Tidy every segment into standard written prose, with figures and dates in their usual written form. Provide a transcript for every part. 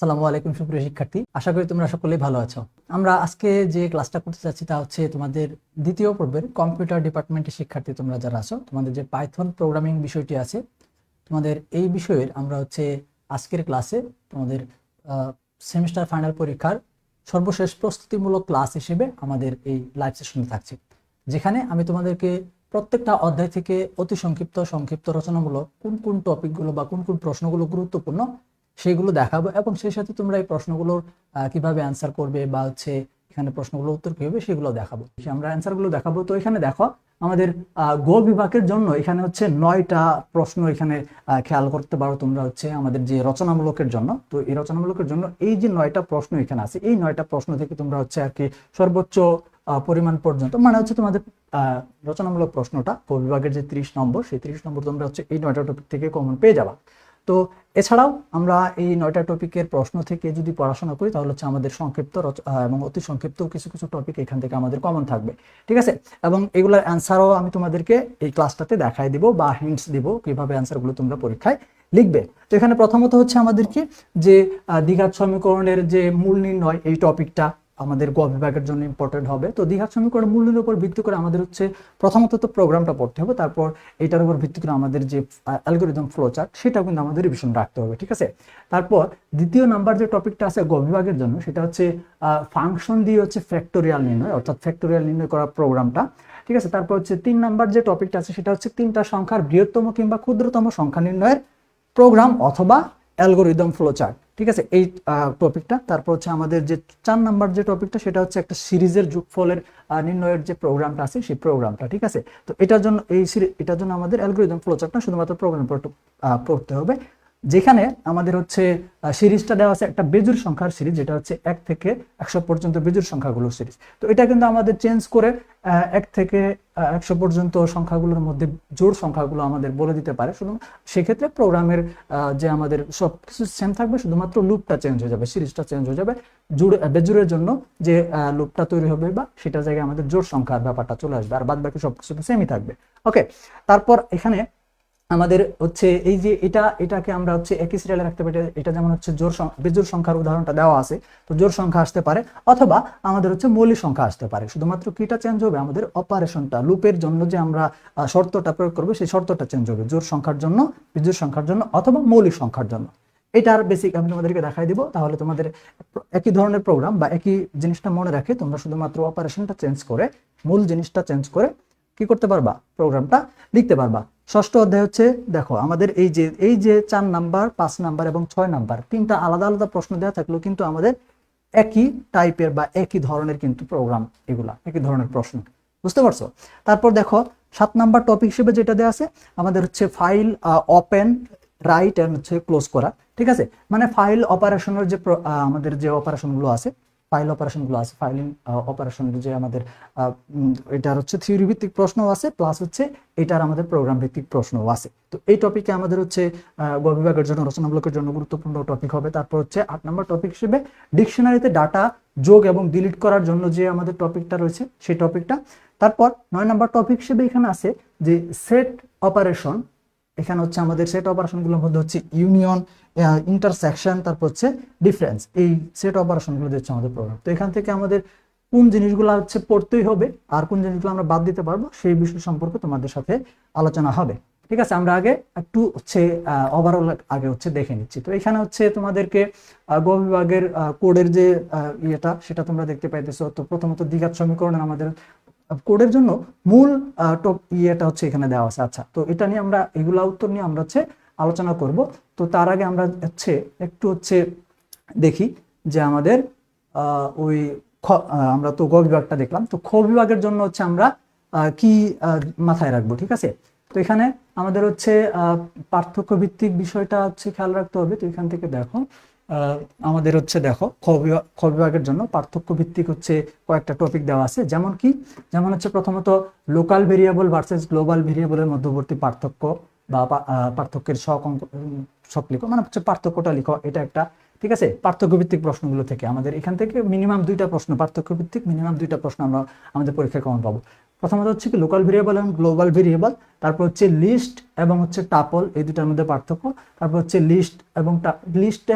আসসালামু আলাইকুম সুপ্রিয় শিক্ষার্থী, আশা করি তোমরা সকলেই ভালো আছো। আমরা আজকে যে ক্লাসটা করতে যাচ্ছি তা হচ্ছে তোমাদের দ্বিতীয় পর্বের কম্পিউটার ডিপার্টমেন্টের শিক্ষার্থী তোমরা যারা আছো, তোমাদের যে পাইথন প্রোগ্রামিং বিষয়টি আছে, তোমাদের এই বিষয়ের আমরা হচ্ছে আজকের ক্লাসে তোমাদের সেমিস্টার ফাইনাল পরীক্ষার সর্বশেষ প্রস্তুতিমূলক ক্লাস হিসেবে আমাদের এই লাইভ সেশনে থাকছে, যেখানে আমি তোমাদেরকে প্রত্যেকটা অধ্যায় থেকে অতি সংক্ষিপ্ত রচনামূলক কোন কোন টপিকগুলো বা কোন কোন প্রশ্নগুলো গুরুত্বপূর্ণ সেগুলো দেখাবো, এবং সেই সাথে তোমরা এই প্রশ্নগুলোর কিভাবে অ্যান্সার করবে বা হচ্ছে এখানে প্রশ্নগুলোর উত্তর কি হবে সেগুলো দেখাবো। আমরা অ্যান্সারগুলো দেখাবো। তো এখানে দেখো আমাদের গ বিভাগের জন্য এখানে হচ্ছে 9টা প্রশ্ন এখানে খেয়াল করতে পারো তোমরা, হচ্ছে আমাদের যে রচনামূলকের জন্য। তো এই রচনামূলকের জন্য এই যে 9টা প্রশ্ন এখানে আছে, এই 9টা প্রশ্ন থেকে তোমরা হচ্ছে আর কি সর্বোচ্চ পরিমাণ পর্যন্ত, মানে হচ্ছে তোমাদের রচনামূলক প্রশ্নটা ক বিভাগের যে 30 নম্বর, সেই 30 নম্বর তোমরা হচ্ছে এই 9টা টপিক থেকে কমন পেয়ে যাবা। তো এছাড়াও আমরা এই 9টা টপিকের প্রশ্ন থেকে যদি পড়াশোনা করি তাহলে হচ্ছে আমাদের সংক্ষিপ্ত এবং অতি সংক্ষিপ্ত কিছু কিছু টপিক এখান থেকে আমাদের কমন থাকবে, ঠিক আছে। এবং এগুলোর অ্যান্সারও আমি তোমাদেরকে এই ক্লাসটাতে দেখাই দিব বা হিন্টস দিব কিভাবে অ্যান্সারগুলো তোমরা পরীক্ষায় লিখবে। তো এখানে প্রথমত হচ্ছে আমাদেরকে যে দ্বিঘাত সমীকরণের যে মূল নির্ণয়, এই টপিকটা আমাদের গ বিভাগের জন্য ইম্পর্টেন্ট হবে। তো দ্বিঘাত সমীকরণ মূলের উপর ভিত্তি করে আমাদের হচ্ছে প্রথমত তো প্রোগ্রামটা পড়তে হবে, তারপর এটার উপর ভিত্তি করে আমাদের যে অ্যালগরিদম ফ্লো চার্ট সেটা কিন্তু আমাদের রিভিশন রাখতে হবে, ঠিক আছে। তারপর দ্বিতীয় নাম্বার যে টপিকটা আছে গ বিভাগের জন্য, সেটা হচ্ছে ফাংশন দিয়ে হচ্ছে ফ্যাক্টোরিয়াল নির্ণয়, অর্থাৎ ফ্যাক্টোরিয়াল নির্ণয় করা প্রোগ্রামটা, ঠিক আছে। তারপর হচ্ছে 3 নাম্বার যে টপিকটা আছে সেটা হচ্ছে 3টা সংখ্যার বৃহত্তম কিংবা ক্ষুদ্রতম সংখ্যা নির্ণয়ের প্রোগ্রাম অথবা অ্যালগরিদম ফ্লো চার্ট, ঠিক আছে, এই টপিকটা। তারপর হচ্ছে আমাদের যে 4 নাম্বার যে টপিকটা সেটা হচ্ছে একটা সিরিজের যোগফলের নির্ণয়ের যে প্রোগ্রামটা আছে সেই প্রোগ্রামটা, ঠিক আছে। তো এটার জন্য এটার জন্য আমাদের অ্যালগরিদম ফ্লো চার্টটা শুধুমাত্র প্রোগ্রাম পড়তে হবে, যেখানে আমাদের হচ্ছে সিরিজটা দেওয়া আছে একটা বেজোড় সংখ্যার সিরিজ, যেটা হচ্ছে 1 থেকে 100 পর্যন্ত বেজোড় সংখ্যাগুলোর সিরিজ। তো এটা কিন্তু আমাদের চেঞ্জ করে 1 থেকে 100 পর্যন্ত সংখ্যাগুলোর মধ্যে জোড় সংখ্যাগুলো আমাদের বলে দিতে পারে। শুধু সেক্ষেত্রে প্রোগ্রামের যে আমাদের সব কিছু সেম থাকবে, শুধুমাত্র লুপটা চেঞ্জ হয়ে যাবে, সিরিজটা চেঞ্জ হয়ে যাবে। বেজোড়ের জন্য যে লুপটা তৈরি হবে বা সেটার জায়গায় আমাদের জোড় সংখ্যার ব্যাপারটা চলে আসবে, আর বাদ বাকি সবকিছু সেমই থাকবে। ওকে, তারপর এখানে আমাদের হচ্ছে এই যে এটাকে আমরা হচ্ছে একই সিরিয়ালে রাখতে পারি। এটা যেমন হচ্ছে বেজোড় সংখ্যার উদাহরণটা দেওয়া আছে, তো জোড় সংখ্যা আসতে পারে অথবা আমাদের হচ্ছে মৌলিক সংখ্যা আসতে পারে। শুধুমাত্র কিটা চেঞ্জ হবে, আমাদের অপারেশনটা, লুপের জন্য যে আমরা শর্তটা প্রয়োগ করবো সেই শর্তটা চেঞ্জ হবে, জোড় সংখ্যার জন্য, বেজোড় সংখ্যার জন্য অথবা মৌলিক সংখ্যার জন্য। এটার বেসিক আমি তোমাদেরকে দেখাই দিব, তাহলে তোমাদের একই ধরনের প্রোগ্রাম বা একই জিনিসটা মনে রাখে তোমরা শুধুমাত্র অপারেশনটা চেঞ্জ করে, মূল জিনিসটা চেঞ্জ করে কি করতে পারবা, প্রোগ্রামটা লিখতে পারবা। ষষ্ঠ অধ্যায় হচ্ছে দেখো আমাদের এই যে 4 নাম্বার, 5 নাম্বার এবং 6 নাম্বার 3টা আলাদা আলাদা প্রশ্ন দেওয়া থাকলেও কিন্তু আমাদের একই টাইপের বা একই ধরনের কিন্তু প্রোগ্রাম, এগুলা একই ধরনের প্রশ্ন, বুঝতে পারছো। তারপর দেখো 7 নাম্বার টপিক হিসেবে যেটা দেওয়া আছে আমাদের হচ্ছে ফাইল ওপেন, রাইট এন্ড হচ্ছে ক্লোজ করা, ঠিক আছে। মানে ফাইল অপারেশনের যে আমাদের যে অপারেশনগুলো আছে, ফাইল অপারেশনগুলো আছে, ফাইলিং অপারেশনের যে আমাদের এটার হচ্ছে থিওরি ভিত্তিক প্রশ্ন আছে, প্লাস হচ্ছে এটার আমাদের প্রোগ্রাম ভিত্তিক প্রশ্নও আছে। তো এই টপিকে আমাদের হচ্ছে গ বিভাগের জন্য, রচনামূলকের জন্য গুরুত্বপূর্ণ টপিক হবে। তারপর হচ্ছে 8 নম্বর টপিক হিসেবে ডিকশনারিতে ডাটা যোগ এবং ডিলিট করার জন্য যে আমাদের টপিকটা রয়েছে সেই টপিকটা। তারপর 9 নম্বর টপিক হিসেবে এখানে আছে যে সেট অপারেশন। এখানে হচ্ছে আমাদের সেট অপারেশনগুলোর মধ্যে হচ্ছে ইউনিয়ন, ইন্টারসেকশন, তারপর হচ্ছে ডিফারেন্স, এই সেট অপারেশনগুলো দিচ্ছে আমাদের প্রোগ্রাম। তো এখান থেকে আমাদের কোন জিনিসগুলো হচ্ছে পড়তেই হবে আর কোন জিনিসগুলো আমরা বাদ দিতে পারবো সেই বিষয় সম্পর্কে তোমাদের সাথে আলোচনা হবে, ঠিক আছে। আমরা আগে একটু হচ্ছে ওভারঅল আগে হচ্ছে দেখে নিচ্ছি। তো এখানে হচ্ছে তোমাদেরকে গ বিভাগের কোডের যে ইয়েটা সেটা তোমরা দেখতে পাইতেছো। তো প্রথমত দ্বিঘাত সমীকরণের আমাদের কোডের জন্য মূল ইয়েটা হচ্ছে এখানে দেওয়া আছে। আচ্ছা, তো এটা নিয়ে আমরা এগুলা উত্তর নিয়ে আমরা হচ্ছে আলোচনা করব। তো তার আগে আমরা হচ্ছে একটু হচ্ছে দেখি যে আমাদের ওই আমরা তো গ বিভাগটা দেখলাম, তো খ বিভাগের জন্য হচ্ছে আমরা কি মাথায় রাখবো, ঠিক আছে। তো এখানে আমাদের হচ্ছে পার্থক্য ভিত্তিক বিষয়টা হচ্ছে খেয়াল রাখতে হবে। তো এখান থেকে দেখো আমাদের হচ্ছে দেখো খ বিভাগের জন্য পার্থক্য ভিত্তিক হচ্ছে কয়েকটা টপিক দেওয়া আছে। যেমন হচ্ছে প্রথমত লোকাল ভেরিয়েবল ভার্সেস গ্লোবাল ভেরিয়েবলের মধ্যবর্তী পার্থক্য বা পার্থক্যের সব লিখো, মানে হচ্ছে পার্থক্যটা লিখো, এটা একটা, ঠিক আছে। পার্থক্য ভিত্তিক প্রশ্নগুলো থেকে আমাদের এখান থেকে মিনিমাম 2টা প্রশ্ন, পার্থক্য ভিত্তিক মিনিমাম 2টা প্রশ্ন আমরা আমাদের পরীক্ষায় কমন পাবো। প্রথমত হচ্ছে কি লোকাল ভেরিয়েবল এবং গ্লোবাল ভেরিয়েবল, তারপর হচ্ছে লিস্ট এবং হচ্ছে টাপল, এই দুটার মধ্যে পার্থক্য। তারপর হচ্ছে লিস্ট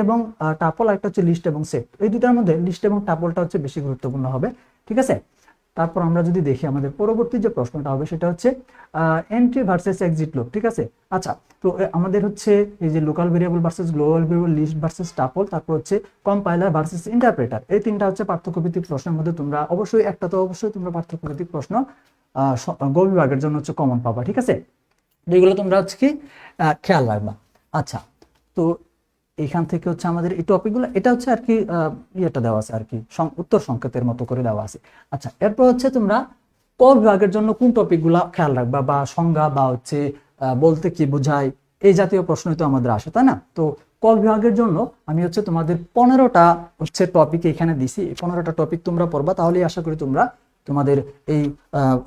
এবং টাপল, একটা হচ্ছে লিস্ট এবং সেট। এই দুটার মধ্যে লিস্ট এবং টাপলটা হচ্ছে বেশি গুরুত্বপূর্ণ হবে, ঠিক আছে। তারপর আমরা যদি দেখি আমাদের পরবর্তী যে প্রশ্নটা হবে সেটা হচ্ছে এন্ট্রি ভার্সেস এক্সিট লুপ, ঠিক আছে। আচ্ছা, তো আমাদের হচ্ছে এই যে local variable versus global variable, list versus tuple, তারপর হচ্ছে কম্পাইলার ভার্সেস ইন্টারপ্রেটার, এই তিনটা হচ্ছে পার্থক্যভিত্তিক প্রশ্নের মধ্যে তোমরা অবশ্যই একটা তো অবশ্যই তোমরা পার্থক্যভিত্তিক প্রশ্ন গ বিভাগের জন্য হচ্ছে কমন পাবা, ঠিক আছে। এগুলো তোমরা হচ্ছে কি খেয়াল রাখবা। আচ্ছা, তো এইখান থেকে হচ্ছে আমাদের এই টপিকগুলো, এটা হচ্ছে আর কি ইয়েটা দেওয়া আছে আর কি, উত্তর সংকেতের মতো করে দেওয়া আছে। আচ্ছা, এরপর হচ্ছে তোমরা ক বিভাগের জন্য কোন টপিকগুলো খেয়াল রাখবা, বা সংজ্ঞা বা হচ্ছে বলতে কি বোঝায়, এই জাতীয় প্রশ্নই তো আমাদের আসে, তাই না। তো ক বিভাগের জন্য আমি হচ্ছে তোমাদের 15টা হচ্ছে টপিক এখানে দিছি। এই 15টা টপিক তোমরা পড়বা, তাহলেই আশা করি তোমরা তোমাদের এই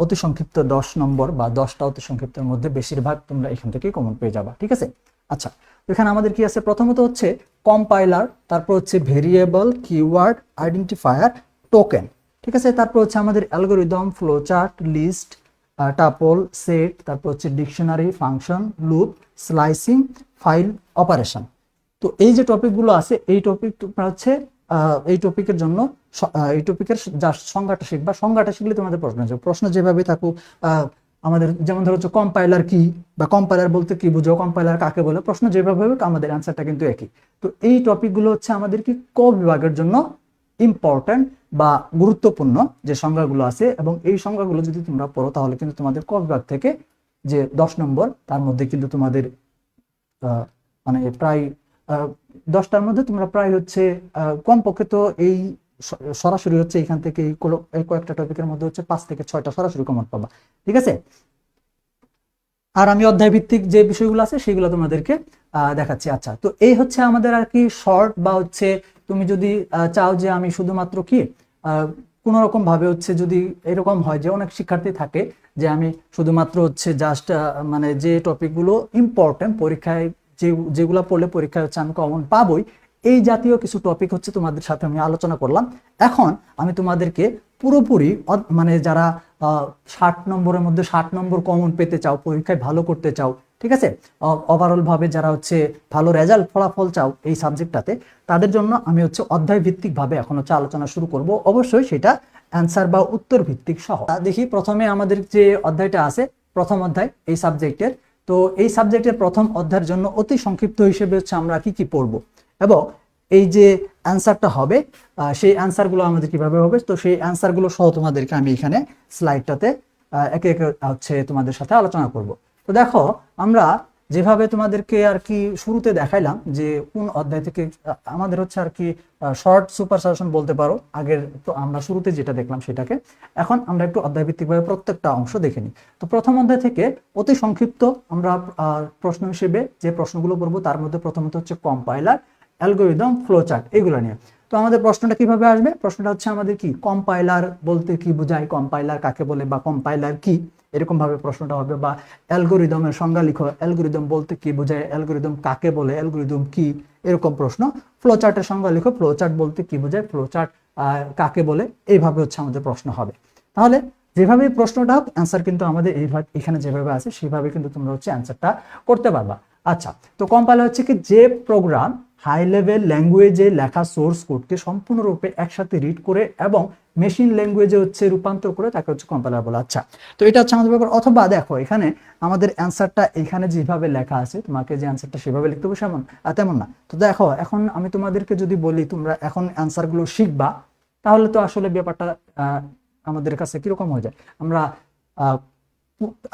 অতি সংক্ষিপ্ত 10 নম্বর বা 10টা অতি সংক্ষিপ্তের মধ্যে বেশিরভাগ তোমরা এখান থেকে কমন পেয়ে যাবা, ঠিক আছে। আচ্ছা, এখানে আমাদের কি আছে, প্রথমত হচ্ছে কম্পাইলার, তারপর হচ্ছে ভেরিয়েবল, কিওয়ার্ড, আইডেন্টিফায়ার, টোকেন, ঠিক আছে। তারপর হচ্ছে আমাদের algorithm, flowchart, list, tuple, set, তারপর হচ্ছে dictionary, function, loop, slicing, file, operation. তো এই যে টপিকগুলো আছে, এই টপিক তোমরা হচ্ছে এই টপিকের জন্য এই টপিকের যা সংজ্ঞাটা শিখবা, সংজ্ঞাটা শিখলে তোমাদের প্রশ্ন আসবে। প্রশ্ন যেভাবে থাকুক, আমাদের যেমন ধরো হচ্ছে কম্পাইলার কি, বা কম্পাইলার বলতে কি বুঝো, কম্পাইলার কাকে বলে, প্রশ্ন যেভাবে হবে আমাদের অ্যান্সারটা কিন্তু একই। তো এই টপিকগুলো হচ্ছে আমাদের কি ক বিভাগের জন্য ইম্পর্টেন্ট বা গুরুত্বপূর্ণ যে সংজ্ঞাগুলো আছে, এবং এই সংজ্ঞাগুলো যদি তোমরা পড়ো তাহলে কিন্তু তোমাদের ক বিভাগ থেকে যে 10 নম্বর, তার মধ্যে কিন্তু তোমাদের মানে প্রায় 10টার মধ্যে তোমরা প্রায় হচ্ছে কমপক্ষে তো এই সরাসরি হচ্ছে এখান থেকে এই কয়েকটা টপিকের মধ্যে হচ্ছে 5 থেকে 6টা সরাসরি কমন পাবা, ঠিক আছে। আর আমি অধ্যায় ভিত্তিক যে বিষয়গুলো আছে সেগুলো তোমাদেরকে দেখাচ্ছি। আচ্ছা, তো এই হচ্ছে আমাদের আর কি শর্ট, বা হচ্ছে তুমি যদি চাও যে আমি শুধুমাত্র কি কোনো রকম ভাবে হচ্ছে, যদি এরকম হয় যে অনেক শিক্ষার্থী থাকে যে আমি শুধুমাত্র হচ্ছে জাস্ট মানে যে টপিকগুলো ইম্পর্টেন্ট পরীক্ষায়, যেগুলো পড়লে পরীক্ষায় হচ্ছে আমি কমন পাবই, এই জাতীয় কিছু টপিক হচ্ছে তোমাদের সাথে আমি আলোচনা করলাম। এখন আমি তোমাদেরকে পুরোপুরি মানে যারা 60 নম্বরের মধ্যে 60 নম্বর কমন পেতে চাও, পরীক্ষায় ভালো করতে চাও, ঠিক আছে, ওভারঅল ভাবে যারা হচ্ছে ভালো রেজাল্ট ফলাফল চাও এই সাবজেক্টটাতে, তাদের জন্য আমি হচ্ছে অধ্যায় ভিত্তিক ভাবে এখন হচ্ছে আলোচনা শুরু করব। অবশ্যই সেটা অ্যান্সার বা উত্তর ভিত্তিক সহ। দেখি প্রথমে আমাদের যে অধ্যায়টা আছে, প্রথম অধ্যায় এই সাবজেক্টের। তো এই সাবজেক্টের প্রথম অধ্যায়ের জন্য অতি সংক্ষিপ্ত হিসেবে হচ্ছে আমরা কি কি পড়বো, এবং এই যে অ্যান্সারটা হবে সেই অ্যান্সারগুলো আমাদের কিভাবে হবে, তো সেই অ্যান্সারগুলো সহ তোমাদেরকে আমি এখানে স্লাইডটাতে একে একে হচ্ছে তোমাদের সাথে আলোচনা করব। তো দেখো, আমরা যেভাবে তোমাদেরকে আর কি শুরুতে দেখাইলাম যে কোন অধ্যায় থেকে আমাদের হচ্ছে আর কি শর্ট সুপার সাজেশন বলতে পারো, আগের তো আমরা শুরুতে যেটা দেখলাম সেটাকে। এখন আমরা একটু অধ্যায় ভিত্তিকভাবে প্রত্যেকটা অংশ দেখে নিই। তো প্রথম অধ্যায় থেকে অতি সংক্ষিপ্ত আমরা প্রশ্ন হিসেবে যে প্রশ্নগুলো পড়বো, তার মধ্যে প্রথমত হচ্ছে কম্পাইলার, অ্যালগরিদম, ফ্লোচার্ট, এগুলো নিয়ে। তো আমাদের প্রশ্নটা কিভাবে আসবে, প্রশ্নটা হচ্ছে আমাদের কি কম্পাইলার বলতে কি বোঝায়, কম্পাইলার কাকে বলে, বা কম্পাইলার কি, এরকম ভাবে প্রশ্নটা হবে। বা অ্যালগরিদমের সংজ্ঞা লিখো, অ্যালগরিদম বলতে কি বোঝায়, অ্যালগরিদম কাকে বলে, অ্যালগরিদম কি, এরকম প্রশ্ন। ফ্লোচার্টের সংজ্ঞা লিখো, ফ্লোচার্ট বলতে কি বোঝায়, ফ্লোচার্ট কাকে বলে, এইভাবে হচ্ছে আমাদের প্রশ্ন হবে। তাহলে যেভাবে প্রশ্নটা হোক, অ্যান্সার কিন্তু আমাদের এখানে যেভাবে আছে সেভাবে কিন্তু তোমরা হচ্ছে অ্যান্সারটা করতে পারবা। আচ্ছা, তো কম্পাইলার হচ্ছে কি যে প্রোগ্রাম হাই লেভেল ল্যাঙ্গুয়েজে লেখা সোর্স কোডকে সম্পূর্ণরূপে একসাথে রিড করে এবং মেশিন ল্যাঙ্গুয়েজে হচ্ছে রূপান্তর করে তাকে হচ্ছে কম্পাইলার বলে। আচ্ছা, তো এটা হচ্ছে আমাদের ব্যাপার। অথবা দেখো এখানে আমাদের অ্যান্সারটা এখানে যেভাবে লেখা আছে, তোমাকে যে অ্যান্সারটা সেভাবে লিখতে হবে তেমন না। তো দেখো, এখন আমি তোমাদেরকে যদি বলি তোমরা এখন অ্যান্সারগুলো শিখবা, তাহলে তো আসলে ব্যাপারটা আমাদের কাছে কিরকম হয়ে যায়। আমরা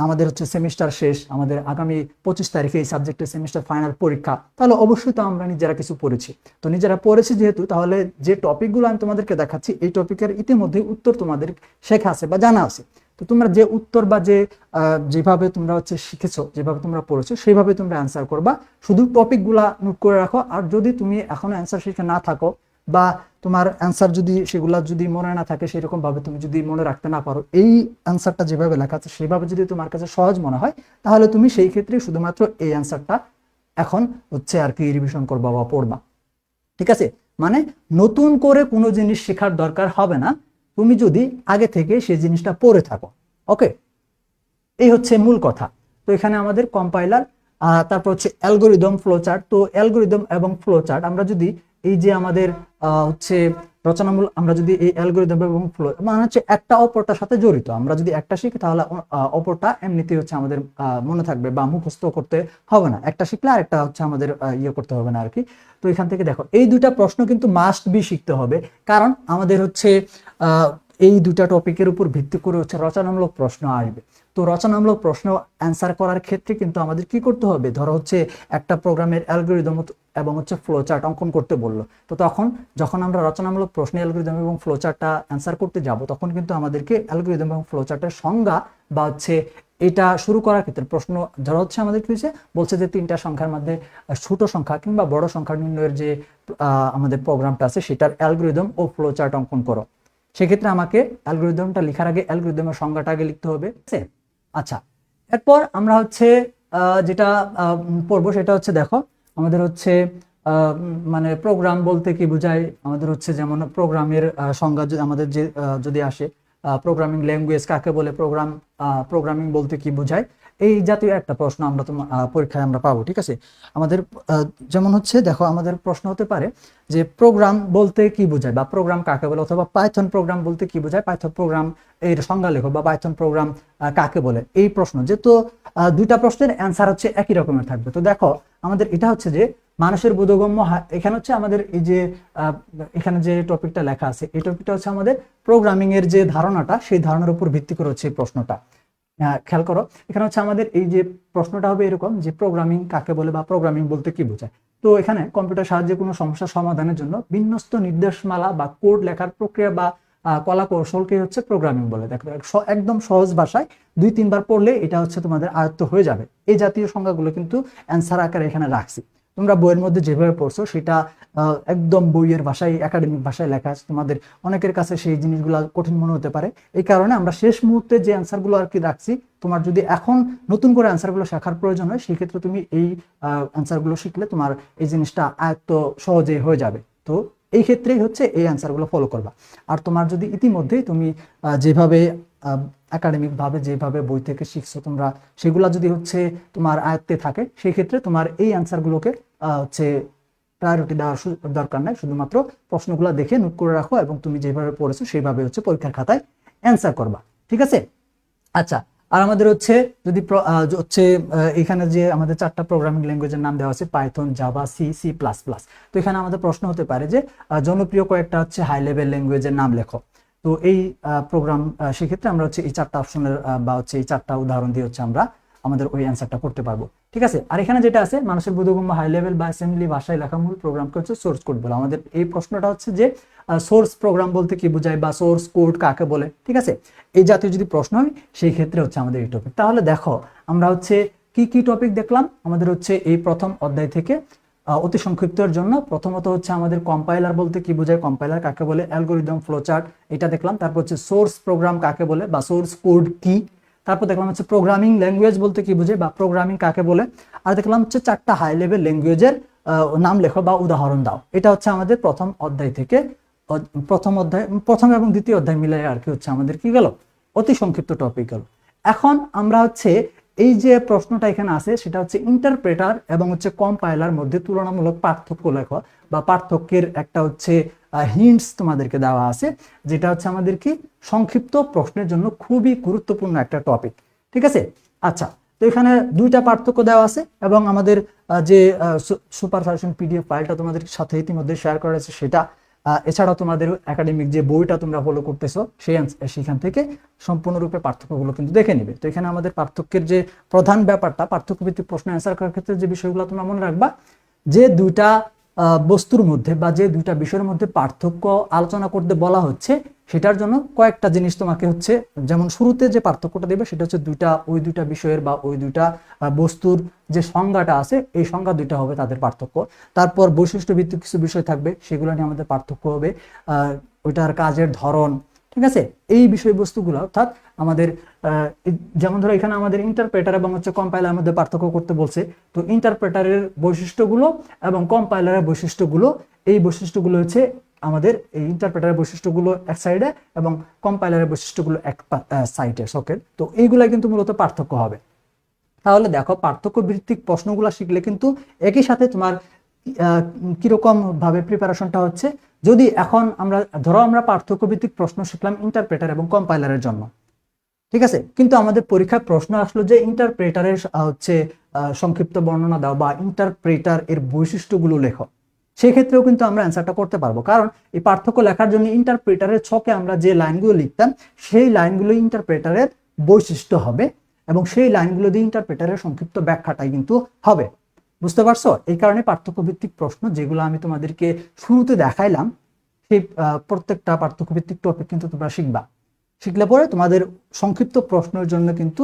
আমাদের হচ্ছে সেমিস্টার শেষ, আমাদের আগামী 25 তারিখে এই সাবজেক্টের সেমিস্টার ফাইনাল পরীক্ষা, তাহলে অবশ্যই তো আমরা নিজেরা কিছু পড়েছি। তো নিজেরা পড়েছি যেহেতু, তাহলে যে টপিকগুলো আমি তোমাদেরকে দেখাচ্ছি এই টপিকের ইতিমধ্যে উত্তর তোমাদের শেখা আছে বা জানা আছে। তো তোমরা যে উত্তর বা যেভাবে তোমরা হচ্ছে শিখেছো, যেভাবে তোমরা পড়েছো, সেইভাবে তোমরা অ্যান্সার করবা। শুধু টপিকগুলা নোট করে রাখো। আর যদি তুমি এখনো অ্যান্সার শিখে না থাকো, বা তোমার অ্যান্সার যদি সেগুলা যদি মনে না থাকে, সেরকম ভাবে তুমি যদি মনে রাখতে না পারো, এই অ্যান্সারটা যেভাবে লেখা আছে সেভাবে যদি তোমার কাছে সহজ মনে হয়, তাহলে তুমি সেই ক্ষেত্রে শুধুমাত্র এই অ্যান্সারটা এখন হচ্ছে আর কি রিভিশন করবা বা পড়বা, ঠিক আছে। মানে নতুন করে কোনো জিনিস শেখার দরকার হবে না, তুমি যদি আগে থেকে সেই জিনিসটা পড়ে থাকো। ওকে, এই হচ্ছে মূল কথা। তো এখানে আমাদের কম্পাইলার, তারপর হচ্ছে অ্যালগোরিদম, ফ্লোচার্ট। তো অ্যালগোরিদম এবং ফ্লোচার্ট আমরা যদি এই যে আমাদের হচ্ছে রচনামূলক, আমরা যদি এই অ্যালগোরিদম এবং ফ্লো মানে হচ্ছে একটা অপরটার সাথে জড়িত, আমরা যদি একটা শিখি তাহলে অপরটা এমনিতেই হচ্ছে আমাদের মনে থাকবে বা মুখস্থ করতে হবে না, একটা শিখলে আরেকটা হচ্ছে আমাদের ইয়ে করতে হবে না আর কি। তো এখান থেকে দেখো এই দুইটা প্রশ্ন কিন্তু মাস্ট বি শিখতে হবে, কারণ আমাদের হচ্ছে এই দুটা টপিকের উপর ভিত্তি করে হচ্ছে রচনামূলক প্রশ্ন আসবে। তো রচনামূলক প্রশ্ন অ্যান্সার করার ক্ষেত্রে কিন্তু আমাদের কি করতে হবে, ধরো হচ্ছে একটা প্রোগ্রামের অ্যালগোরিদম এবং হচ্ছে ফ্লো চার্ট অঙ্কন করতে বললো, তো তখন যখন আমরা রচনামূলক প্রশ্নে অ্যালগোরিদম এবং ফ্লো চার্টটা অ্যান্সার করতে যাব, তখন কিন্তু আমাদেরকে অ্যালগোরিদম এবং ফ্লো চার্টের সংজ্ঞা বা হচ্ছে এটা শুরু করার ক্ষেত্রে প্রশ্ন ধরো হচ্ছে আমাদের কি হচ্ছে বলছে যে তিনটা সংখ্যার মধ্যে ছোট সংখ্যা কিংবা বড় সংখ্যা নির্ণয়ের যে আমাদের প্রোগ্রামটা আছে সেটার অ্যালগোরিদম ও ফ্লো চার্ট অঙ্কন করো। সেক্ষেত্রে আমাকে অ্যালগোরিদমটা লেখার আগে অ্যালগোরিদমের সংজ্ঞাটা আগে লিখতে হবে, ঠিক আছে? আচ্ছা, এরপর আমরা হচ্ছে যেটা পড়বো সেটা হচ্ছে দেখো আমাদের হচ্ছে মানে প্রোগ্রাম বলতে কি বোঝায়, আমাদের হচ্ছে যেমন প্রোগ্রামের সংজ্ঞা আমাদের যে যদি আসে, প্রোগ্রামিং ল্যাঙ্গুয়েজ কাকে বলে, প্রোগ্রামিং বলতে কি বোঝায়, এই জাতীয় একটা প্রশ্ন আমরা তোমার পরীক্ষায় আমরা পাবো, ঠিক আছে? আমাদের যেমন হচ্ছে দেখো আমাদের প্রশ্ন হতে পারে যে প্রোগ্রাম বলতে কি বোঝায় বা প্রোগ্রাম কাকে বলে, অথবা পাইথন প্রোগ্রাম বলতে কি বোঝায়, পাইথন প্রোগ্রাম এর সংজ্ঞা লেখো বা পাইথন প্রোগ্রাম কাকে বলে। এই প্রশ্ন যেহেতু দুইটা প্রশ্নের অ্যান্সার হচ্ছে একই রকমের থাকবে, তো দেখো আমাদের এটা হচ্ছে যে মানুষের বোধগম্য এখানে হচ্ছে আমাদের এই যে এখানে যে টপিকটা লেখা আছে এই টপিকটা হচ্ছে আমাদের প্রোগ্রামিং এর যে ধারণাটা সেই ধারণার উপর ভিত্তি করে হচ্ছে এই প্রশ্নটা। খেয়াল করো এখানে হচ্ছে আমাদের এই যে প্রশ্নটা হবে এরকম যে প্রোগ্রামিং কাকে বলে বা প্রোগ্রামিং বলতে কি বোঝায়। তো এখানে কম্পিউটার সাহায্যে কোনো সমস্যা সমাধানের জন্য বিন্যস্ত নির্দেশমালা বা কোড লেখার প্রক্রিয়া বা কলা কৌশলকে হচ্ছে প্রোগ্রামিং বলে। দেখো একদম সহজ ভাষায় 2-3 বার পড়লে এটা হচ্ছে তোমাদের আয়ত্ত হয়ে যাবে। এই জাতীয় সংজ্ঞাগুলো কিন্তু অ্যান্সার আকারে এখানে রাখছি, তোমরা বইয়ের মধ্যে যেভাবে পড়ছো সেটা একদম বইয়ের ভাষায় একাডেমিক ভাষায় লেখা আছে, তোমাদের অনেকের কাছে সেই জিনিসগুলো কঠিন মনে হতে পারে। এই কারণে আমরা শেষ মুহূর্তে যে অ্যান্সারগুলো আর কি রাখছি, তোমার যদি এখন নতুন করে অ্যান্সারগুলো শেখার প্রয়োজন হয় সেই ক্ষেত্রে তুমি এই অ্যান্সারগুলো শিখলে তোমার এই জিনিসটা আয়ত্ত সহজেই হয়ে যাবে। তো এই ক্ষেত্রেই হচ্ছে এই অ্যান্সারগুলো ফলো করবা। আর তোমার যদি ইতিমধ্যেই তুমি যেভাবে একাডেমিক ভাবে যেভাবে বই থেকে শিখছো তোমরা, সেগুলা যদি হচ্ছে তোমার আয়ত্তে থাকে সেই ক্ষেত্রে তোমার এই অ্যান্সারগুলোকে হচ্ছে প্রায়োরিটি দেওয়ার দরকার নাই, শুধুমাত্র প্রশ্নগুলো দেখে নোট করে রাখো এবং তুমি যেভাবে পড়েছো সেইভাবে হচ্ছে পরীক্ষার খাতায় অ্যান্সার করবা, ঠিক আছে? আচ্ছা, আর আমাদের হচ্ছে যদি হচ্ছে এখানে যে আমাদের 4টা প্রোগ্রামিং ল্যাঙ্গুয়েজের নাম দেওয়া আছে Python, Java, C, C plus plus. তো এখানে আমাদের প্রশ্ন হতে পারে যে জনপ্রিয় কয়েকটা হচ্ছে হাই লেভেল ল্যাঙ্গুয়েজের নাম লেখো। তো এই প্রোগ্রাম সেক্ষেত্রে আমরা হচ্ছে এই 4টা অপশনের বা হচ্ছে এই 4টা উদাহরণ দিয়ে হচ্ছে আমরা আমাদের ওই অ্যান্সারটা করতে পারবো, ঠিক আছে? আর এখানে যেটা আছে মানুষের বোধগম্য হাই লেভেল বা অ্যাসেম্বলি ভাষায় লেখা মূল প্রোগ্রামকে হচ্ছে সোর্স কোড বলে। আমাদের এই প্রশ্নটা হচ্ছে যে সোর্স প্রোগ্রাম বলতে কি বোঝায় বা সোর্স কোড কাকে বলে, ঠিক আছে? এই জাতীয় যদি প্রশ্ন হয় সেই ক্ষেত্রে হচ্ছে আমাদের এই টপিক। তাহলে দেখো আমরা হচ্ছে কি কি টপিক দেখলাম, আমাদের হচ্ছে এই প্রথম অধ্যায় থেকে অতি সংক্ষিপ্তের জন্য প্রথমত হচ্ছে আমাদের কম্পাইলার বলতে কি বোঝায়, কম্পাইলার কাকে বলে, অ্যালগোরিদম, ফ্লোচার্ট এটা দেখলাম, তারপর হচ্ছে সোর্স প্রোগ্রাম কাকে বলে বা সোর্স কোড কি, তারপর দেখলাম হচ্ছে প্রোগ্রামিং ল্যাঙ্গুয়েজ বলতে কি বোঝায় বা প্রোগ্রামিং কাকে বলে, আর দেখলাম হচ্ছে 4টা হাই লেভেল ল্যাঙ্গুয়েজের নাম লেখো বা উদাহরণ দাও। এটা হচ্ছে আমাদের প্রথম অধ্যায় থেকে প্রথম এবং দ্বিতীয় অধ্যায় মিলাই আর কি হচ্ছে আমাদের কি গেল অতি সংক্ষিপ্ত টপিক গেল। এখন আমরা হচ্ছে এই যে প্রশ্নটা এখানে আছে সেটা হচ্ছে ইন্টারপ্রেটার এবং হচ্ছে কম্পাইলার মধ্যে তুলনামূলক পার্থক্য লেখো বা পার্থক্যের একটা হচ্ছে হিন্টস তোমাদেরকে দেওয়া আছে, যেটা হচ্ছে আমাদের কি সংক্ষিপ্ত প্রশ্নের জন্য খুবই গুরুত্বপূর্ণ একটা টপিক, ঠিক আছে? আচ্ছা, তো এখানে 2টা পার্থক্য দেওয়া আছে এবং আমাদের যে সুপার সাজেশন পিডিএফ ফাইলটা তোমাদের সাথে ইতিমধ্যে শেয়ার করা আছে সেটা, এছাড়াও তোমাদের একাডেমিক যে বইটা তোমরা ফলো করতেছো সেখান থেকে সম্পূর্ণরূপে পার্থক্যগুলো কিন্তু দেখে নিবে। তো এখানে আমাদের পার্থক্যের যে প্রধান ব্যাপারটা, পার্থক্য ভিত্তিক প্রশ্ন অ্যান্সার করার ক্ষেত্রে যে বিষয়গুলো তোমরা মনে রাখবা, যে 2টা বস্তুর মধ্যে বা যে 2টা বিষয়ের মধ্যে পার্থক্য আলোচনা করতে বলা হচ্ছে সেটার জন্য কয়েকটা জিনিস তোমাকে হচ্ছে, যেমন শুরুতে যে পার্থক্যটা দেবে সেটা হচ্ছে ওই দুইটা বিষয়ের বা ওই 2টা বস্তুর যে সংজ্ঞাটা আছে এই সংজ্ঞা 2টা হবে তাদের পার্থক্য। তারপর বৈশিষ্ট্য ভিত্তিক কিছু বিষয় থাকবে সেগুলো নিয়ে আমাদের পার্থক্য হবে, ওইটার কাজের ধরন, ঠিক আছে? এই বিষয়বস্তুগুলো অর্থাৎ আমাদের যেমন ধরো এখানে আমাদের ইন্টারপ্রেটার এবং হচ্ছে কম্পাইলারের মধ্যে পার্থক্য করতে বলছে। তো ইন্টারপ্রেটারের বৈশিষ্ট্যগুলো এবং কম্পাইলারের বৈশিষ্ট্যগুলো, এই বৈশিষ্ট্যগুলো হচ্ছে আমাদের এই ইন্টারপ্রেটারের বৈশিষ্ট্যগুলো এক সাইডে এবং কম্পাইলারের বৈশিষ্ট্যগুলো এক সাইডে। ওকে, তো এইগুলা কিন্তু মূলত পার্থক্য হবে। তাহলে দেখো, পার্থক্য ভিত্তিক প্রশ্নগুলো শিখলে কিন্তু একই সাথে তোমার কিরকম ভাবে প্রিপারেশনটা হচ্ছে। যদি এখন আমরা ধরো আমরা পার্থক্য ভিত্তিক প্রশ্ন শিখলাম ইন্টারপ্রেটার এবং কম্পাইলারের জন্য, ঠিক আছে, কিন্তু আমাদের পরীক্ষায় প্রশ্ন আসলো যে ইন্টারপ্রেটারের হচ্ছে সংক্ষিপ্ত বর্ণনা দাও বা ইন্টারপ্রেটার এর বৈশিষ্ট্যগুলো লেখো, সেই ক্ষেত্রেও কিন্তু আমরা অ্যান্সারটা করতে পারবো। কারণ এই পার্থক্য লেখার জন্য ইন্টারপ্রেটারের ছকে আমরা যে লাইনগুলো লিখতাম সেই লাইনগুলো ইন্টারপ্রেটারের বৈশিষ্ট্য হবে এবং সেই লাইনগুলো দিয়ে ইন্টারপ্রেটারের সংক্ষিপ্ত ব্যাখ্যাটাই কিন্তু হবে। বুঝতে পারছো? এই কারণে পার্থক্য ভিত্তিক প্রশ্ন যেগুলো আমি তোমাদেরকে শুরুতে দেখাইলাম, সেই প্রত্যেকটা পার্থক্য ভিত্তিক টপিক কিন্তু তোমরা শিখবা। শিখলে পরে তোমাদের সংক্ষিপ্ত প্রশ্নের জন্য কিন্তু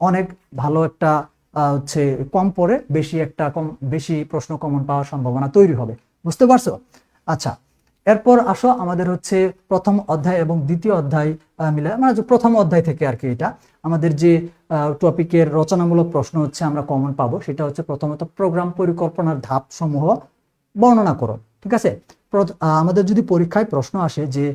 অনেক ভালো একটা হচ্ছে কম পড়ে বেশি প্রশ্ন কমন পাওয়ার সম্ভাবনা তৈরি হবে। বুঝতে পারছো? আচ্ছা, এরপর আসো আমাদের হচ্ছে প্রথম অধ্যায় এবং দ্বিতীয় অধ্যায় মিলে, মানে প্রথম অধ্যায় থেকে আর কি, এটা আমাদের যে টপিকের রচনামূলক প্রশ্ন হচ্ছে আমরা কমন পাবো, সেটা হচ্ছে প্রথমত প্রোগ্রাম পরিকল্পনার ধাপ সমূহ বর্ণনা করো। ঠিক আছে, আমাদের যদি পরীক্ষায় প্রশ্ন আসে যে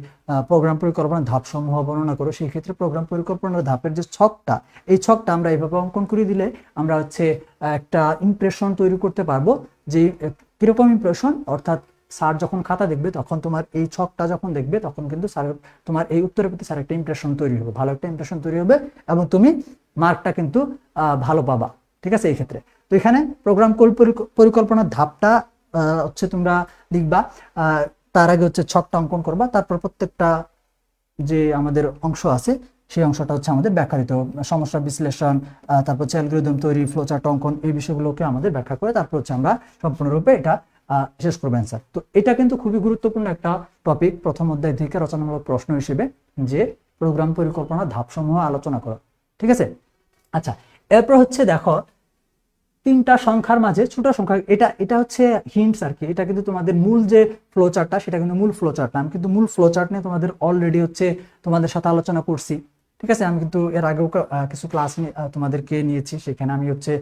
প্রোগ্রাম পরিকল্পনার ধাপ সমূহ বর্ণনা করো, সেই ক্ষেত্রে প্রোগ্রাম পরিকল্পনার ধাপের যে ছকটা, এই ছকটা আমরা এইভাবে অঙ্কন করে দিলে আমরা হচ্ছে একটা ইমপ্রেশন তৈরি করতে পারবো। যে কিরকম ইমপ্রেশন, অর্থাৎ স্যার যখন খাতা দেখবে তখন তোমার এই ছকটা যখন দেখবে তখন কিন্তু স্যার তোমার এই উত্তরের প্রতি স্যার একটা ইমপ্রেশন তৈরি হবে, ভালো একটা ইমপ্রেশন তৈরি হবে এবং তুমি মার্কটা কিন্তু ভালো পাবা। ঠিক আছে, এই ক্ষেত্রে তো এখানে প্রোগ্রাম পরিকল্পনার ধাপটা হচ্ছে তোমরা লিখবা, তার আগে হচ্ছে ছকটা অঙ্কন করবা, তারপর প্রত্যেকটা যে আমাদের অংশ আছে সেই অংশটা হচ্ছে আমাদের ব্যাখ্যায়িত সমস্যা বিশ্লেষণ, তারপর হচ্ছে অ্যালগরিদম তৈরি, ফ্লোচার্ট অঙ্কন, এই বিষয়গুলোকে আমাদের ব্যাখ্যা করে তারপর হচ্ছে আমরা সম্পূর্ণরূপে এটা শেষ করবো অ্যান্সার। তো এটা কিন্তু খুবই গুরুত্বপূর্ণ একটা টপিক প্রথম অধ্যায় থেকে রচনামূলক প্রশ্ন হিসেবে, যে প্রোগ্রাম পরিকল্পনা ধাপসমূহ আলোচনা করো। ঠিক আছে, আচ্ছা, এরপর হচ্ছে দেখো তিনটা সংখ্যার মাঝে ছোট সংখ্যা, এটা হচ্ছে হিন্টস আর কি, এটা কিন্তু তোমাদের মূল যে ফ্লো চার্টটা সেটা কিন্তু মূল ফ্লো চার্ট না। আমি কিন্তু মূল ফ্লো চার্ট নিয়ে তোমাদের অলরেডি হচ্ছে তোমাদের সাথে আলোচনা করছি। ঠিক আছে, আমি কিন্তু এর আগেও কিছু ক্লাস তোমাদেরকে নিয়েছি, সেখানে আমি হচ্ছে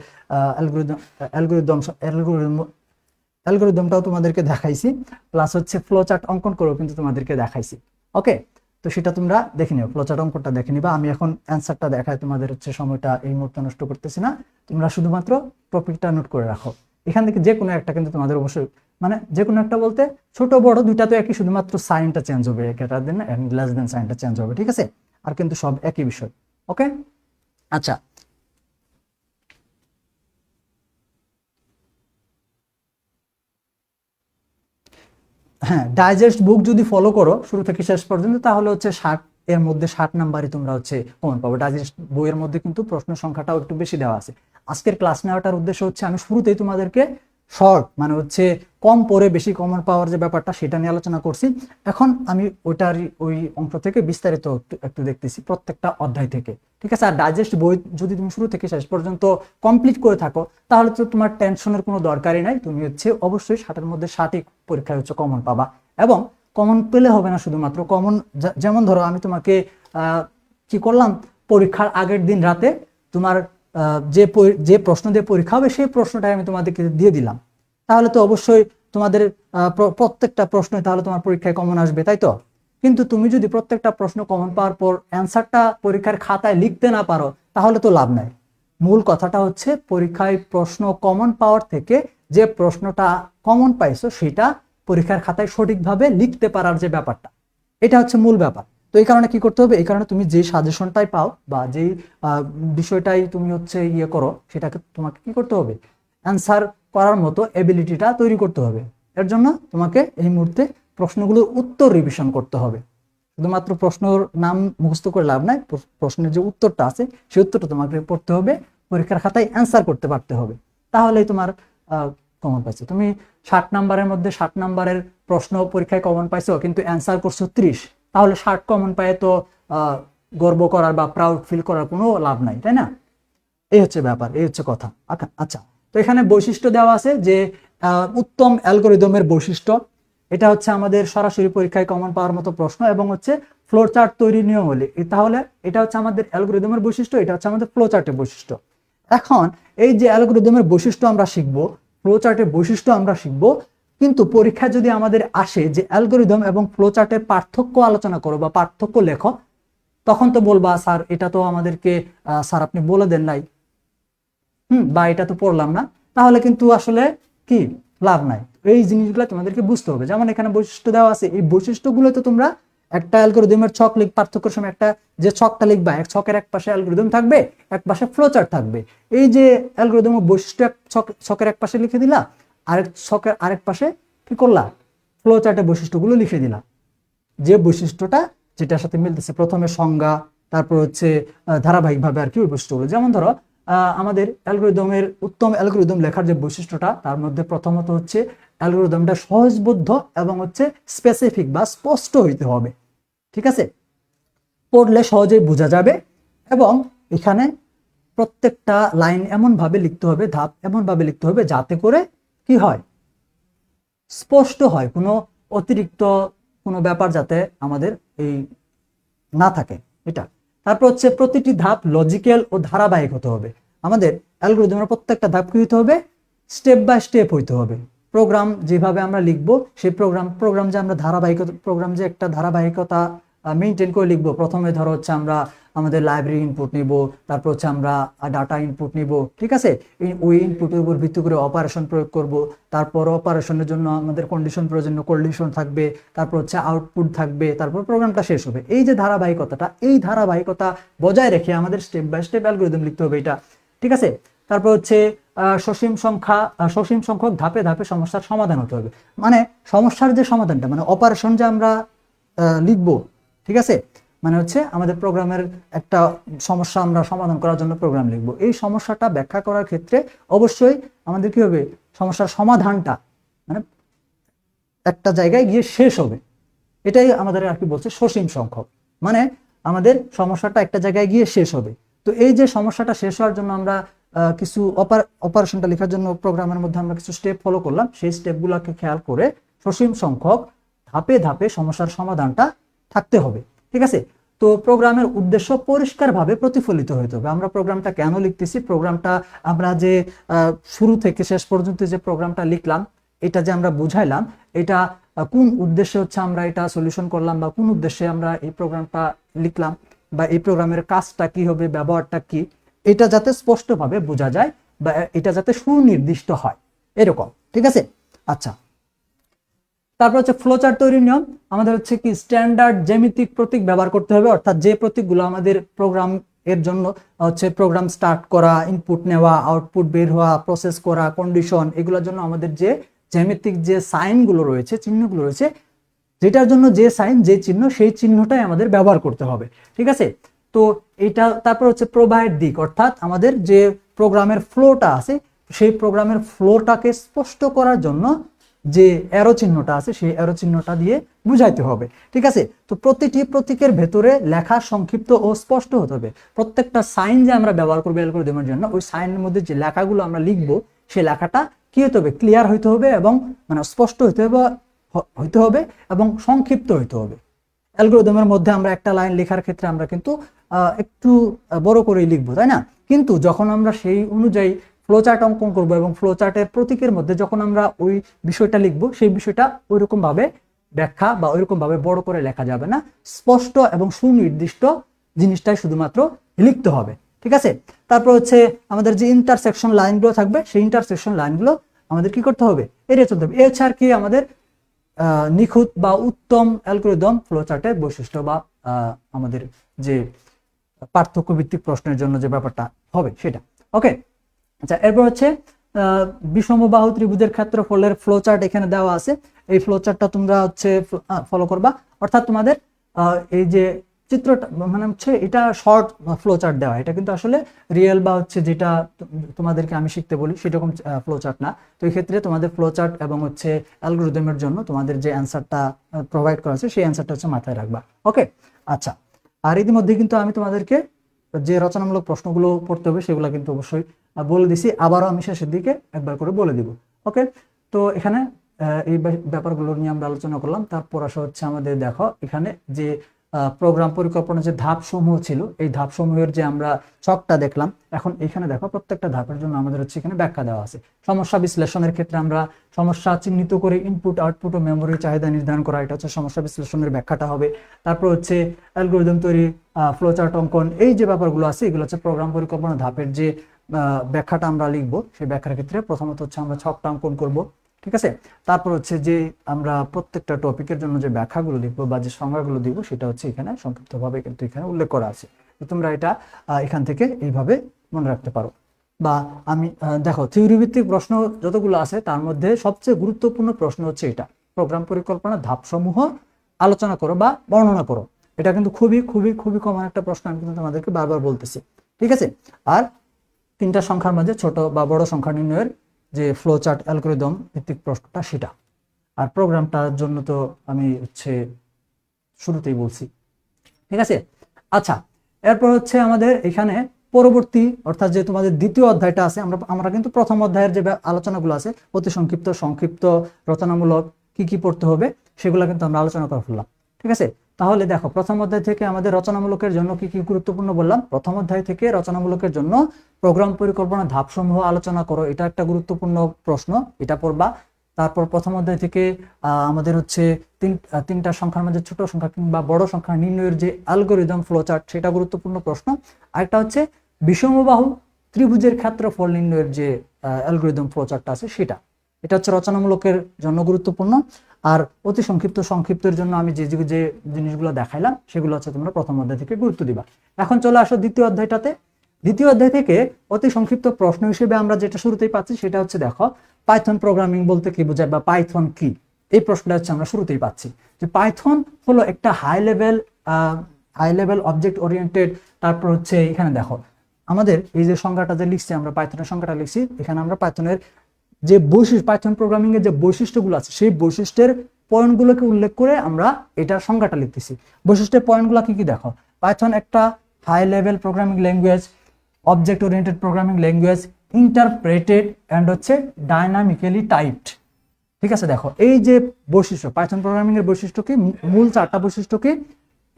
অ্যালগরিদমটাও তোমাদেরকে দেখাইছি, প্লাস হচ্ছে ফ্লো চার্ট অঙ্কন করেও কিন্তু তোমাদেরকে দেখাইছি। ওকে, তো সেটা তোমরা দেখে নিও, ফ্লোচার্ট অঙ্কনটা দেখে নিবা। আমি এখন অ্যান্সারটা দেখাই, তোমাদের হচ্ছে সময়টা এই মুহূর্তে নষ্ট করতেছি না, তোমরা শুধুমাত্র টপিকটা নোট করে রাখো। এখান থেকে যে কোনো একটা কিন্তু তোমাদের অবশ্যই, মানে যে কোনো একটা বলতে ছোট বড় দুইটা তো একই, শুধুমাত্র সাইনটা চেঞ্জ হবে, greater than and less than সাইনটা চেঞ্জ হবে। ঠিক আছে, আর কিন্তু সব একই বিষয়। ওকে, আচ্ছা, হ্যাঁ, ডাইজেস্ট বুক যদি ফলো করো শুরু থেকে শেষ পর্যন্ত, তাহলে হচ্ছে 60 এর মধ্যে 60 নাম্বারই তোমরা হচ্ছে কমন পাবো। ডাইজেস্ট বইয়ের মধ্যে কিন্তু প্রশ্ন সংখ্যাটাও একটু বেশি দেওয়া আছে। আজকের ক্লাস নেওয়াটার উদ্দেশ্য হচ্ছে আমি শুরুতেই তোমাদেরকে শর্ট, মানে হচ্ছে কম পড়ে বেশি কমন পাওয়ার যে ব্যাপারটা সেটা নিয়ে আলোচনা করছি। এখন আমি ওই অংশ থেকে বিস্তারিত একটু দেখতেছি প্রত্যেকটা অধ্যায় থেকে। ঠিক আছে, আর ডাইজেস্ট বই যদি তুমি শুরু থেকে শেষ পর্যন্ত কমপ্লিট করে থাকো তাহলে তো তোমার টেনশনের কোনো দরকারই নাই, তুমি হচ্ছে অবশ্যই 60-এর মধ্যে 60ই পরীক্ষায় হচ্ছে কমন পাবা। এবং কমন পেলে হবে না, শুধুমাত্র কমন, যেমন ধরো আমি তোমাকে কি করলাম, পরীক্ষার আগের দিন রাতে তোমার যে প্রশ্ন দিয়ে পরীক্ষা হবে সেই প্রশ্নটাই আমি তোমাদেরকে দিয়ে দিলাম, তাহলে তো অবশ্যই তোমাদের প্রত্যেকটা প্রশ্নই তাহলে তোমার পরীক্ষায় কমন আসবে, তাই তো? কিন্তু তুমি যদি প্রত্যেকটা প্রশ্ন কমন পাওয়ার পর অ্যান্সারটা পরীক্ষার খাতায় লিখতে না পারো তাহলে তো লাভ নাই। মূল কথাটা হচ্ছে পরীক্ষায় প্রশ্ন কমন পাওয়ার থেকে যে প্রশ্নটা কমন পাইছো সেটা পরীক্ষার খাতায় সঠিকভাবে লিখতে পারার যে ব্যাপারটা, এটা হচ্ছে মূল ব্যাপার। তো এই কারণে কি করতে হবে, এই কারণে তুমি যে সাজেশনটাই পাও বা যেই বিষয়টাই তুমি হচ্ছে ইয়ে করো, সেটাকে তোমাকে কি করতে হবে, অ্যান্সার করার মতো এবিলিটিটা তৈরি করতে হবে। এর জন্য তোমাকে এই মুহূর্তে প্রশ্নগুলোর উত্তর রিভিশন করতে হবে। শুধুমাত্র প্রশ্নের নাম মুখস্থ করে লাভ নাই, প্রশ্নের যে উত্তরটা আছে সেই উত্তরটা তোমাকে পড়তে হবে, পরীক্ষার খাতায় অ্যান্সার করতে পারতে হবে, তাহলেই তোমার কমন পাইছো। তুমি 60 নাম্বারের মধ্যে 60 নাম্বারের প্রশ্ন পরীক্ষায় কমন পাইছো কিন্তু অ্যান্সার করছো 30, তাহলে 60 কমন পায় তো গর্ব করার বা প্রাউড ফিল করার কোনো লাভ নাই, তাই না? এই হচ্ছে ব্যাপার, এই হচ্ছে কথা। আচ্ছা, তো এখানে বৈশিষ্ট্য দেওয়া আছে যে উত্তম অ্যালগরিদমের বৈশিষ্ট্য, এটা হচ্ছে আমাদের সরাসরি পরীক্ষায় কমন পাওয়ার মতো প্রশ্ন, এবং হচ্ছে ফ্লো চার্ট তৈরি নিয়ম হলে, তাহলে এটা হচ্ছে আমাদের অ্যালগরিদমের বৈশিষ্ট্য, এটা হচ্ছে আমাদের ফ্লো চার্টের বৈশিষ্ট্য। এখন এই যে অ্যালগরিদমের বৈশিষ্ট্য আমরা শিখবো, ফ্লো চার্টের বৈশিষ্ট্য আমরা শিখবো, কিন্তু পরীক্ষায় যদি আমাদের আসে যে অ্যালগরিদম এবং ফ্লোচার্টের পার্থক্য আলোচনা করো বা পার্থক্য লেখো, তখন তো বলবা স্যার এটা তো আমাদেরকে স্যার আপনি বলে দেন নাই, বা এটা তো পড়লাম না, তাহলে কিন্তু আসলে কি লাভ নাই। এই জিনিসগুলো তোমাদেরকে বুঝতে হবে। যেমন এখানে বৈশিষ্ট্য দেওয়া আছে, এই বৈশিষ্ট্যগুলো তো তোমরা একটা অ্যালগরিদমের ছক পার্থক্যের সময় একটা যে ছকটা লিখবা, এক ছকের এক পাশে অ্যালগরিদম থাকবে, এক পাশে ফ্লোচার্ট থাকবে। এই যে অ্যালগরিদমের বৈশিষ্ট্য ছকের এক পাশে লিখে দিলা, আরেক ছকের আরেক পাশে কি করলা, ফ্লোচার্টের বৈশিষ্ট্যগুলো লিখে দিলা, যে বৈশিষ্ট্যটা যেটার সাথে মিলতেছে। প্রথমে সংজ্ঞা, তারপর হচ্ছে ধারাবাহিকভাবে আর কি ওই বৈশিষ্ট্যগুলো। যেমন ধরো আমাদের অ্যালগরিদমের উত্তম অ্যালগরিদম লেখার যে বৈশিষ্ট্যটা, তার মধ্যে প্রথমত হচ্ছে অ্যালগরিদমটা সহজবোধ্য এবং হচ্ছে স্পেসিফিক বা স্পষ্ট হইতে হবে। ঠিক আছে, পড়লে সহজেই বোঝা যাবে, এবং এখানে প্রত্যেকটা লাইন এমন ভাবে লিখতে হবে, ধাপ এমন ভাবে লিখতে হবে যাতে করে কি হয়, স্পষ্ট হয়, কোনো অতিরিক্ত কোনো ব্যাপার যাতে আমাদের এই না থাকে এটা। তারপর হচ্ছে প্রতিটি ধাপ লজিক্যাল ও ধারাবাহিক হতে হবে। আমাদের অ্যালগরিদমের প্রত্যেকটা ধাপ কি হতে হবে, স্টেপ বাই স্টেপ হইতে হবে। প্রোগ্রাম যেভাবে আমরা লিখবো, সেই প্রোগ্রাম যে আমরা ধারাবাহিকতা, প্রোগ্রাম যে একটা ধারাবাহিকতা মেনটেন করে লিখবো। প্রথমে ধরো হচ্ছে আমরা আমাদের লাইব্রেরি ইনপুট নিব, তারপর হচ্ছে আমরা ডাটা ইনপুট নিব, ঠিক আছে, ওই ইনপুটের উপর ভিত্তি করে অপারেশন প্রয়োগ করব, তারপর অপারেশনের জন্য আমাদের কন্ডিশন প্রয়োজন, কন্ডিশন থাকবে, তারপর হচ্ছে আউটপুট থাকবে, তারপর প্রোগ্রামটা শেষ হবে। এই যে ধারাবাহিকতাটা, এই ধারাবাহিকতা বজায় রেখে আমাদের স্টেপ বাই স্টেপ অ্যালগরিদম লিখতে হবে এটা, ঠিক আছে। তারপর হচ্ছে সসীম সংখ্যক ধাপে ধাপে সমস্যার সমাধান হতে হবে। মানে সমস্যার যে সমাধানটা, মানে অপারেশন যে আমরা লিখবো, ঠিক আছে, মানে হচ্ছে আমাদের প্রোগ্রামের একটা সমস্যা আমরা সমাধান করার জন্য প্রোগ্রাম লিখবো, এই সমস্যাটা ব্যাখ্যা করার ক্ষেত্রে অবশ্যই আমাদের কি হবে, সমস্যার সমাধানটা মানে একটা জায়গায় গিয়ে শেষ হবে। এটাই আমাদের আর কি বলছে সসীম সংখ্যক, মানে আমাদের সমস্যাটা একটা জায়গায় গিয়ে শেষ হবে। তো এই যে সমস্যাটা শেষ হওয়ার জন্য আমরা কিছু অপারেশনটা লেখার জন্য প্রোগ্রামের মধ্যে আমরা কিছু স্টেপ ফলো করলাম, সেই স্টেপগুলোকে খেয়াল করে সসীম সংখ্যক ধাপে ধাপে সমস্যার সমাধানটা থাকতে হবে, ঠিক আছে। তো প্রোগ্রামের উদ্দেশ্য পরিষ্কারভাবে প্রতিফলিত হতে হবে। আমরা প্রোগ্রামটা কেন লিখতেছি, প্রোগ্রামটা আমরা যে শুরু থেকে শেষ পর্যন্ত যে প্রোগ্রামটা লিখলাম, এটা যে আমরা বুঝাইলাম, এটা কোন উদ্দেশ্যে হচ্ছে আমরা এটা সলিউশন করলাম, বা কোন উদ্দেশ্যে আমরা এই প্রোগ্রামটা লিখলাম, বা এই প্রোগ্রামের কাজটা কি হবে, ব্যবহারটা কি, এটা যাতে স্পষ্টভাবে বোঝা যায়, বা এটা যাতে সুনির্দিষ্ট হয়, এরকম, ঠিক আছে। আচ্ছা, তারপর হচ্ছে ফ্লোচার্ট তৈরির নিয়ম। আমাদের হচ্ছে কি স্ট্যান্ডার্ড জ্যামিতিক প্রতীক ব্যবহার করতে হবে, অর্থাৎ যে প্রতীকগুলো আমাদের প্রোগ্রাম এর জন্য হচ্ছে প্রোগ্রাম স্টার্ট করা, ইনপুট নেওয়া, আউটপুট বের হওয়া, প্রসেস করা, কন্ডিশন, এগুলোর জন্য আমাদের যে জ্যামিতিক যে সাইনগুলো রয়েছে, চিহ্নগুলো রয়েছে, যেটার জন্য যে সাইন, যে চিহ্ন, সেই চিহ্নটাই আমাদের ব্যবহার করতে হবে, ঠিক আছে। তো এটা তারপর হচ্ছে প্রবাহের দিক, অর্থাৎ আমাদের যে প্রোগ্রামের ফ্লোটা আছে, সেই প্রোগ্রামের ফ্লোটাকে স্পষ্ট করার জন্য যে অ্যারো চিহ্নটা আছে, সেই অ্যারো চিহ্নটা দিয়ে বুঝাইতে হবে, ঠিক আছে। তো প্রতিটি প্রতীকের ভেতরে লেখা সংক্ষিপ্ত ও স্পষ্ট হতে হবে। প্রত্যেকটা সাইন যে আমরা ব্যবহার করবো অ্যালগরিদমের জন্য, ওই সাইনের মধ্যে যে লেখাগুলো আমরা লিখবো, সেই লেখাটা কি হতে হবে, ক্লিয়ার হইতে হবে, এবং মানে স্পষ্ট হইতে হবে এবং সংক্ষিপ্ত হইতে হবে। অ্যালগরিদমের মধ্যে আমরা একটা লাইন লেখার ক্ষেত্রে আমরা কিন্তু একটু বড় করেই লিখবো, তাই না? কিন্তু যখন আমরা সেই অনুযায়ী ফ্লোচার্ট অঙ্কন করব, এবং ফ্লোচার্টের প্রতীকের মধ্যে যখন আমরা ওই বিষয়টা লিখবো, সেই বিষয়টা ওইরকম ভাবে ব্যাখ্যা বা ওইরকম ভাবে বড় করে লেখা যাবে না, স্পষ্ট এবং সুনির্দিষ্ট জিনিসটাই শুধুমাত্র লিখতে হবে, ঠিক আছে। তারপর হচ্ছে আমাদের যে ইন্টারসেকশন লাইনগুলো থাকবে, সেই ইন্টারসেকশন লাইনগুলো আমাদের কি করতে হবে, এড়িয়ে চলতে হবে। এ হচ্ছে আর কি আমাদের নিখুঁত বা উত্তম অ্যালগরিদম ফ্লোচার্টের বৈশিষ্ট্য, বা আমাদের যে পার্থক্য ভিত্তিক প্রশ্নের জন্য যে ব্যাপারটা হবে সেটা, ওকে। আচ্ছা, এরপর হচ্ছে বিষমবাহু ত্রিভুজের ক্ষেত্রফলের ফ্লোচার্ট এখানে দেওয়া আছে। এই ফ্লোচার্টটা তোমরা হচ্ছে ফলো করবা, অর্থাৎ তোমাদের এই যে চিত্রটা মানে হচ্ছে এটা শর্ট ফ্লোচার্ট দেওয়া, এটা কিন্তু আসলে রিয়েল বা হচ্ছে যেটা তোমাদেরকে আমি শিখতে বলি সেরকম ফ্লোচার্ট না। তো এই ক্ষেত্রে তোমাদের ফ্লোচার্ট এবং হচ্ছে অ্যালগরিদমের জন্য তোমাদের যে অ্যান্সারটা প্রোভাইড করা আছে, সেই অ্যান্সারটা হচ্ছে মাথায় রাখবা, ওকে। আচ্ছা, আর ইতিমধ্যে কিন্তু আমি তোমাদেরকে যে রচনামূলক প্রশ্নগুলো পড়তে হবে সেগুলো কিন্তু অবশ্যই বলে দিছি, আবারও আমি শেষের দিকে একবার করে বলে দিব, ওকে। তো এখানে এই ব্যাপারগুলো নিয়ে আমরা আলোচনা করলাম। তারপর আসা হচ্ছে আমাদের দেখো এখানে যে প্রোগ্রাম পরিকল্পনা যে ধাপ সমূহ ছিল, এই ধাপ সমূহের যে আমরা ছকটা দেখলাম, এখন এখানে দেখো প্রত্যেকটা ধাপের জন্য আমাদের হচ্ছে এখানে ব্যাখ্যা দেওয়া আছে। সমস্যা বিশ্লেষণের ক্ষেত্রে আমরা সমস্যা চিহ্নিত করে ইনপুট আউটপুট ও মেমোরির চাহিদা নির্ধারণ করা, এটা হচ্ছে সমস্যা বিশ্লেষণের ব্যাখ্যাটা হবে। তারপর হচ্ছে অ্যালগরিদম তৈরি, ফ্লোচার্ট অঙ্কন, এই যে ব্যাপারগুলো আছে এগুলো হচ্ছে প্রোগ্রাম পরিকল্পনা ধাপের যে ব্যাখ্যাটা আমরা লিখবো, সেই ব্যাখ্যার ক্ষেত্রে প্রথমত হচ্ছে আমরা ছকটা অঙ্কন করব, ঠিক আছে। তারপর হচ্ছে যে আমরা প্রত্যেকটা টপিকের জন্য যে ব্যাখ্যাগুলো লিখবো বা যে সংজ্ঞাগুলো দিব সেটা হচ্ছে এখানে সংক্ষিপ্তভাবে কিন্তু এখানে উল্লেখ করা আছে। তো তোমরা এটা এখান থেকে এইভাবে মনে রাখতে পারো। বা আমি দেখো থিওরি ভিত্তিক প্রশ্ন যতগুলো আছে তার মধ্যে সবচেয়ে গুরুত্বপূর্ণ প্রশ্ন হচ্ছে এটা, প্রোগ্রাম পরিকল্পনা ধাপসমূহ আলোচনা করো বা বর্ণনা করো। এটা কিন্তু খুবই খুবই খুবই কমন একটা প্রশ্ন, আমি কিন্তু তোমাদেরকে বারবার বলতেছি, ঠিক আছে। আর তিনটা সংখ্যার মাঝে ছোট বা বড় সংখ্যা নির্ণয়ের যে ফ্লো চার্ট অ্যালগরিদম ভিত্তিক প্রশ্নটা সেটা। আর প্রোগ্রামটার জন্য তো আমি হচ্ছে শুরুতেই বলছি, ঠিক আছে। আচ্ছা, এরপর হচ্ছে আমাদের এখানে পরবর্তী অর্থাৎ যে তোমাদের দ্বিতীয় অধ্যায়টা আছে, আমরা কিন্তু প্রথম অধ্যায়ের যে আলোচনাগুলো আছে অতি সংক্ষিপ্ত, সংক্ষিপ্ত, রচনামূলক কি কি পড়তে হবে সেগুলো কিন্তু আমরা আলোচনা করে ফেললাম, ঠিক আছে। তাহলে দেখো প্রথম অধ্যায় থেকে আমাদের রচনামূলকের জন্য কি কি গুরুত্বপূর্ণ বললাম। প্রথম অধ্যায় থেকে রচনামূলকের জন্য প্রোগ্রাম পরিকল্পনা ধাপসমূহ আলোচনা করো, এটা একটা গুরুত্বপূর্ণ প্রশ্ন, এটা পড়বা। তারপর প্রথম অধ্যায় থেকে আমাদের হচ্ছে তিনটা সংখ্যার মধ্যে ছোট সংখ্যা কিংবা বড় সংখ্যা নির্ণয়ের যে অ্যালগরিদম ফ্লোচার্ট সেটা গুরুত্বপূর্ণ প্রশ্ন। আরেকটা হচ্ছে বিষমবাহু ত্রিভুজের ক্ষেত্রফল নির্ণয়ের যে অ্যালগরিদম ফ্লোচার্টটা আছে সেটা, এটা হচ্ছে রচনামূলকের জন্য গুরুত্বপূর্ণ। আর অতি সংক্ষিপ্তের জন্য আমি যে যে জিনিসগুলো দেখাইলাম সেগুলো হচ্ছে তোমরা প্রথম অধ্যায় থেকে গুরুত্ব দিবা। এখন চলে আসো দ্বিতীয় অধ্যায়টাতে। দ্বিতীয় অধ্যায় থেকে অতি সংক্ষিপ্ত প্রশ্ন হিসেবে আমরা যেটা শুরুতেই পাচ্ছি সেটা হচ্ছে দেখো পাইথন প্রোগ্রামিং বলতে কি বোঝায় বা পাইথন কি, এই প্রশ্নটা হচ্ছে আমরা শুরুতেই পাচ্ছি। যে পাইথন হলো একটা হাই লেভেল অবজেক্ট ওরিয়েন্টেড। তারপর হচ্ছে এখানে দেখো আমাদের এই যে সংজ্ঞাটা যে লিখছি, আমরা পাইথনের সংজ্ঞাটা লিখছি, এখানে আমরা পাইথনের যে পাইথন প্রোগ্রামিং এর যে বৈশিষ্ট্যগুলো আছে সেই বৈশিষ্ট্যের পয়েন্টগুলোকে উল্লেখ করে আমরা এটার সংজ্ঞাটা লিখতেছি। বৈশিষ্ট্যের পয়েন্টগুলো কি কি দেখো, পাইথন একটা high level programming language, object oriented programming language, interpreted and হচ্ছে ডাইনামিক্যালি টাইপড, ঠিক আছে। দেখো এই যে বৈশিষ্ট্য, পাইথন প্রোগ্রামিং এর বৈশিষ্ট্য কি, মূল চারটা বৈশিষ্ট্য কি,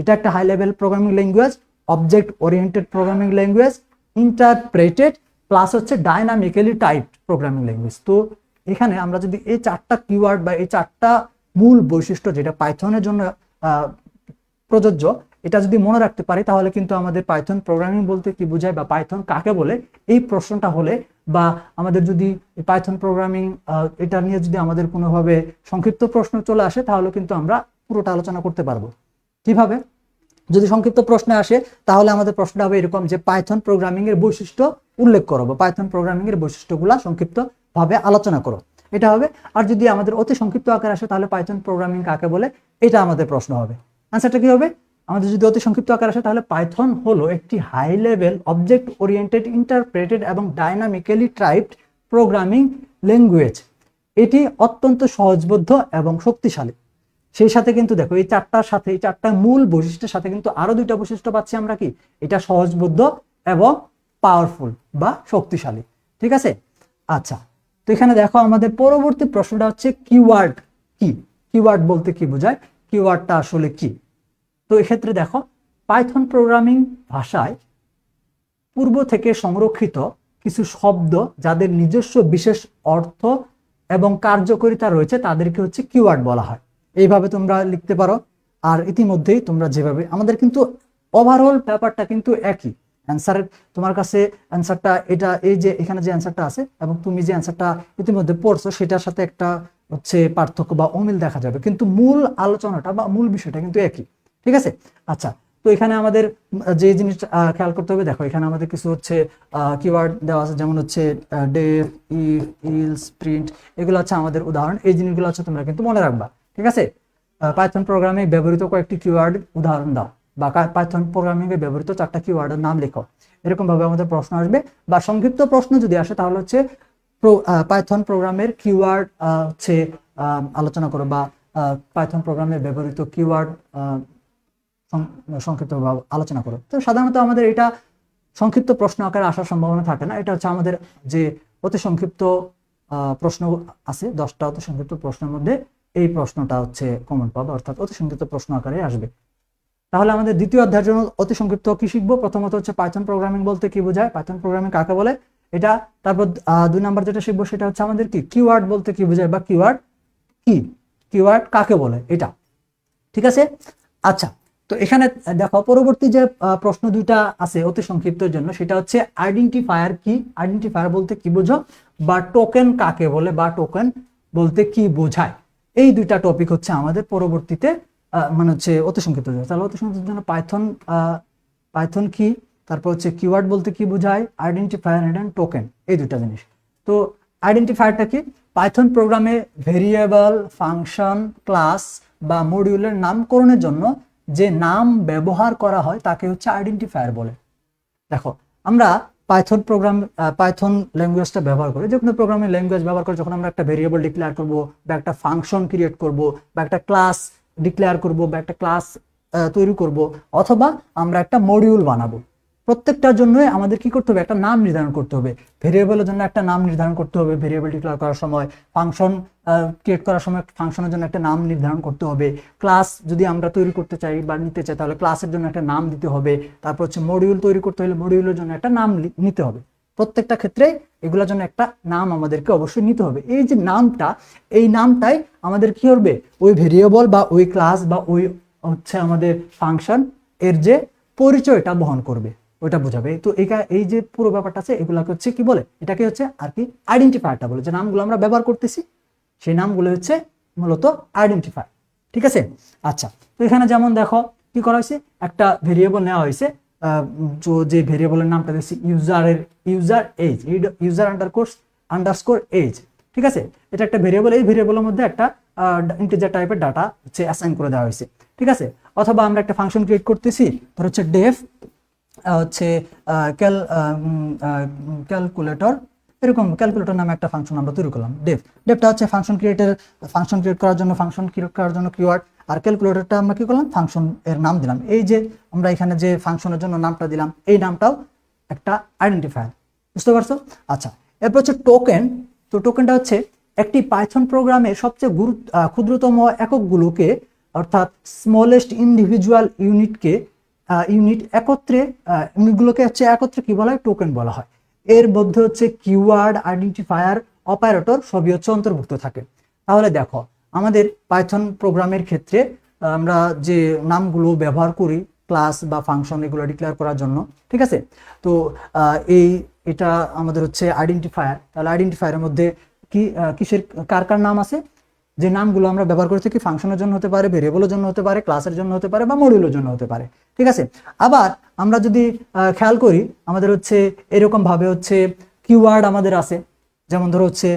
এটা একটা high level programming language, object oriented programming language, interpreted plus হচ্ছে ডাইনামিক্যালি টাইপড প্রোগ্রামিং ল্যাঙ্গুয়েজ। তো এখানে আমরা যদি এই চারটা কিওয়ার্ড বা এই চারটা মূল বৈশিষ্ট্য যেটা পাইথনের জন্য প্রযোজ্য, এটা যদি মনে রাখতে পারি তাহলে কিন্তু আমাদের পাইথন প্রোগ্রামিং বলতে কি বোঝায় বা পাইথন কাকে বলে এই প্রশ্নটা হলে, বা আমাদের যদি পাইথন প্রোগ্রামিং এটা নিয়ে যদি আমাদের কোনোভাবে সংক্ষিপ্ত প্রশ্ন চলে আসে তাহলে কিন্তু আমরা পুরোটা আলোচনা করতে পারবো। কিভাবে? যদি সংক্ষিপ্ত প্রশ্নে আসে তাহলে আমাদের প্রশ্নটা হবে এরকম যে পাইথন প্রোগ্রামিং এর বৈশিষ্ট্য উল্লেখ করো বা পাইথন প্রোগ্রামিং এর বৈশিষ্ট্যগুলো সংক্ষিপ্ত ভাবে আলোচনা করো, এটা হবে। আর যদি আমাদের অতি সংক্ষিপ্ত আকারে আসে তাহলে পাইথন প্রোগ্রামিং কাকে বলে এটা আমাদের প্রশ্ন হবে। আনসারটা কি হবে? আমাদের যদি অতি সংক্ষিপ্ত আকারে আসে তাহলে পাইথন হলো একটি high level object oriented, interpreted এবং ডাইনামিক্যালি টাইপড প্রোগ্রামিং ল্যাঙ্গুয়েজ। এটি অত্যন্ত সহজবোধ্য এবং শক্তিশালী। সেই সাথে কিন্তু দেখো এই চারটার সাথে, এই চারটা মূল বৈশিষ্ট্যের সাথে কিন্তু আরো দুইটা বৈশিষ্ট্য পাচ্ছি আমরা, কি এটা সহজবোধ্য এবং পাওয়ারফুল বা শক্তিশালী, ঠিক আছে। আচ্ছা, তো এখানে দেখো আমাদের পরবর্তী প্রশ্নটা হচ্ছে কিওয়ার্ড কি, কিওয়ার্ড বলতে কি বোঝায়, কিওয়ার্ডটা আসলে কি। তো এক্ষেত্রে দেখো পাইথন প্রোগ্রামিং ভাষায় পূর্ব থেকে সংরক্ষিত কিছু শব্দ যাদের নিজস্ব বিশেষ অর্থ এবং কার্যকারিতা রয়েছে তাদেরকে হচ্ছে কিওয়ার্ড বলা হয়, এইভাবে তোমরা লিখতে পারো। আর ইতিমধ্যেই তোমরা যেভাবে, আমাদের কিন্তু ওভারঅল ব্যাপারটা কিন্তু একই, অ্যান্সারের তোমার কাছে অ্যান্সারটা এটা, এই যে এখানে যে অ্যান্সারটা আছে এবং তুমি যে অ্যান্সারটা ইতিমধ্যে পড়ছো সেটার সাথে একটা হচ্ছে পার্থক্য বা অমিল দেখা যাবে, কিন্তু মূল আলোচনাটা বা মূল বিষয়টা কিন্তু একই, ঠিক আছে। আচ্ছা, তো এখানে আমাদের যে জিনিসটা খেয়াল করতে হবে, দেখো এখানে আমাদের কিছু হচ্ছে কিওয়ার্ড দেওয়া আছে, যেমন হচ্ছে ডেফ, ইফ, ইলস, প্রিন্ট, এগুলো হচ্ছে আমাদের উদাহরণ। এই জিনিসগুলো হচ্ছে তোমরা কিন্তু মনে রাখবা, ঠিক আছে। পাইথন প্রোগ্রামে ব্যবহৃত কয়েকটি কিওয়ার্ড উদাহরণ দাও, বা পাইথন প্রোগ্রামিং এ ব্যবহৃত চারটা কিওয়ার্ডের নাম লেখো, এরকম ভাবে আমাদের প্রশ্ন আসবে। বা সংক্ষিপ্ত প্রশ্ন যদি আসে তাহলে হচ্ছে পাইথন প্রোগ্রামের কিওয়ার্ড হচ্ছে আলোচনা করো, বা পাইথন প্রোগ্রামে ব্যবহৃত কিওয়ার্ড সংক্ষিপ্তভাবে আলোচনা করো। তো সাধারণত আমাদের এটা সংক্ষিপ্ত প্রশ্ন আকারে আসার সম্ভাবনা থাকে না, এটা হচ্ছে আমাদের যে অতি সংক্ষিপ্ত প্রশ্ন আছে 10টা অতি সংক্ষিপ্ত প্রশ্নের মধ্যে এই প্রশ্নটা হচ্ছে কমন পাবে, অর্থাৎ অতি সংক্ষিপ্ত প্রশ্ন আকারে আসবে। তাহলে আমাদের দ্বিতীয় অধ্যায়ের জন্য অতি সংক্ষিপ্ত কি শিখবো? প্রথমত হচ্ছে পাইথন প্রোগ্রামিং বলতে কি বোঝায়, পাইথন প্রোগ্রামিং কাকে বলে এটা। তারপর 2 নাম্বার যেটা শিখবো সেটা হচ্ছে আমাদের কি কিওয়ার্ড বলতে কি বোঝায়, বা কিওয়ার্ড কি, কিওয়ার্ড কাকে বলে এটা। ঠিক আছে। আচ্ছা, তো এখানে দেখো পরবর্তী যে প্রশ্ন দুইটা আছে অতি সংক্ষিপ্তের জন্য, সেটা হচ্ছে আইডেন্টিফায়ার কি, আইডেন্টিফায়ার বলতে কি বোঝো, বা টোকেন কাকে বলে, বা টোকেন বলতে কি বোঝায়। এই দুইটা টপিক হচ্ছে আমাদের পরবর্তীতে মানে হচ্ছে অতি সংক্ষিপ্ত। তাহলে অতি সংক্ষিপ্তের জন্য পাইথন, পাইথন কি, তারপর হচ্ছে কিওয়ার্ড বলতে কি বোঝায়, আইডেন্টিফায়ার এন্ড টোকেন, এই দুইটা জিনিস। তো আইডেন্টিফায়ারটা কি? পাইথন প্রোগ্রামে ভেরিয়েবল, ফাংশন, ক্লাস বা মডিউলের নামকরণের জন্য যে নাম ব্যবহার করা হয় তাকে হচ্ছে আইডেন্টিফায়ার বলে। দেখো আমরা পাইথন প্রোগ্রাম, পাইথন ল্যাঙ্গুয়েজটা ব্যবহার করে, যে কোনো প্রোগ্রামিং ল্যাঙ্গুয়েজ ব্যবহার করে যখন আমরা একটা ভেরিয়েবল ডিক্লেয়ার করব, বা একটা ফাংশন ক্রিয়েট করব, বা একটা ক্লাস ডিক্লেয়ার করব, বা একটা ক্লাস তৈরি করব, অথবা আমরা একটা মডিউল বানাবো, প্রত্যেকটার জন্য আমাদের কি করতে হবে? একটা নাম নির্ধারণ করতে হবে। ভেরিয়েবলের জন্য একটা নাম নির্ধারণ করতে হবে ভেরিয়েবল ডিক্লেয়ার করার সময়, ফাংশন ক্রিয়েট করার সময় ফাংশনের জন্য একটা নাম নির্ধারণ করতে হবে, ক্লাস যদি আমরা তৈরি করতে চাই বা নিতে চাই তাহলে ক্লাসের জন্য একটা নাম দিতে হবে, তারপর হচ্ছে মডিউল তৈরি করতে হলে মডিউলের জন্য একটা নাম নিতে হবে। প্রত্যেকটা ক্ষেত্রে এগুলোর জন্য একটা নাম আমাদেরকে অবশ্যই নিতে হবে। এই যে নামটা, এই নামটাই আমাদের কি করবে? ওই ভেরিয়েবল বা ওই ক্লাস বা ওই হচ্ছে আমাদের ফাংশন এর যে পরিচয়টা বহন করবে, ওইটা বোঝাবে। তো এই যে পুরো ব্যাপারটা আছে, এগুলাকে হচ্ছে কি বলে? এটাকে হচ্ছে আর কি আইডেন্টিফায়ারটা বলে। যে নামগুলো আমরা ব্যবহার করতেছি সেই নামগুলো হচ্ছে মূলত আইডেন্টিফায়ার। ঠিক আছে। আচ্ছা, তো এখানে যেমন দেখো কি করা হয়েছে, একটা ভেরিয়েবল নেওয়া হয়েছে, যে ভেরিয়েবলের নামটা দিচ্ছি user age, user underscore age. ঠিক আছে, এটা একটা ভেরিয়েবল, এই ভেরিয়েবলের মধ্যে একটা ইন্টিজার টাইপের ডাটা হচ্ছে অ্যাসাইন করে দেওয়া হয়েছে। ঠিক আছে। অথবা আমরা একটা ফাংশন ক্রিয়েট করতেছি, ধর হচ্ছে ডেফ হচ্ছে ক্যালকুলেটর, এরকম ক্যালকুলেটর নামে একটা ফাংশন আমরা তৈরি করলাম। ডেফটা হচ্ছে ফাংশন ক্রিয়েট করার জন্য কিওয়ার্ড, আর ক্যালকুলেটরটা আমরা কি করলাম? ফাংশন এর নাম দিলাম। এই যে আমরা এখানে যে ফাংশনের জন্য নামটা দিলাম, এই নামটাও একটা আইডেন্টিফায়ার। বুঝতে পারছো? আচ্ছা, এরপর হচ্ছে টোকেন। তো টোকেনটা হচ্ছে একটি পাইথন প্রোগ্রামের সবচেয়ে ক্ষুদ্রতম এককগুলোকে, অর্থাৎ স্মলেস্ট ইন্ডিভিজুয়াল ইউনিটগুলোকে হচ্ছে একত্রে কি বলা হয়? টোকেন বলা হয়। এর মধ্যে হচ্ছে কিওয়ার্ড, আইডেন্টিফায়ার, অপারেটর সবই হচ্ছে অন্তর্ভুক্ত থাকে। তাহলে দেখো আমাদের পাইথন প্রোগ্রামের ক্ষেত্রে আমরা যে নামগুলো ব্যবহার করি ক্লাস বা ফাংশন এগুলো ডিক্লেয়ার করার জন্য, ঠিক আছে। তো এটা আমাদের হচ্ছে আইডেন্টিফায়ার। তাহলে আইডেন্টিফায়ারের মধ্যে কি কিসের কার নাম আছে? যে নামগুলো আমরা ব্যবহার করে থাকি ফাংশনের জন্য হতে পারে, ভেরিয়েবলের জন্য হতে পারে, ক্লাসের জন্য হতে পারে, বা মডিউলের জন্য হতে পারে। ঠিক আছে। আবার আমরা যদি খেয়াল করি, আমাদের হচ্ছে এরকম ভাবে হচ্ছে কিওয়ার্ড আমাদের আছে। যেমন ধরো হচ্ছে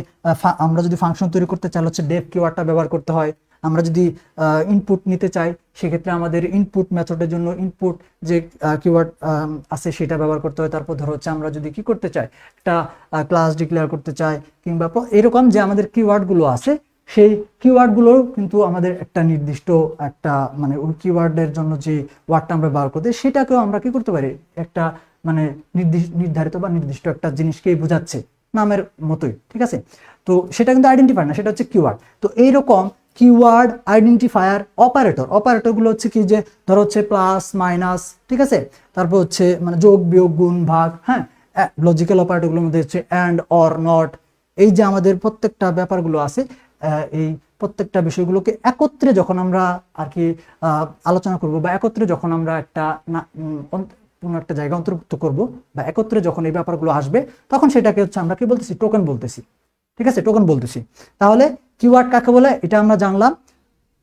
আমরা যদি ফাংশন তৈরি করতে চাই হচ্ছে ডেফ কিওয়ার্ডটা ব্যবহার করতে হয়। আমরা যদি ইনপুট নিতে চাই সেক্ষেত্রে আমাদের ইনপুট মেথডের জন্য ইনপুট যে কিওয়ার্ড আছে সেটা ব্যবহার করতে হয়। তারপর ধরো হচ্ছে আমরা যদি কি করতে চাই, একটা ক্লাস ডিক্লেয়ার করতে চাই, কিংবা এরকম যে আমাদের কিওয়ার্ডগুলো আছে, সেই কিওয়ার্ডগুলোর কিন্তু আমাদের একটা নির্দিষ্ট একটা মানে ওই কিওয়ার্ডের জন্য যে ওয়ার্ডটা আমরা ব্যবহার করতে, সেটাকেও আমরা কি করতে পারি? একটা মানে নির্ধারিত বা নির্দিষ্ট একটা জিনিসকেই বোঝাচ্ছে নামের মতোই। ঠিক আছে। তো সেটা কিন্তু আইডেন্টিফায়ার না, সেটা হচ্ছে কিওয়ার্ড। তো এইরকম কিওয়ার্ড, আইডেন্টিফায়ার, অপারেটরগুলো হচ্ছে কি, যে ধরো হচ্ছে প্লাস, মাইনাস, ঠিক আছে, তারপর হচ্ছে মানে যোগ, বিয়োগ, গুণ, ভাগ, হ্যাঁ, লজিক্যাল অপারেটরগুলোর মধ্যে হচ্ছে অ্যান্ড, অর, নট। এই যে আমাদের প্রত্যেকটা ব্যাপারগুলো আছে, এই প্রত্যেকটা বিষয়গুলোকে একত্রে যখন আমরা আর কি আলোচনা করব, বা একত্রে যখন আমরা কোনো একটা জায়গা অন্তর্ভুক্ত করব, বা একত্রে যখন এই ব্যাপারগুলো আসবে, তখন সেটাকে হচ্ছে আমরা কি বলতেছি? টোকেন বলতেছি। ঠিক আছে, টোকেন বলতেছি। তাহলে কিওয়ার্ড কাকে বলে এটা আমরা জানলাম,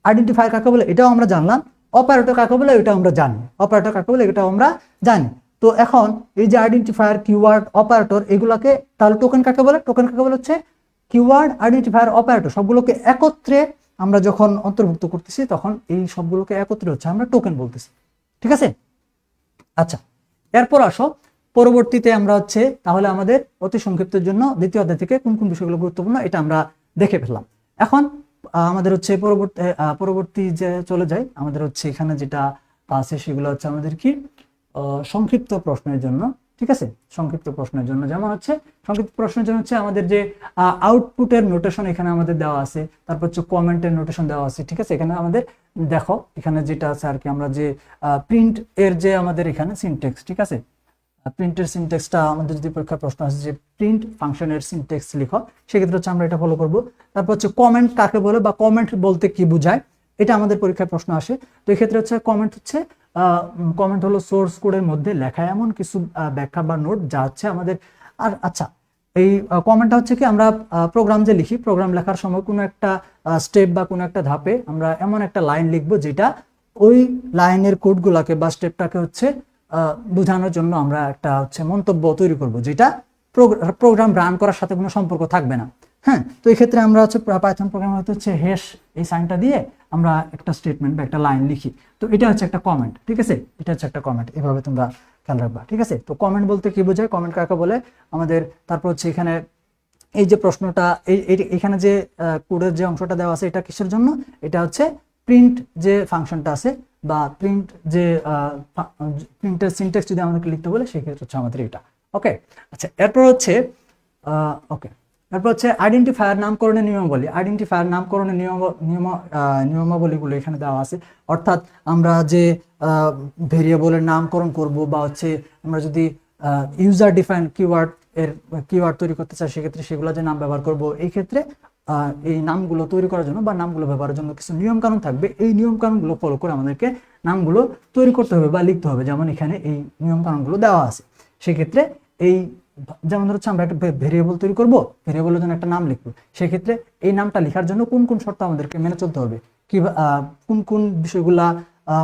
আইডেন্টিফায়ার কাকে বলে এটাও আমরা জানলাম, অপারেটর কাকে বলে এটাও আমরা জানি, তো এখন এই যে আইডেন্টিফায়ার, কিওয়ার্ড, অপারেটর, এগুলাকে তাহলে টোকেন কাকে বলে? টোকেন কাকে বলে হচ্ছে কিওয়ার্ড, আইডেন্টিফায়ার, অপারেটর সবগুলোকে একত্রে আমরা যখন অন্তর্ভুক্ত করতেছি, তখন এই সবগুলোকে একত্রে হচ্ছে আমরা টোকেন বলতেছি। ঠিক আছে। আচ্ছা, এরপর আসো পরবর্তীতে আমরা হচ্ছে তাহলে আমাদের অতি সংক্ষিপ্তের জন্য দ্বিতীয় অধ্যায় থেকে কোন কোন বিষয়গুলো গুরুত্বপূর্ণ এটা আমরা দেখে ফেললাম। এখন আমাদের হচ্ছে পরবর্তী যে চলে যায়, আমাদের হচ্ছে এখানে যেটা আছে সেগুলো হচ্ছে আমাদের কি সংক্ষিপ্ত প্রশ্নের জন্য। ঠিক আছে, সংক্ষিপ্ত প্রশ্নের জন্য যেমন হচ্ছে সংক্ষিপ্ত প্রশ্নের জন্য হচ্ছে আমাদের যে আউটপুটের নোটেশন এখানে আমাদের দেওয়া আছে, তারপর হচ্ছে কমেন্টের নোটেশন দেওয়া আছে। ঠিক আছে, এখানে আমাদের দেখো এখানে যেটা আছে আর কি, আমরা যে প্রিন্ট এর যে আমাদের এখানে সিনট্যাক্স, ঠিক আছে, প্রিন্টের সিনট্যাক্সটা আমাদের যদি পরীক্ষার প্রশ্ন আসে যে প্রিন্ট ফাংশনের সিনট্যাক্স লিখো, সেক্ষেত্রে হচ্ছে আমরা এটা ফলো করব। তারপর হচ্ছে কমেন্ট কাকে বলে বা কমেন্ট বলতে কি বোঝায়, এটা আমাদের পরীক্ষায় প্রশ্ন আসে। তো এই ক্ষেত্রে হচ্ছে কমেন্ট হলো সোর্স কোডের মধ্যে লেখা এমন কিছু ব্যাখ্যা বা নোট যা হচ্ছে আমাদের। আর আচ্ছা, এই কমেন্টটা হচ্ছে কি, আমরা প্রোগ্রাম যে লিখি, প্রোগ্রাম লেখার সময় কোনো একটা স্টেপ বা কোনো একটা ধাপে আমরা এমন একটা লাইন লিখবো যেটা ওই লাইনের কোডগুলোকে বা স্টেপটাকে হচ্ছে বোঝানোর জন্য আমরা একটা হচ্ছে মন্তব্য তৈরি করব, যেটা প্রোগ্রাম রান করার সাথে কোনো সম্পর্ক থাকবে না। হ্যাঁ, তো এই ক্ষেত্রে আমরা হচ্ছে পাইথন প্রোগ্রামে হচ্ছে হ্যাশ এই সাইনটা দিয়ে আমরা একটা স্টেটমেন্ট বা একটা লাইন লিখি। তো এটা হচ্ছে একটা কমেন্ট, ঠিক আছে, এটা হচ্ছে একটা কমেন্ট, এভাবে তোমরা খেয়াল রাখবা, ঠিক আছে। তো কমেন্ট বলতে কি বোঝায়, কমেন্ট কাকে বলে আমাদের। তারপর হচ্ছে এখানে এই যে প্রশ্নটা, এখানে যে কোডের যে অংশটা দেওয়া আছে, এটা কিসের জন্য, এটা হচ্ছে প্রিন্ট যে ফাংশনটা আছে বা প্রিন্ট যে প্রিন্টের সিনট্যাক্স যদি আমাদেরকে লিখতে বলে, সেক্ষেত্রে হচ্ছে আমাদের এটা। ওকে, আচ্ছা, এরপর হচ্ছে ওকে, তারপর হচ্ছে আইডেন্টিফায়ার নামকরণের নিয়মাবলী। আইডেন্টিফায়ার নামকরণের নিয়মাবলীগুলো এখানে দেওয়া আছে। অর্থাৎ আমরা যে ভেরিয়েবলের নামকরণ করব বা হচ্ছে আমরা যদি ইউজার ডিফাইন কিওয়ার্ড তৈরি করতে চাই, সেক্ষেত্রে সেগুলো যে নাম ব্যবহার করব, এই ক্ষেত্রে এই নামগুলো তৈরি করার জন্য বা নামগুলো ব্যবহারের জন্য কিছু নিয়ম কানুন থাকবে। এই নিয়ম কানুনগুলো ফলো করে আমাদেরকে নামগুলো তৈরি করতে হবে বা লিখতে হবে। যেমন এখানে এই নিয়ম কানুনগুলো দেওয়া আছে। সেক্ষেত্রে এই যেমন হচ্ছে আমরা একটা ভেরিয়েবল তৈরি করব, ভেরিয়েবলের জন্য একটা নাম লিখবো, সেক্ষেত্রে এই নামটা লেখার জন্য কোন কোন শর্ত আমাদেরকে মেনে চলতে হবে, কি কোন কোন বিষয়গুলা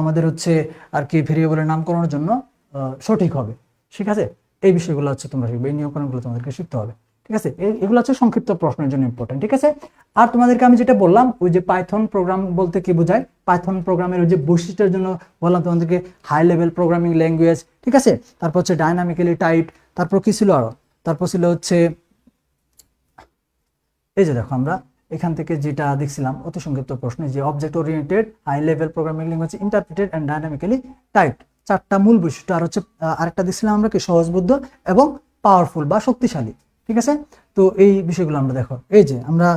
আমাদের হচ্ছে আর কি ভেরিয়েবলের নামকরণের জন্য সঠিক হবে, ঠিক আছে। এই বিষয়গুলো হচ্ছে তোমরা শিখবে, এই নিয়মকানুনগুলো তোমাদেরকে শিখতে হবে, ঠিক আছে। এগুলো হচ্ছে সংক্ষিপ্ত প্রশ্নের জন্য ইম্পর্টেন্ট, ঠিক আছে। আর তোমাদেরকে আমি যেটা বললাম, ওই যে পাইথন প্রোগ্রাম বলতে কি বোঝায়, পাইথন প্রোগ্রামের ওই যে বৈশিষ্ট্যের জন্য বললাম তোমাদেরকে, হাই লেভেল প্রোগ্রামিং ল্যাঙ্গুয়েজ, ঠিক আছে। তারপর হচ্ছে ডাইনামিক্যালি টাইপড, তারপর কি ছিল আরো, তারপর ছিল হচ্ছে এই যে দেখো আমরা এখান থেকে যেটা দেখছিলাম অতি সংক্ষিপ্ত প্রশ্ন, যে object oriented, high level programming language, interpreted and dynamically typed, চারটা মূল বৈশিষ্ট্য। আর হচ্ছে আরেকটা দেখছিলাম আমরা কি, সহজবোধ্য এবং পাওয়ারফুল বা শক্তিশালী, ঠিক আছে। তো এই বিষয়গুলো আমরা দেখো, এই যে আমরা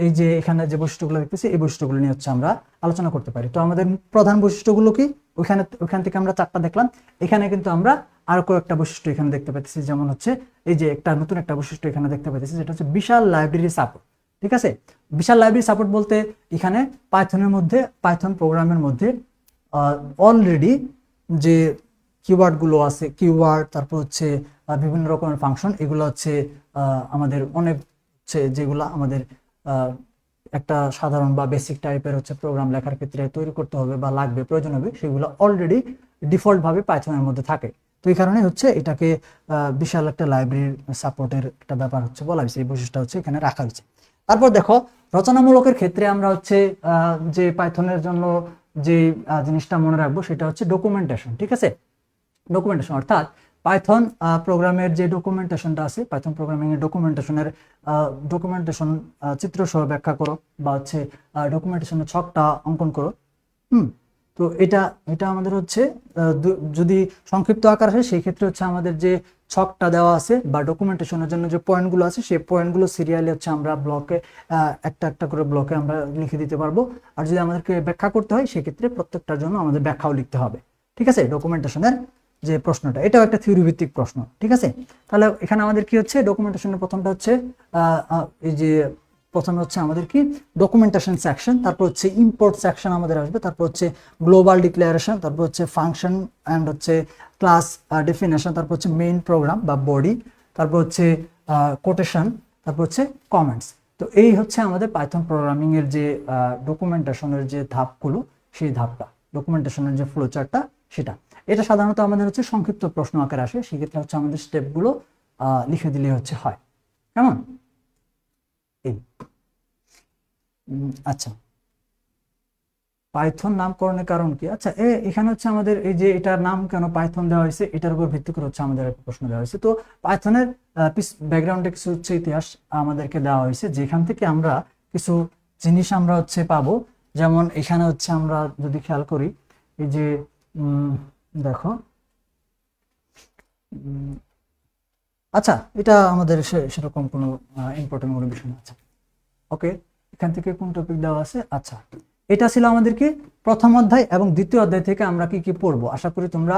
এই যে এখানে যে বৈশিষ্ট্যগুলো দেখতেছি, এই বৈশিষ্ট্যগুলো নিয়ে হচ্ছে আমরা আলোচনা করতে পারি। তো আমাদের প্রধান বৈশিষ্ট্যগুলো কি, ওইখান থেকে আমরা চারটা দেখলাম। এখানে কিন্তু আমরা আরো কয়েকটা বৈশিষ্ট্য এখানে দেখতে পাচ্ছি, যেমন হচ্ছে এই যে নতুন একটা বৈশিষ্ট্য এখানে দেখতে পাচ্ছি, যেটা হচ্ছে বিশাল লাইব্রেরি সাপোর্ট, ঠিক আছে। বিশাল লাইব্রেরি সাপোর্ট বলতে এখানে পাইথন প্রোগ্রামের মধ্যে অলরেডি যে কিওয়ার্ডগুলো আছে, কিওয়ার্ড, তারপর হচ্ছে বিভিন্ন রকমের ফাংশন, এগুলো হচ্ছে আমাদের অনেক হচ্ছে যেগুলো আমাদের একটা সাধারণ বা বেসিক টাইপের হচ্ছে প্রোগ্রাম লেখার ক্ষেত্রে তৈরি করতে হবে বা লাগবে, প্রয়োজন হবে, সেগুলো অলরেডি ডিফল্ট ভাবে পাইথনের মধ্যে থাকে। তো এই কারণে হচ্ছে এটাকে বিশাল একটা লাইব্রেরির সাপোর্টের একটা ব্যাপার হচ্ছে বলা হয়েছে, এই বৈশিষ্ট্য হচ্ছে এখানে রাখা হয়েছে। তারপর দেখো, রচনামূলকের ক্ষেত্রে আমরা হচ্ছে যে পাইথনের জন্য যে জিনিসটা মনে রাখবো, সেটা হচ্ছে ডকুমেন্টেশন, ঠিক আছে। ডকুমেন্টেশন অর্থাৎ পাইথন প্রোগ্রামের যে ডকুমেন্টেশনটা আছে, পাইথন প্রোগ্রামিং এর ডকুমেন্টেশন চিত্র সহ ব্যাখ্যা করো বা হচ্ছে ডকুমেন্টেশনের ছকটা অঙ্কন করো। তো এটা এটা আমাদের হচ্ছে যদি সংক্ষিপ্ত আকার হয়, সেই ক্ষেত্রে হচ্ছে আমাদের যে ছকটা দেওয়া আছে বা ডকুমেন্টেশনের জন্য যে পয়েন্টগুলো আছে, সেই পয়েন্টগুলো সিরিয়ালি হচ্ছে আমরা ব্লকে একটা একটা করে ব্লকে আমরা লিখে দিতে পারবো। আর যদি আমাদেরকে ব্যাখ্যা করতে হয়, সেক্ষেত্রে প্রত্যেকটার জন্য আমাদের ব্যাখ্যাও লিখতে হবে, ঠিক আছে। ডকুমেন্টেশনের যে প্রশ্নটা, এটাও একটা থিওরি ভিত্তিক প্রশ্ন, ঠিক আছে। তাহলে এখানে আমাদের কি হচ্ছে, ডকুমেন্টেশনের প্রথমটা হচ্ছে এই যে প্রথমে হচ্ছে আমাদের কি ডকুমেন্টেশন সেকশন, তারপর হচ্ছে ইম্পোর্ট সেকশন আমাদের আসবে, তারপর হচ্ছে গ্লোবাল ডিক্লারেশন, তারপর হচ্ছে ফাংশন অ্যান্ড হচ্ছে ক্লাস ডেফিনেশন, তারপর হচ্ছে মেইন প্রোগ্রাম বা বডি, তারপর হচ্ছে কোটেশন, তারপর হচ্ছে কমেন্টস। তো এই হচ্ছে আমাদের পাইথন প্রোগ্রামিং এর যে ডকুমেন্টেশনের যে ধাপগুলো, সেই ধাপটা, ডকুমেন্টেশনের যে ফ্লো চার্টটা, সেটা। এটা সাধারণত আমাদের হচ্ছে সংক্ষিপ্ত প্রশ্ন আকারে আসে, সেক্ষেত্রে হচ্ছে আমাদের স্টেপগুলো লিখে দিলে হচ্ছে হয়, কেমন। এই আচ্ছা, পাইথন নামকরণের কারণ কি, আচ্ছা এখানে হচ্ছে আমাদের এই যে এটার নাম কেন পাইথন দেওয়া হয়েছে, এটার উপর ভিত্তি করে হচ্ছে আমাদের একটা প্রশ্ন দেওয়া হয়েছে। তো পাইথনের ব্যাকগ্রাউন্ডে কিছু হচ্ছে ইতিহাস আমাদেরকে দেওয়া হয়েছে, যেখান থেকে আমরা কিছু জিনিস আমরা হচ্ছে পাবো। যেমন এখানে হচ্ছে আমরা যদি খেয়াল করি, এই যে দেখো, আচ্ছা এটা আমাদের সেরকম কোনো ইম্পর্টেন্ট কোনো বিষয় না। আচ্ছা ওকে, এখান থেকে কোন টপিক দেওয়া আছে, আচ্ছা এটা ছিল আমাদের কি প্রথম অধ্যায়, এবং দ্বিতীয় অধ্যায় থেকে আমরা কি কি পড়বো। আশা করি তোমরা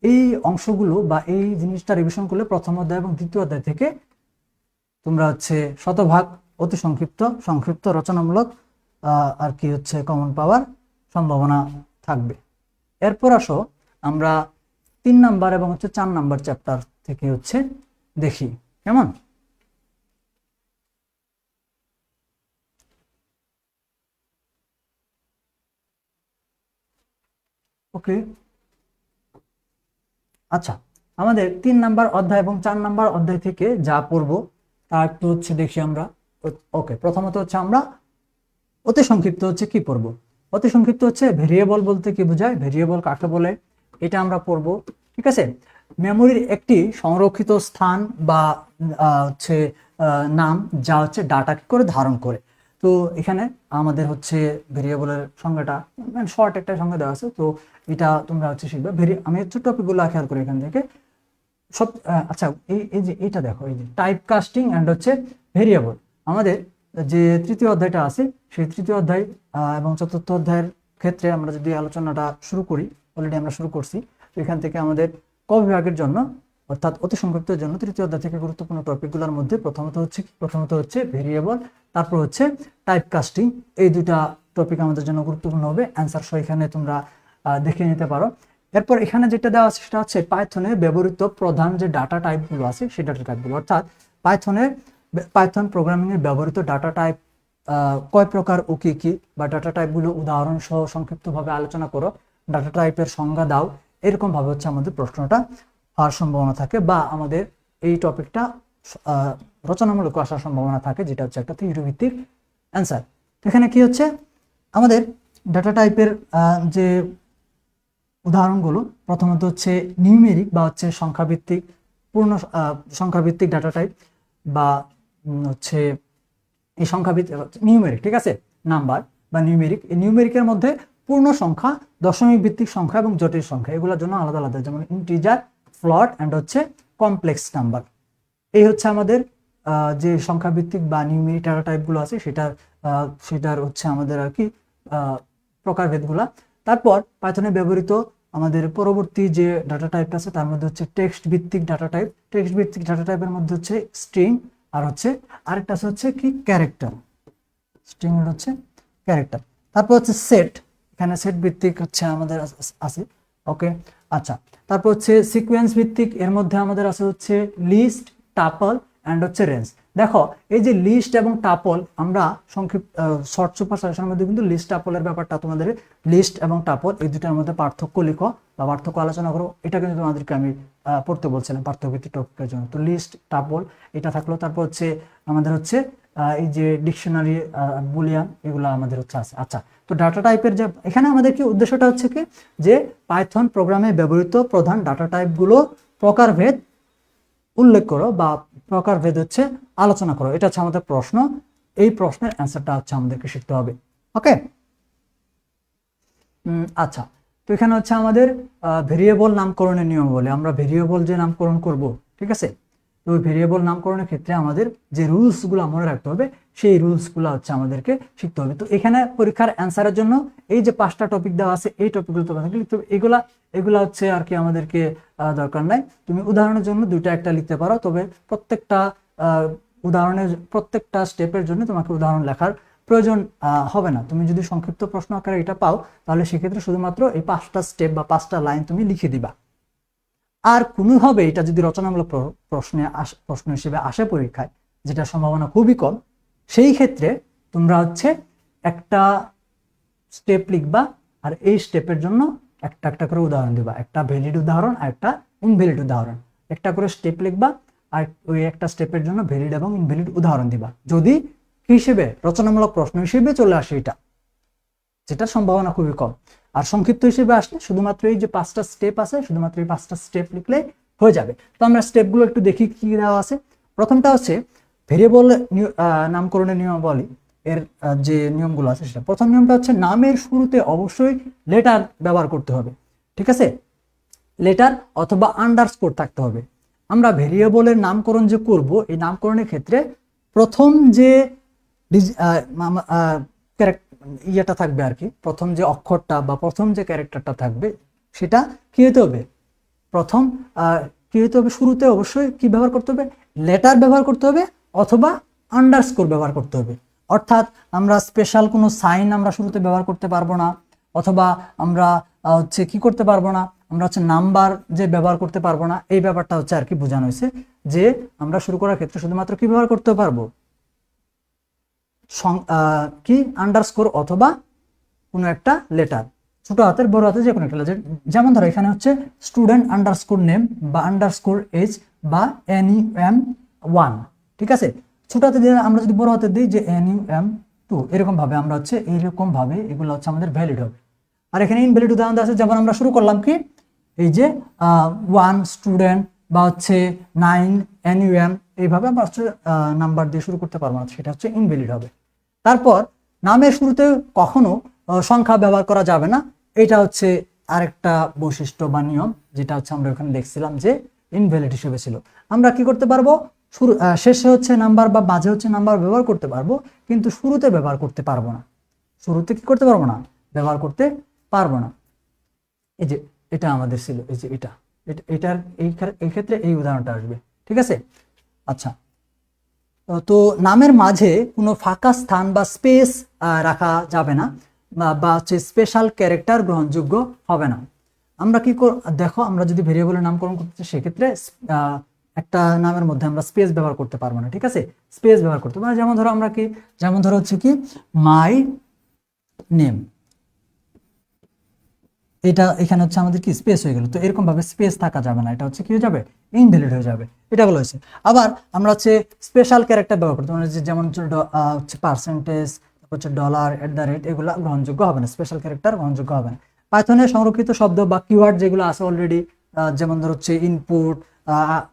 এই অংশগুলো বা এই জিনিসটা রিভিশন করলে প্রথম অধ্যায় এবং দ্বিতীয় অধ্যায় থেকে তোমরা হচ্ছে শতভাগ অতি সংক্ষিপ্ত, সংক্ষিপ্ত, রচনামূলক আর কি হচ্ছে কমন পাওয়ার সম্ভাবনা থাকবে। এরপর আসো আমরা 3 নাম্বার এবং হচ্ছে 4 নাম্বার চ্যাপ্টার থেকে হচ্ছে দেখি কেমন। ওকে, আচ্ছা, আমাদের 3 নাম্বার অধ্যায় এবং 4 নাম্বার অধ্যায় থেকে যা পড়বো তা একটু হচ্ছে দেখি আমরা। ওকে, প্রথমত হচ্ছে আমরা অতি সংক্ষিপ্ত হচ্ছে কি পড়ব। অতি সংক্ষিপ্ত হচ্ছে ভেরিয়েবল বলতে কি বোঝায়, ভেরিয়েবল কাকে বলে, এটা আমরা পড়ব। ঠিক আছে, মেমোরির একটি সংরক্ষিত স্থান বা হচ্ছে নাম, যা হচ্ছে ডাটা কি করে ধারণ করে। তো এখানে আমাদের হচ্ছে ভেরিয়েবলের সংজ্ঞাটা শর্ট একটা সংজ্ঞা দেওয়া আছে, তো এটা তোমরা হচ্ছে শিখবে। আমি হচ্ছে টপিকগুলো খেয়াল করি এখান থেকে সব। আচ্ছা, এই যে এটা দেখো, এই যে টাইপ কাস্টিং অ্যান্ড হচ্ছে ভেরিয়েবল, আমাদের যে তৃতীয় অধ্যায়টা আছে সেই তৃতীয় অধ্যায় এবং চতুর্থ অধ্যায়ের ক্ষেত্রে আমরা যদি আলোচনাটা শুরু করি, অলরেডি আমরা শুরু করছি। তো এখান থেকে আমাদের ক বিভাগের জন্য অর্থাৎ অতি সংক্ষিপ্তের জন্য তৃতীয় অধ্যায় থেকে গুরুত্বপূর্ণ টপিকগুলোর মধ্যে প্রথমত হচ্ছে ভেরিয়েবল, তারপর হচ্ছে টাইপ কাস্টিং। এই দুটা টপিক আমাদের জন্য গুরুত্বপূর্ণ হবে। অ্যান্সার সহ এখানে তোমরা দেখে নিতে পারো। এরপর এখানে যেটা দেওয়া আছে সেটা হচ্ছে পাইথনে ব্যবহৃত প্রধান যে ডাটা টাইপগুলো আছে সেই ডাটা টাইপগুলো, অর্থাৎ পাইথন প্রোগ্রামিং এর ব্যবহৃত ডাটা টাইপ কয় প্রকার ও কি কি, বা ডাটা টাইপগুলো উদাহরণ সহ সংক্ষিপ্তভাবে আলোচনা করো, ডাটা টাইপের সংজ্ঞা দাও। এরকম ভাবে হচ্ছে আমাদের প্রশ্নটা হওয়ার সম্ভাবনা থাকে, বা আমাদের এই টপিকটা রচনামূলক আসার সম্ভাবনা থাকে, যেটা হচ্ছে একটা থিওরি ভিত্তিক অ্যান্সার। এখানে কি হচ্ছে আমাদের ডাটা টাইপের যে উদাহরণগুলো, প্রথমত হচ্ছে নিউমেরিক বা হচ্ছে সংখ্যাভিত্তিক, পূর্ণ সংখ্যাভিত্তিক ডাটা টাইপ, বা হচ্ছে এই সংখ্যাভিত্তিক নিউমেরিক, ঠিক আছে, নাম্বার বা নিউমেরিক। এই নিউমেরিকের মধ্যে পূর্ণ সংখ্যা, দশমিক ভিত্তিক সংখ্যা এবং জটিল সংখ্যা, এগুলোর জন্য আলাদা আলাদা, যেমন ইন্টিজার, ফ্লোট অ্যান্ড হচ্ছে কমপ্লেক্স নাম্বার। এই হচ্ছে আমাদের যে সংখ্যাভিত্তিক বা নিউমেরিক ডাটা টাইপগুলো আছে সেটার হচ্ছে আমাদের আর কি প্রকারভেদগুলা। তারপর পাইথনে ব্যবহৃত আমাদের পরবর্তী যে ডাটা টাইপটা আছে তার মধ্যে হচ্ছে টেক্সট ভিত্তিক ডাটা টাইপ। টেক্সট ভিত্তিক ডাটা টাইপের মধ্যে হচ্ছে স্ট্রিং, আর হচ্ছে আরেকটা হচ্ছে কি ক্যারেক্টার। স্ট্রিং এর হচ্ছে ক্যারেক্টার। তারপর হচ্ছে সেট, এখানে সেট ভিত্তিক হচ্ছে আমাদের আছে। ওকে, আচ্ছা, তারপর হচ্ছে সিকোয়েন্স ভিত্তিক, এর মধ্যে আমাদের আছে হচ্ছে লিস্ট, টাপল অ্যান্ড হচ্ছে রেঞ্জ। দেখো, এই যে লিস্ট এবং টাপল, আমরা সংক্ষিপ্ত শর্ট সুপার সাজেশনের মধ্যে কিন্তু লিস্ট টাপলের ব্যাপারটা তোমাদের, লিস্ট এবং টাপল এই দুটার মধ্যে পার্থক্য লিখো বা পার্থক্য আলোচনা করো, এটা কিন্তু তোমাদেরকে আমি পড়তে বলছিলাম পার্থক্য ভিত্তিক টপিকের জন্য। তো লিস্ট, টাপল এটা থাকলো। তারপর হচ্ছে আমাদের হচ্ছে এই যে ডিকশনারি, বুলিয়ান, এগুলো আমাদের হচ্ছে আছে। আচ্ছা, তো ডাটা টাইপের যে এখানে আমাদের কি উদ্দেশ্যটা হচ্ছে কি, যে পাইথন প্রোগ্রামে ব্যবহৃত প্রধান ডাটা টাইপগুলো প্রকারভেদ উল্লেখ করো বা প্রকারভেদ হচ্ছে আলোচনা করো, এটা হচ্ছে আমাদের প্রশ্ন। এই প্রশ্নের অ্যান্সারটা হচ্ছে আমাদেরকে শিখতে হবে। ওকে, আচ্ছা, তো এখানে হচ্ছে আমাদের ভেরিয়েবল নামকরণের নিয়ম বলে, আমরা ভেরিয়েবল যে নামকরণ করব, ঠিক আছে, তো ওই ভেরিয়েবল নামকরণের ক্ষেত্রে আমাদের যে রুলসগুলো মনে রাখতে হবে সেই রুলসগুলো হচ্ছে আমাদেরকে শিখতে হবে। তো এখানে পরীক্ষার অ্যান্সারের জন্য এই যে 5টা টপিক দেওয়া আছে, এই টপিকগুলো তোমাদেরকে লিখতে হবে। এগুলা হচ্ছে আর কি আমাদেরকে দরকার নাই, তুমি উদাহরণের জন্য 2টা একটা লিখতে পারো, তবে প্রত্যেকটা উদাহরণের প্রত্যেকটা স্টেপের জন্য তোমাকে উদাহরণ লেখার প্রয়োজন হবে না। তুমি যদি সংক্ষিপ্ত প্রশ্ন আকারে এটা পাও, তাহলে সেক্ষেত্রে শুধুমাত্র এই 5টা স্টেপ বা 5টা লাইন তুমি লিখে দিবা। আর কোনোভাবে এটা যদি রচনামূলক প্রশ্ন হিসেবে আসে পরীক্ষায়, যেটা সম্ভাবনা খুবই কম, সেই ক্ষেত্রে তোমরা হচ্ছে একটা স্টেপ লিখবা, আর এই স্টেপের জন্য একটা একটা করে উদাহরণ দিবা, একটা ভ্যালিড উদাহরণ আর একটা ইনভ্যালিড উদাহরণ, একটা করে স্টেপ লিখবা, আর ওই একটা স্টেপের জন্য ভ্যালিড এবং ইনভ্যালিড উদাহরণ দিবা। যদি হিসেবে রচনামূলক প্রশ্ন হিসেবে চলে আসে এটা, যেটার সম্ভাবনা খুবই কম। আর সংক্ষিপ্ত হিসেবে আসলে শুধুমাত্র এই যে 5টা স্টেপ আছে, শুধুমাত্র এই 5টা স্টেপ লিখলে হয়ে যাবে। তো আমরা স্টেপগুলো একটু দেখি কি দেওয়া আছে। প্রথমটা হচ্ছে ভেরিয়েবল নামকরণের নিয়মাবলী এর যে নিয়মগুলো আছে সেটা। প্রথম নিয়মটা হচ্ছে নামের শুরুতে অবশ্যই লেটার ব্যবহার করতে হবে, ঠিক আছে, লেটার অথবা আন্ডারস্কোর থাকতে হবে। আমরা ভেরিয়েবলের নামকরণ যে করব, এই নামকরণের ক্ষেত্রে প্রথম যে ইয়েটা থাকবে আর কি, প্রথম যে অক্ষরটা বা প্রথম যে ক্যারেক্টারটা থাকবে সেটা কি হতে হবে, প্রথম কি হতে হবে, শুরুতে অবশ্যই কি ব্যবহার করতে হবে, লেটার ব্যবহার করতে হবে অথবা আন্ডারস্কোর ব্যবহার করতে হবে। অর্থাৎ আমরা স্পেশাল কোনো সাইন আমরা শুরুতে ব্যবহার করতে পারবো না, অথবা আমরা হচ্ছে কি করতে পারবো না, আমরা হচ্ছে নাম্বার যে ব্যবহার করতে পারবো না, এই ব্যাপারটা হচ্ছে আর কি বোঝানো হয়েছে যে আমরা শুরু করার ক্ষেত্রে শুধুমাত্র কি ব্যবহার করতে পারবো, কি আন্ডারস্কোর অথবা কোনো একটা লেটার, ছোট হাতের বড় হাতের যে কোনো একটা লেটার। যেমন ধরো এখানে হচ্ছে স্টুডেন্ট আন্ডারস্কোর নেম বা আন্ডারস্কোর এজ বা NUM1, ঠিক আছে। ছোট হাতে দিয়ে আমরা যদি বড় হাতে দিই যে NUM2, এরকম ভাবে আমরা হচ্ছে এইরকম ভাবে এগুলো হচ্ছে আমাদের ভ্যালিড হবে। আর এখানে ইনভ্যালিড উদাহরণ আছে, যেমন আমরা শুরু করলাম কি এই যে 1 স্টুডেন্ট বা হচ্ছে 9 NUM, এইভাবে আমরা হচ্ছে নাম্বার দিয়ে শুরু করতে পারবো না, সেটা হচ্ছে ইনভ্যালিড হবে। তারপর নামের শুরুতে কখনো সংখ্যা ব্যবহার করা যাবে না, এটা হচ্ছে আরেকটা বৈশিষ্ট্য বা নিয়ম, যেটা হচ্ছে আমরা ওখানে দেখছিলাম যে ইনভ্যালিড হিসেবে ছিল। আমরা কি করতে পারবো, শুরু শেষে হচ্ছে নাম্বার বা মাঝে হচ্ছে নাম্বার ব্যবহার করতে পারবো, কিন্তু শুরুতে ব্যবহার করতে পারবো না, শুরুতে কি করতে পারবো না, ব্যবহার করতে পারবো না। এই যে এটা আমাদের ছিল, এই যে এটার এই ক্ষেত্রে এই উদাহরণটা আসবে, ঠিক আছে। আচ্ছা, তো নামের মাঝে কোনো ফাঁকা স্থান বা স্পেস রাখা যাবে না, বা হচ্ছে স্পেশাল ক্যারেক্টার গ্রহণযোগ্য হবে না। আমরা কি দেখো, আমরা যদি ভেরিয়েবলের নামকরণ করতে সেক্ষেত্রে একটা নামের মধ্যে আমরা স্পেস ব্যবহার করতে পারবো না, ঠিক আছে, স্পেস ব্যবহার করতে পারবো না। যেমন ধরো আমরা কি, যেমন ধরো হচ্ছে কি মাই নেম, এটা এখানে হচ্ছে আমাদের কি স্পেস হয়ে গেল, তো এরকম ভাবে স্পেস থাকা যাবে না, এটা হচ্ছে কি হয়ে যাবে, ইনভ্যালিড হয়ে যাবে, এটা বলা হয়েছে। আবার আমরা হচ্ছে স্পেশাল ক্যারেক্টার ব্যবহার করতে মানে যেমন হচ্ছে পার্সেন্টেজ, হচ্ছে $, এগুলা গ্রহণযোগ্য হবে না, স্পেশাল ক্যারেক্টার গ্রহণযোগ্য হবে না। পাইথনে সংরক্ষিত শব্দ বা কিওয়ার্ড যেগুলো আছে অলরেডি, যেমন ধর হচ্ছে ইনপুট,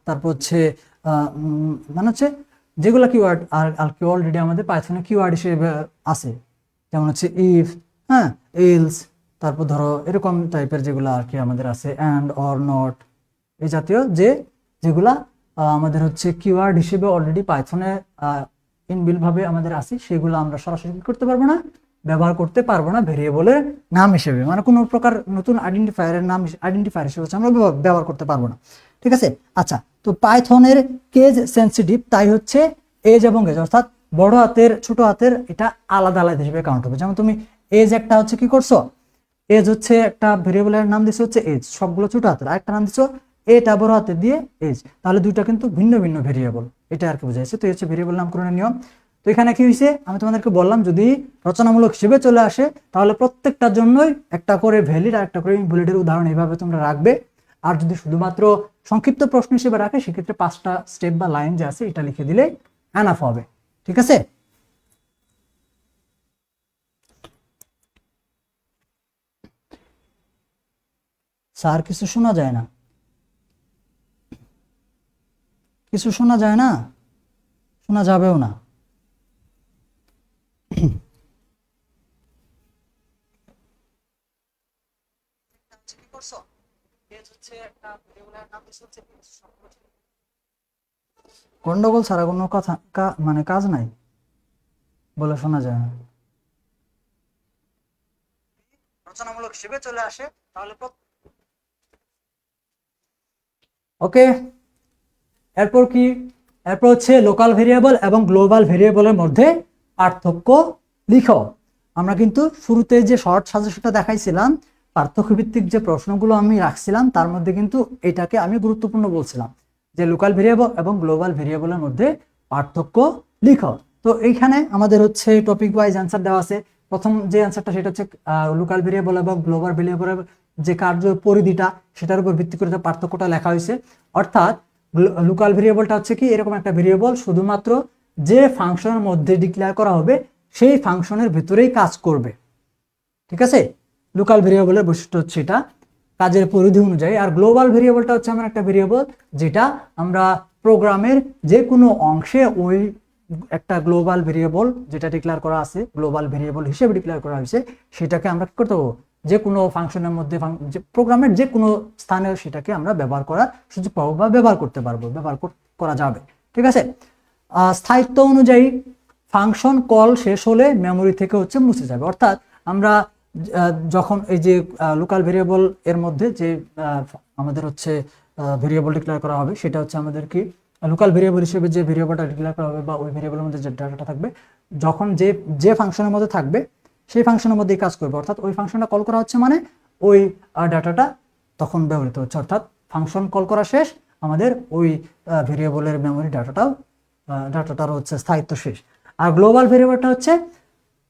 তারপর হচ্ছে মানে হচ্ছে যেগুলো কিওয়ার্ড আর কি অলরেডি আমাদের পাইথনে কিওয়ার্ড হিসেবে আছে, যেমন হচ্ছে ইফ, হ্যাঁ, এলস, তারপর ধরো এরকম টাইপের যেগুলো আর কি আমাদের আছে, অ্যান্ড অর নট, এই জাতীয় যেগুলা আমাদের হচ্ছে কিওয়ার্ড হিসেবে অলরেডি পাইথনে ইনবিল্ট ভাবে আমাদের আছে, সেগুলো আমরা সরাসরি করতে পারবো না, ব্যবহার করতে পারবো না ভেরিয়েবলের নাম হিসেবে, মানে কোনো প্রকার নতুন আইডেন্টিফায়ারের নাম আইডেন্টিফায়ার হিসেবে আমরা ব্যবহার করতে পারবো না, ঠিক আছে। আচ্ছা, তো পাইথনের কেস সেন্সিটিভ, তাই হচ্ছে এজ এবং এজ অর্থাৎ বড় হাতের ছোট হাতের এটা আলাদা আলাদা হিসেবে কাউন্ট হবে। যেমন তুমি এজ একটা হচ্ছে কি করছো, এজ হচ্ছে একটা ভেরিয়েবলের নাম দিছো হচ্ছে এজ, সবগুলো ছোট হাতের, আরেকটা নাম দিছো এটা বড় হাতে দিয়ে এজ, তাহলে দুইটা কিন্তু ভিন্ন ভিন্ন ভেরিয়েবল, এটা আর কি বোঝাইছে। তো হচ্ছে ভেরিয়েবল নামকরণের নিয়ম। তো এখানে কি হয়েছে, আমি তোমাদেরকে বললাম যদি রচনামূলক হিসেবে চলে আসে তাহলে প্রত্যেকটার জন্যই একটা করে ভ্যালিড আর একটা করে ইনভ্যালিডের উদাহরণ এইভাবে তোমরা রাখবে। আর যদি শুধুমাত্র সংক্ষিপ্ত প্রশ্ন হিসেবে রাখে সেক্ষেত্রে 5টা স্টেপ বা লাইন যে আছে এটা লিখে দিলে এনাফ হবে, ঠিক আছে। স্যার কিছু শোনা যায় না, কিছু শোনা যায় না, শোনা যাবেও না। গন্ডগোল ছাড়া কোনো কথা মানে কাজ নাই, বলে শোনা যায় না। রচনামূলক হিসেবে চলে আসে তাহলে ওকে। এরপর কি, এরপর হচ্ছে লোকাল ভেরিয়েবল এবং গ্লোবাল ভেরিয়েবলের মধ্যে পার্থক্য লিখো। আমরা কিন্তু শুরুতে যে শর্ট সাজেশনটা দেখাইছিলাম, পার্থক্য ভিত্তিক যে প্রশ্নগুলো আমি রাখছিলাম তার মধ্যে কিন্তু এটাকে আমি গুরুত্বপূর্ণ বলছিলাম যে লোকাল ভেরিয়েবল এবং গ্লোবাল ভেরিয়েবলের মধ্যে পার্থক্য লিখো। তো এইখানে আমাদের হচ্ছে টপিক ওয়াইজ অ্যান্সার দেওয়া আছে। প্রথম যে অ্যান্সারটা সেটা হচ্ছে লোকাল ভেরিয়েবল এবং গ্লোবাল ভেরিয়েবলের যে কার্য পরিধিটা সেটার উপর ভিত্তি করে পার্থক্যটা লেখা হয়েছে। অর্থাৎ লোকাল ভেরিয়েবলটা হচ্ছে কি এরকম একটা ভেরিয়েবল শুধুমাত্র যে ফাংশনের মধ্যে ডিক্লেয়ার করা হবে সেই ফাংশনের ভিতরেই কাজ করবে, ঠিক আছে। লোকাল ভেরিয়েবলের বৈশিষ্ট্য হচ্ছে এটা কাজের পরিধি অনুযায়ী। আর গ্লোবাল ভেরিয়েবলটা হচ্ছে আমার একটা ভেরিয়েবল যেটা আমরা প্রোগ্রামের যে কোনো অংশে ওই একটা গ্লোবাল ভেরিয়েবল যেটা ডিক্লেয়ার করা আছে গ্লোবাল ভেরিয়েবল হিসেবে ডিক্লেয়ার করা হয়েছে সেটাকে আমরা কি করতে পারবো, যে কোনো ফাংশনের মধ্যে প্রোগ্রামের যে কোনো স্থানে সেটাকে আমরা ব্যবহার করার সুযোগ পাবো বা ব্যবহার করতে পারবো, ব্যবহার করা যাবে, ঠিক আছে। স্থায়িত্ব অনুযায়ী ফাংশন কল শেষ হলে মেমোরি থেকে হচ্ছে মুছে যাবে। অর্থাৎ আমরা যখন এই যে লোকাল ভেরিয়েবল এর মধ্যে যে আমাদের হচ্ছে ভেরিয়েবল ডিক্লেয়ার করা হবে, সেটা হচ্ছে আমাদের কি লোকাল ভেরিয়েবল হিসেবে যে ভেরিয়েবলটা ডিক্লেয়ার করা হবে বা ওই ভেরিয়েবলের মধ্যে যে ডাটাটা থাকবে, যখন যে যে ফাংশনের মধ্যে থাকবে সেই ফাংশনের মধ্যেই কাজ করবে। অর্থাৎ ওই ফাংশনটা কল করা হচ্ছে মানে ওই ডাটাটা তখন ব্যবহৃত হচ্ছে। অর্থাৎ ফাংশন কল করা শেষ, আমাদের ওই ভেরিয়েবলের মেমোরি ডাটাটার হচ্ছে স্থায়িত্ব শেষ। আর গ্লোবাল ভেরিয়েবলটা হচ্ছে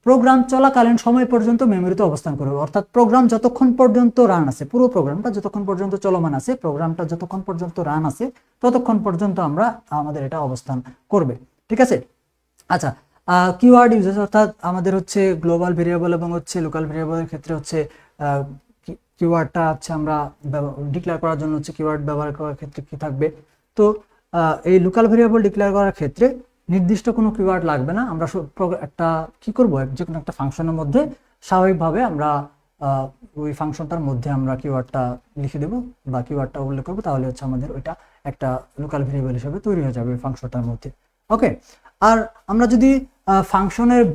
প্রোগ্রাম চলাকালীন সময় পর্যন্ত মেমোরিতে অবস্থান করবে। অর্থাৎ প্রোগ্রাম যতক্ষণ পর্যন্ত রান আছে, পুরো প্রোগ্রামটা যতক্ষণ পর্যন্ত চলমান আছে, প্রোগ্রামটা যতক্ষণ পর্যন্ত রান আছে ততক্ষণ পর্যন্ত আমাদের এটা অবস্থান করবে। ঠিক আছে। আচ্ছা, কিওয়ার্ড ইউজেস, অর্থাৎ আমাদের হচ্ছে গ্লোবাল ভেরিয়েবল এবং হচ্ছে লোকাল ভেরিয়েবলের ক্ষেত্রে হচ্ছে কিওয়ার্ডটা হচ্ছে আমরা ডিক্লেয়ার করার জন্য হচ্ছে কিওয়ার্ড ব্যবহার করার ক্ষেত্রে কি থাকবে। তো এই লোকাল ভেরিয়েবল ডিক্লেয়ার করার ক্ষেত্রে নির্দিষ্ট কোনো কিওয়ার্ড লাগবে না। আমরা একটা কি করব, যে কোনো একটা ফাংশনের মধ্যে স্বাভাবিকভাবে আমরা ওই ফাংশনটার মধ্যে আমরা কিওয়ার্ডটা লিখে দেব বা কিওয়ার্ডটা উল্লেখ করবো, তাহলে হচ্ছে আমাদের ওইটা একটা লোকাল ভেরিয়েবল হিসেবে তৈরি হয়ে যাবে ওই ফাংশনটার মধ্যে। ওকে। আর আমরা যদি ফাংশনের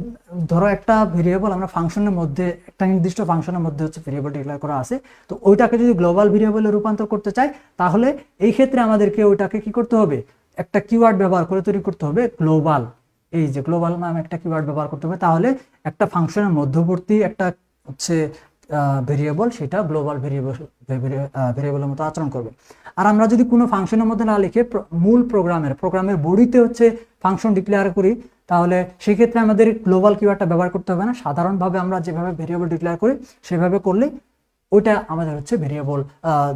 ধরো একটা ভেরিয়েবল আমরা ফাংশনের মধ্যে একটা নির্দিষ্ট ফাংশনের মধ্যে হচ্ছে ভেরিয়েবল ডিক্লেয়ার করা আছে, তো ওইটাকে যদি গ্লোবাল ভেরিয়েবলে রূপান্তর করতে চাই, তাহলে এই ক্ষেত্রে আমাদেরকে ওইটাকে কি করতে হবে, একটা কিওয়ার্ড ব্যবহার করে তৈরি করতে হবে গ্লোবাল। এই যে গ্লোবাল নামে একটা কিওয়ার্ড ব্যবহার করতে হবে, তাহলে একটা ফাংশনের মধ্যবর্তী একটা হচ্ছে ভেরিয়েবল, সেটা গ্লোবাল ভেরিয়েবলের মতো আচরণ করবে। আর আমরা যদি কোনো ফাংশনের মধ্যে না লিখে মূল প্রোগ্রামের বডিতে হচ্ছে ফাংশন ডিক্লেয়ার করি, তাহলে সেই ক্ষেত্রে আমাদের গ্লোবাল কিওয়ার্ডটা ব্যবহার করতে হবে না। সাধারণভাবে আমরা যেভাবে ভেরিয়েবল ডিক্লেয়ার করি সেভাবে করলে ওইটা আমাদের হচ্ছে ভেরিয়েবল,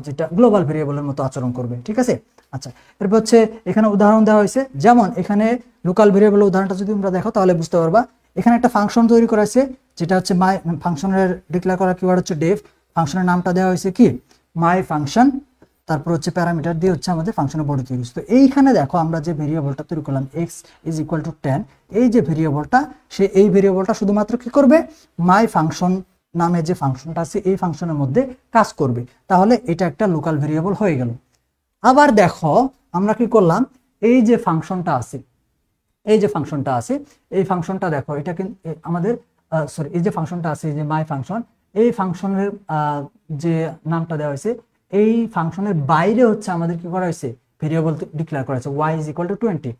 যেটা গ্লোবাল ভেরিয়েবলের মতো আচরণ করবে। ঠিক আছে। আচ্ছা, এরপর হচ্ছে এখানে উদাহরণ দেওয়া হয়েছে, যেমন এখানে লোকাল ভেরিয়েবলের উদাহরণটা যদি আমরা দেখো তাহলে বুঝতে পারবা। এখানে একটা ফাংশন তৈরি করা হয়েছে, যেটা হচ্ছে মাই ফাংশনের ডিক্লেয়ার করা কিওয়ার্ড হচ্ছে ডেফ। ফাংশনের নামটা দেওয়া হয়েছে কি, মাই ফাংশন, তারপর হচ্ছে প্যারামিটার দিয়ে হচ্ছে আমাদের ফাংশনের বডি তৈরি। তো এইখানে দেখো আমরা যে ভেরিয়েবলটা তৈরি করলাম x = 10, এই যে ভেরিয়েবলটা, এই ভেরিয়েবলটা শুধুমাত্র কি করবে, মাই ফাংশন নামে যে ফাংশনটা আছে এই ফাংশনের মধ্যে কাজ করবে। তাহলে এটা একটা লোকাল ভেরিয়েবল হয়ে গেল। আবার দেখো আমরা কি করলাম, এই যে ফাংশনটা আছে এই ফাংশনটা দেখো, এটা কিন্তু আমাদের এই যে ফাংশনটা আছে, এই যে মাই ফাংশন, এই ফাংশনের যে নামটা দেওয়া হয়েছে, এই ফাংশনের বাইরে হচ্ছে আমাদের কি করা হয়েছে, ভেরিয়েবল ডিক্লেয়ার করা হয়েছে y = 20।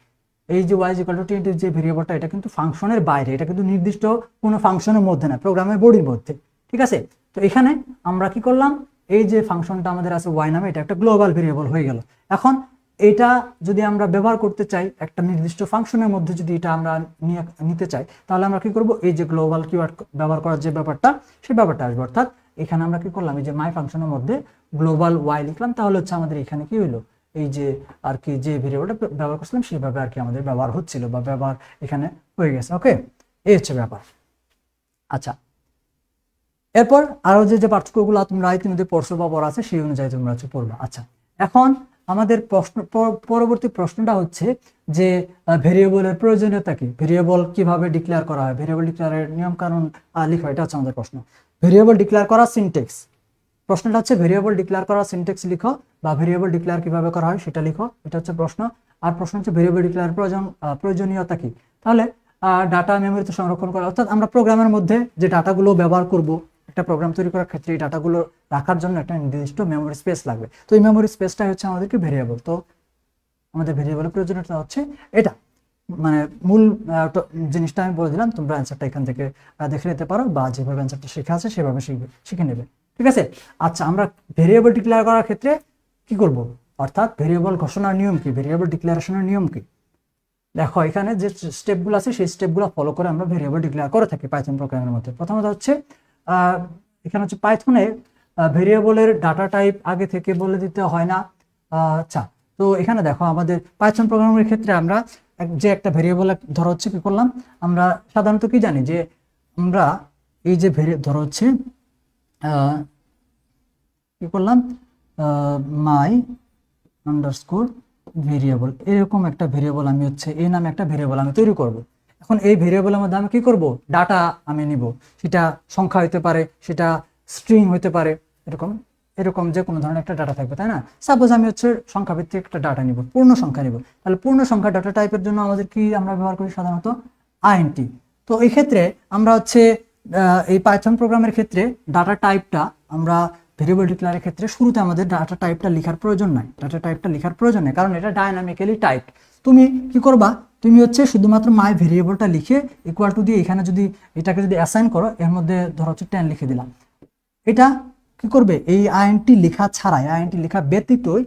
এই যে y = 20 যে ভেরিয়েবলটা, এটা কিন্তু ফাংশনের বাইরে, এটা কিন্তু নির্দিষ্ট কোনো ফাংশনের মধ্যে না, প্রোগ্রামের বডির মধ্যে। ঠিক আছে। তো এখানে আমরা কি করলাম, এই যে ফাংশনটা আমাদের আছে y নামে, এটা একটা গ্লোবাল ভেরিয়েবল হয়ে গেল। এখন এটা যদি আমরা ব্যবহার করতে চাই একটা নির্দিষ্ট ফাংশনের মধ্যে, যদি এটা আমরা নিতে চাই, তাহলে আমরা কি করব, এই যে গ্লোবাল কিওয়ার্ড ব্যবহার করার যে ব্যাপারটা, সেই ব্যাপারটা আসবে। অর্থাৎ এখানে আমরা কি করলাম, এই যে মাই ফাংশনের মধ্যে গ্লোবাল y লিখলাম, তাহলে হচ্ছে আমাদের এখানে কি হলো, এই যে আর কি যে ভেরিয়েবলটা ব্যবহার করছিলাম সেইভাবে আর কি আমাদের ব্যবহার হচ্ছিল বা ব্যবহার এখানে হয়ে গেছে। ওকে, এই হচ্ছে ব্যাপার। আচ্ছা, এরপর আরো যে পার্থক্যগুলো তোমরা ইতিমধ্যে পড়ছো বা পড়া আছে, সেই অনুযায়ী তোমরা হচ্ছে পড়বা। আচ্ছা, এখন আমাদের পরবর্তী প্রশ্নটা হচ্ছে যে ভেরিয়েবলের প্রয়োজনীয়তা কি, ভেরিয়েবল কিভাবে ডিক্লেয়ার করা হয়, ভেরিয়েবল ডিক্লেয়ারের নিয়ম কানুন লিখো, এটা হচ্ছে আমাদের প্রশ্ন। ভেরিয়েবল ডিক্লেয়ার করা সিনট্যাক্স, প্রশ্নটা হচ্ছে ভেরিয়েবল ডিক্লেয়ার করা সিনট্যাক্স লিখো বা ভেরিয়েবল ডিক্লেয়ার কিভাবে করা হয় সেটা লিখো, এটা হচ্ছে প্রশ্ন। আর প্রশ্ন হচ্ছে ভেরিয়েবল ডিক্লেয়ার প্রয়োজনীয়তা কি। তাহলে ডাটা মেমোরিতে সংরক্ষণ করা, অর্থাৎ আমরা প্রোগ্রামের মধ্যে যে ডাটাগুলো ব্যবহার করব, একটা প্রোগ্রাম তৈরি করার ক্ষেত্রে এই ডাটাগুলো রাখার জন্য একটা নির্দিষ্ট মেমোরি স্পেস লাগবে। তো এই মেমোরি স্পেসটাই হচ্ছে আমাদেরকে ভেরিয়েবল। তো আমাদের ভেরিয়েবলের প্রয়োজনীয়তা হচ্ছে এটা, মানে মূল জিনিসটা আমি বলে দিলাম, তোমরা অ্যান্সারটা এখান থেকে দেখে নিতে পারো বা যেভাবে অ্যান্সারটা শেখা আছে সেভাবে শিখে নেবে। ঠিক আছে। আচ্ছা, আমরা ভেরিয়েবল ডিক্লেয়ার করার ক্ষেত্রে কি করব, অর্থাৎ ভেরিয়েবল ঘোষণার নিয়ম কি, ভেরিয়েবল ডিক্লারেশনের নিয়ম কি। দেখো এখানে যে স্টেপগুলো আছে সেই স্টেপগুলো ফলো করে আমরা ভেরিয়েবল ডিক্লেয়ার করে থাকি পাইথন প্রোগ্রামের মধ্যে। প্রথমত হচ্ছে এখানে হচ্ছে পাইথনে ভেরিয়েবলের ডাটা টাইপ আগে থেকে বলে দিতে হয় না। আচ্ছা, তো এখানে দেখো আমাদের পাইথন প্রোগ্রামের ক্ষেত্রে আমরা যে একটা ভেরিয়েবল ধরো হচ্ছে কি করলাম, আমরা সাধারণত কি জানি যে আমরা এই যে ধরো হচ্ছে কি করলাম, মাই আন্ডারস্কোর ভেরিয়েবল, এরকম একটা ভেরিয়েবল আমি হচ্ছে এই নামে একটা ভেরিয়েবল আমি তৈরি করব। এখন এই ভেরিয়েবলের মধ্যে আমি কি করব, ডাটা আমি নিব, সেটা সংখ্যা হতে পারে, সেটা স্ট্রিং হতে পারে, এরকম যে কোনো ধরনের একটা ডাটা থাকবে, তাই না। সাপোজ আমি হচ্ছে সংখ্যা ভিত্তিক একটা ডাটা নিব, পূর্ণ সংখ্যা নিব, তাহলে পূর্ণ সংখ্যা ডাটা টাইপের জন্য আমাদের কি আমরা ব্যবহার করি সাধারণত আইএনটি। তো এই ক্ষেত্রে আমরা হচ্ছে এই পাইথন প্রোগ্রামের ক্ষেত্রে ডাটা টাইপটা আমরা ভেরিয়েবল ডিক্লেয়ারের ক্ষেত্রে শুরুতে আমাদের ডাটা টাইপটা লেখার প্রয়োজন নাই, ডাটা টাইপটা লেখার প্রয়োজন নেই, কারণ এটা ডাইনামিক্যালি টাইপ। তুমি কি করবা, তুমি হচ্ছে শুধুমাত্র মাই ভেরিয়েবলটা লিখে ইকুয়াল টু দিয়ে এখানে যদি এটাকে যদি অ্যাসাইন করো, এর মধ্যে ধরো হচ্ছে 10 লিখে দিলাম। এটা কি করবে, এই আইএনটি লেখা ছাড়াই, আইএনটি লেখা ব্যতীতই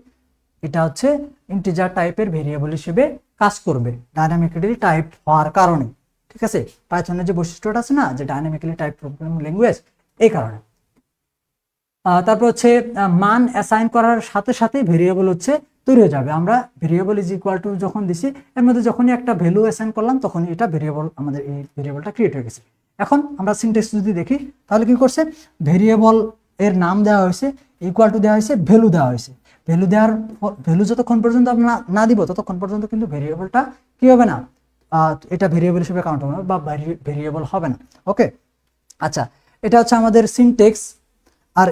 এটা হচ্ছে ইন্টিজার টাইপের ভেরিয়েবল হিসেবে কাজ করবে ডাইনামিক্যালি টাইপ হওয়ার কারণে। ঠিক আছে, পাইথনের যে বৈশিষ্ট্যটা আছে না, যে ডাইনামিক্যালি টাইপ প্রোগ্রামিং ল্যাঙ্গুয়েজ, এই কারণে। তারপর হচ্ছে মান অ্যাসাইন করার সাথে সাথে ভেরিয়েবল হচ্ছে তৈরি হয়ে যাবে। আমরা ভেরিয়েবল ইজ ইকুয়াল টু যখন দিছি, এর মধ্যে যখনই একটা ভ্যালু অ্যাসাইন করলাম তখন এটা ভেরিয়েবল, আমাদের এই ভেরিয়েবলটা ক্রিয়েট হয়ে গেছে। এখন আমরা সিনট্যাক্স যদি দেখি তাহলে কি করছে, ভেরিয়েবল এর নাম দেওয়া হয়েছে, ইকুয়াল টু দেওয়া হয়েছে, ভ্যালু দেওয়া হয়েছে। ভ্যালু যতক্ষণ পর্যন্ত আমরা না দিব ততক্ষণ পর্যন্ত কিন্তু ভেরিয়েবলটা কি হবে না, এটা ভেরিয়েবল হিসেবে কাউন্ট হবে না বা ভেরিয়েবল হবে না। ওকে, আচ্ছা, এটা হচ্ছে আমাদের সিনট্যাক্স। আর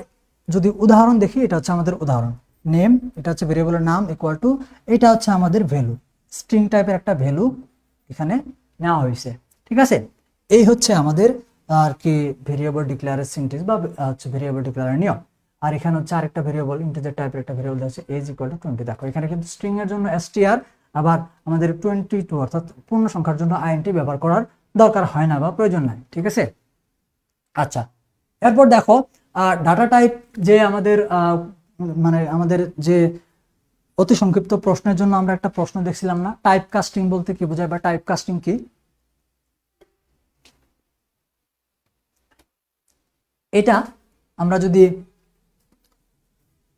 যদি উদাহরণ দেখি, এটা হচ্ছে আমাদের উদাহরণ। নেম, এটা হচ্ছে ভেরিয়েবলের নাম, ইকুয়াল টু এটা হচ্ছে আমাদের ভ্যালু, স্ট্রিং টাইপের একটা ভ্যালু এখানে নেওয়া হয়েছে। ঠিক আছে, এই হচ্ছে আমাদের আর কি ভেরিয়েবল ডিক্লেয়ারের সিনট্যাক্স বা হচ্ছে ভেরিয়েবল ডিক্লেয়ারের নিয়ম। আর এখানে হচ্ছে আরেকটা ভেরিয়েবল, ইন্টিজার টাইপের একটা ভেরিয়েবল আছে, এজ ইকুয়াল টু 20। দেখো এখানে কিন্তু স্ট্রিং এর জন্য str, আবার আমাদের 22 অর্থাৎ পূর্ণ সংখ্যার জন্য আইএনটি ব্যবহার করার দরকার হয় না বা প্রয়োজন নাই। ঠিক আছে, আচ্ছা, এরপর দেখো ডাটা টাইপ যে আমাদের মানে আমাদের যে অতি সংক্ষিপ্ত প্রশ্নের জন্য আমরা একটা প্রশ্ন দেখছিলাম না, টাইপ কাস্টিং বলতে কি বোঝায় বা টাইপ কাস্টিং কি। এটা আমরা যদি